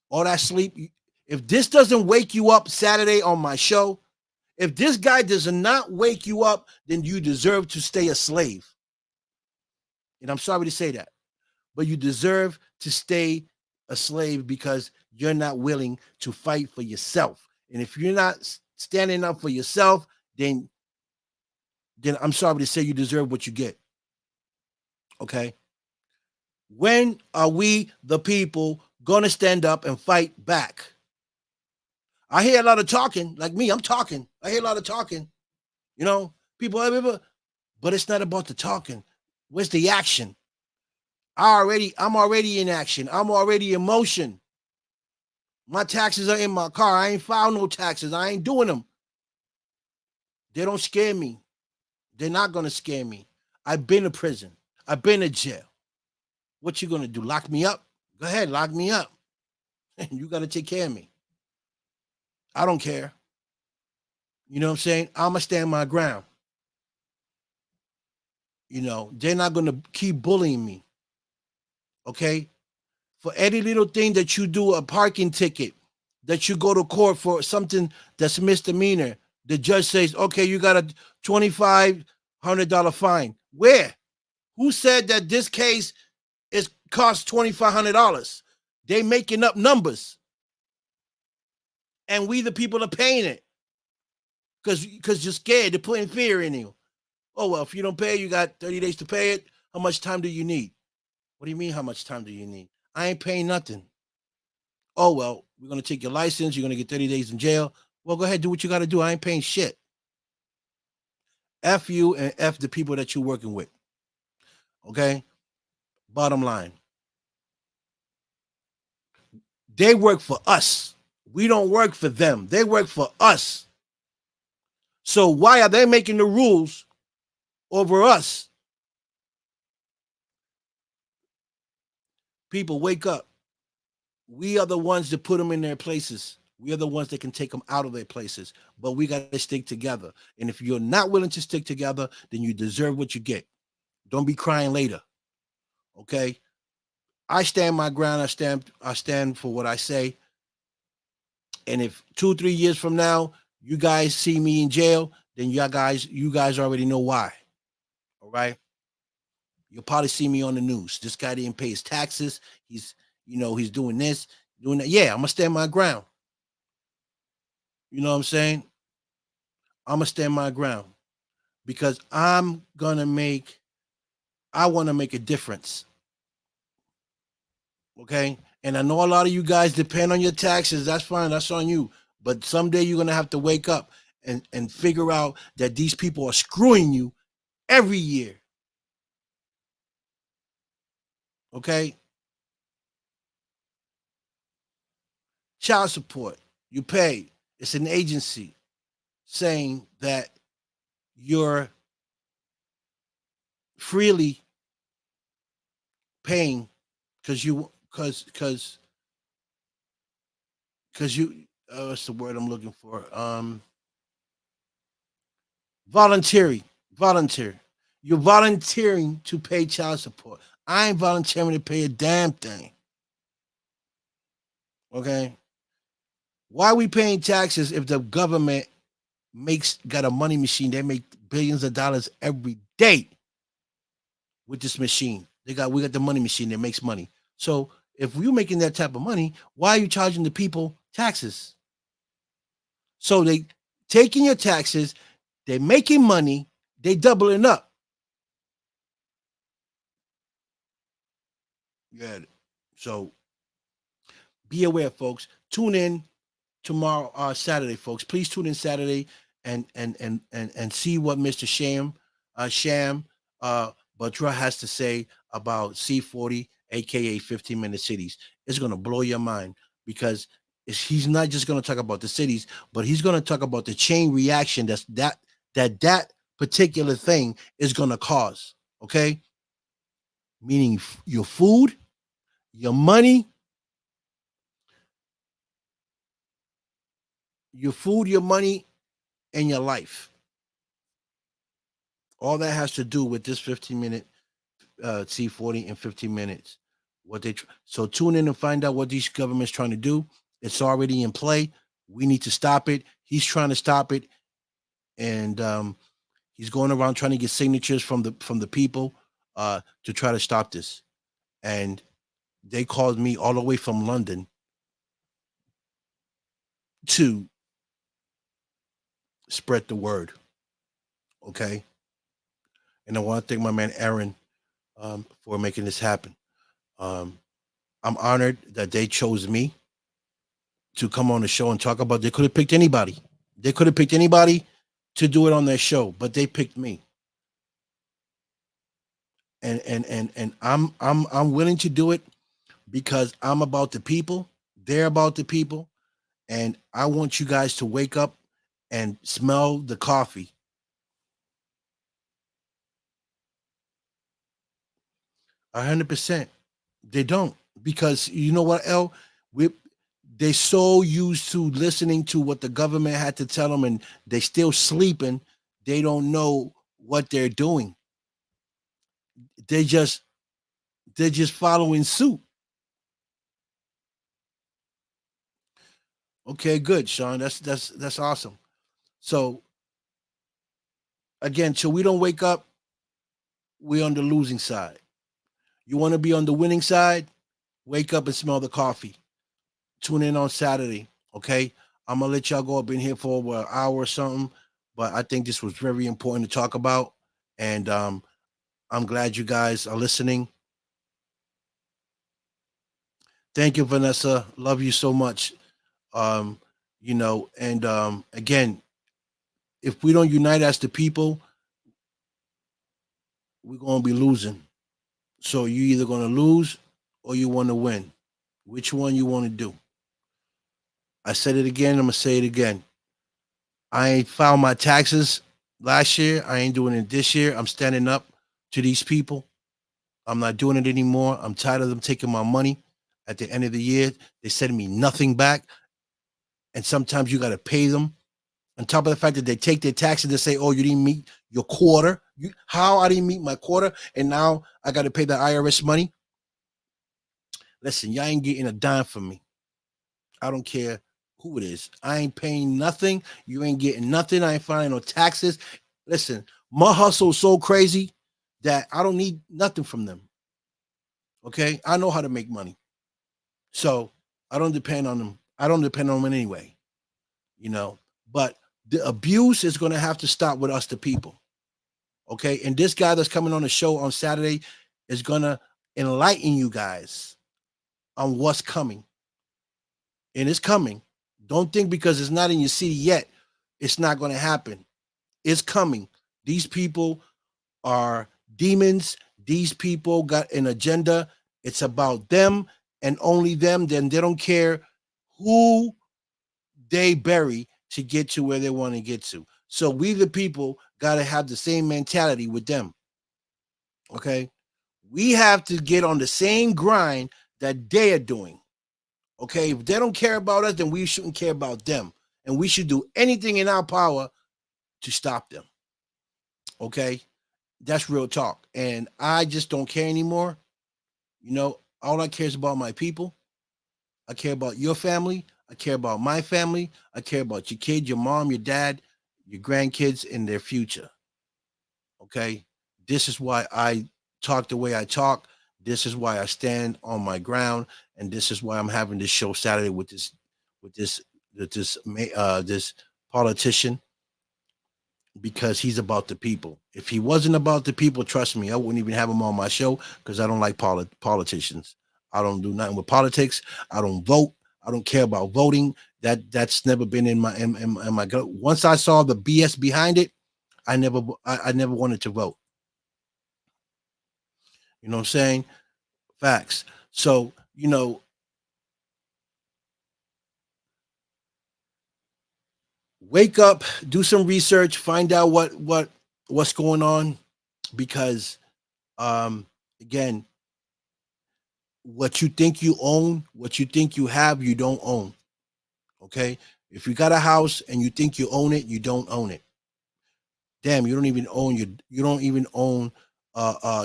All that sleep. If this doesn't wake you up Saturday on my show, if this guy does not wake you up, then you deserve to stay a slave. And I'm sorry to say that, but you deserve to stay a slave because you're not willing to fight for yourself. And if you're not standing up for yourself, then I'm sorry to say you deserve what you get. Okay? When are we, the people, going to stand up and fight back? I hear a lot of talking, like me, I'm talking. I hear a lot of talking. You know, people, but it's not about the talking. Where's the action? I'm already in action. I'm already in motion. My taxes are in my car. I ain't filed no taxes. I ain't doing them. They don't scare me. They're not going to scare me. I've been to prison. I've been to jail. What you going to do? Lock me up? Go ahead, lock me up. You got to take care of me. I don't care. You know what I'm saying? I'm going to stand my ground. You know, they're not going to keep bullying me. Okay? For any little thing that you do, a parking ticket, that you go to court for something that's misdemeanor, the judge says, okay, you got a $2,500 fine. Where? Who said that this case is cost $2,500? They making up numbers. And we the people are paying it. Because you're scared. They're putting fear in you. Oh, well, if you don't pay, you got 30 days to pay it. How much time do you need? What do you mean, how much time do you need? I ain't paying nothing. Oh, well, we're going to take your license. You're going to get 30 days in jail. Well, go ahead, do what you got to do. I ain't paying shit. F you and F the people that you're working with. Okay? Bottom line. They work for us. We don't work for them. They work for us. So why are they making the rules over us? People, wake up. We are the ones that put them in their places. We are the ones that can take them out of their places, but we got to stick together. And if you're not willing to stick together, then you deserve what you get. Don't be crying later. Okay. I stand my ground. I stand for what I say. And if 2, 3 years from now you guys see me in jail, then you guys already know why. All right. You'll probably see me on the news. This guy didn't pay his taxes. He's doing this, doing that. Yeah, I'm gonna stand my ground. You know what I'm saying? I'm gonna stand my ground because I want to make a difference. Okay. And I know a lot of you guys depend on your taxes. That's fine. That's on you. But someday you're gonna have to wake up and figure out that these people are screwing you every year. Okay. Child support, you pay. It's an agency saying that you're freely paying because you what's the word I'm looking for? Volunteer. You're volunteering to pay child support. I ain't volunteering to pay a damn thing. Okay. Why are we paying taxes if the government got a money machine? They make billions of dollars every day with this machine. We got the money machine that makes money. So if we're making that type of money, why are you charging the people taxes? So they taking your taxes, they're making money, they doubling up. Yeah. So be aware, folks. Tune in tomorrow, Saturday, folks. Please tune in Saturday and see what Mr. Sham Batra has to say about C40, aka 15-minute cities. It's gonna blow your mind because he's not just gonna talk about the cities, but he's gonna talk about the chain reaction that particular thing is gonna cause. Okay, meaning your food, your money, and your life. All that has to do with this 15-minute C40 in 15 minutes. So tune in and find out what these governments trying to do. It's already in play. We need to stop it. He's trying to stop it, and he's going around trying to get signatures from the people to try to stop this. And they called me all the way from London to spread the word. Okay. And I want to thank my man Aaron for making this happen. I'm honored that they chose me to come on the show and talk about. They could have picked anybody. They could have picked anybody to do it on their show, but they picked me. And I'm willing to do it because I'm about the people. They're about the people, and I want you guys to wake up and smell the coffee. 100%. They don't, because you know what, L? They're so used to listening to what the government had to tell them, and they still sleeping. They don't know what they're doing. They just they're just following suit. Okay, good, Sean. That's awesome. So again, till we don't wake up, we're on the losing side. You want to be on the winning side? Wake up and smell the coffee. Tune in on Saturday. Okay. I'm gonna let y'all go up in here for over an hour or something. But I think this was very important to talk about. And I'm glad you guys are listening. Thank you, Vanessa. Love you so much. And again, if we don't unite as the people, we're gonna be losing. So you either gonna lose or you want to win. Which one you want to do? I said it again. I'm gonna say it again. I ain't filed my taxes last year. I ain't doing it this year. I'm standing up to these people. I'm not doing it anymore. I'm tired of them taking my money. At the end of the year, they send me nothing back. and sometimes you got to pay them. On top of the fact that they take their taxes, they say, "Oh, you didn't meet your quarter." How I didn't meet my quarter, and now I got to pay the IRS money? Listen, y'all ain't getting a dime from me. I don't care who it is. I ain't paying nothing. You ain't getting nothing. I ain't filing no taxes. Listen, my hustle is so crazy that I don't need nothing from them. Okay, I know how to make money, so I don't depend on them. I don't depend on them anyway. But the abuse is going to have to stop with us, the people. Okay. And this guy that's coming on the show on Saturday is going to enlighten you guys on what's coming. And it's coming. Don't think because it's not in your city yet, it's not going to happen. It's coming. These people are demons. These people got an agenda. It's about them and only them. Then they don't care who they bury to get to where they want to get to. So we, the people, got to have the same mentality with them. Okay. We have to get on the same grind that they are doing. Okay. If they don't care about us, then we shouldn't care about them. And we should do anything in our power to stop them. Okay. That's real talk. And I just don't care anymore. All I care is about my people. I care about your family. I care about my family. I care about your kid, your mom, your dad, your grandkids, and their future. Okay. This is why I talk the way I talk. This is why I stand on my ground. And this is why I'm having this show Saturday with this politician, because he's about the people. If he wasn't about the people, trust me, I wouldn't even have him on my show, because I don't like politicians. I don't do nothing with politics. I don't vote. I don't care about voting. That's never been in my gut. Once I saw the BS behind it, I never wanted to vote. You know what I'm saying? Facts. So, wake up, do some research, find out what's going on, because again, what you think you own, what you think you have, you don't own. Okay. If you got a house and you think you own it, you don't own it. Damn, you don't even own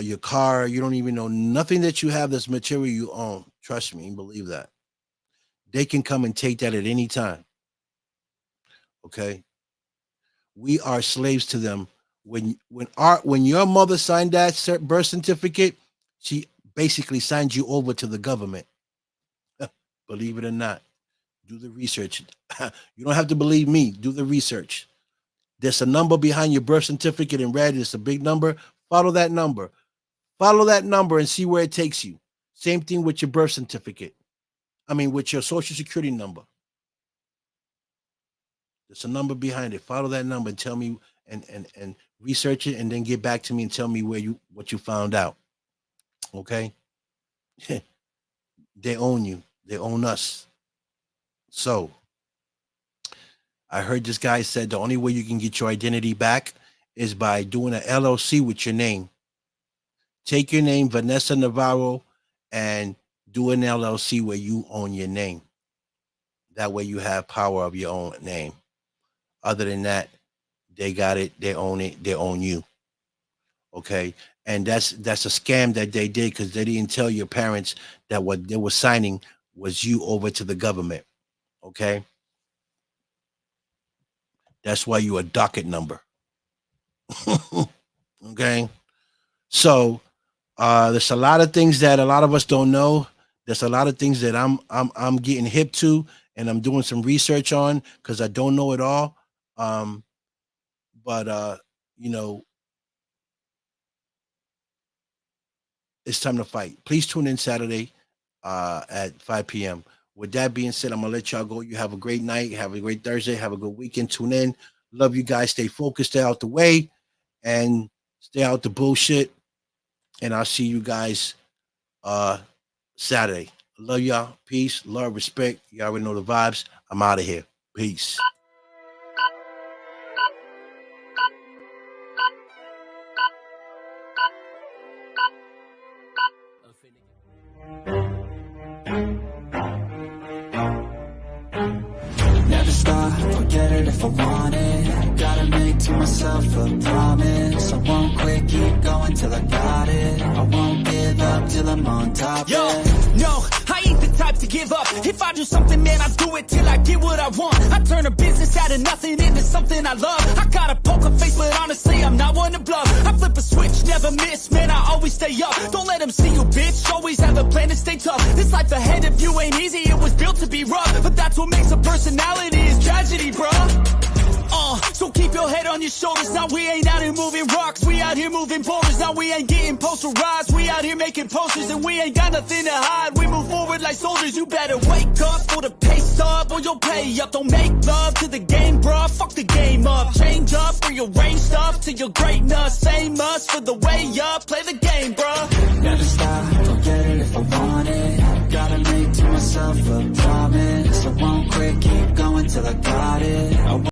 your car. You don't even own nothing that you have that's material you own. Trust me, believe that. They can come and take that at any time. Okay. We are slaves to them. When your mother signed that birth certificate, she basically signed you over to the government. Believe it or not. Do the research. You don't have to believe me. Do the research. There's a number behind your birth certificate in red. It's a big number. Follow that number. Follow that number and see where it takes you. Same thing with your birth certificate. With your social security number. There's a number behind it. Follow that number and tell me and research it, and then get back to me and tell me what you found out. Okay? They own you. They own us. So I heard this guy said the only way you can get your identity back is by doing an LLC with your name. Take your name, Vanessa Navarro, and do an LLC where you own your name. That way you have power of your own name. Other than that, they got it, they own it, they own you. Okay. And that's a scam that they did, because they didn't tell your parents that what they were signing was you over to the government. Okay. That's why you a docket number. Okay. So there's a lot of things that a lot of us don't know. There's a lot of things that I'm getting hip to, and I'm doing some research on, because I don't know it all. But it's time to fight. Please tune in Saturday at 5 p.m. With that being said, I'm going to let y'all go. You have a great night. Have a great Thursday. Have a good weekend. Tune in. Love you guys. Stay focused. Stay out the way. And stay out the bullshit. And I'll see you guys Saturday. Love y'all. Peace. Love, respect. You already know the vibes. I'm out of here. Peace. Now if I want it. Gotta make to myself a promise. I won't quit, keep going till I got it. I won't give up till I'm on top. Yo, yeah. no, I ain't the type to give up. If I do something, man, I do it till I get what I want. I turn a business out of nothing into something I love. I got a poker face, but honestly, I'm not one to bluff. I flip a switch, never miss, man, I always stay up. Don't let them see you, bitch, always have a plan to stay tough. This life ahead of you ain't easy, it was built to be rough. But that's what makes a personality is tragedy, bruh. So keep your head on your shoulders. Now we ain't out here moving rocks, we out here moving boulders. Now we ain't getting posterized, we out here making posters. And we ain't got nothing to hide, we move forward like soldiers. You better wake up for the pay stub or you'll pay up. Don't make love to the game, bruh, fuck the game up. Change up, rearrange stuff to your greatness. Same us for the way up, play the game, bruh. Never stop, go get it if I want it. Gotta make to myself a promise. I won't quit, keep going till I got it.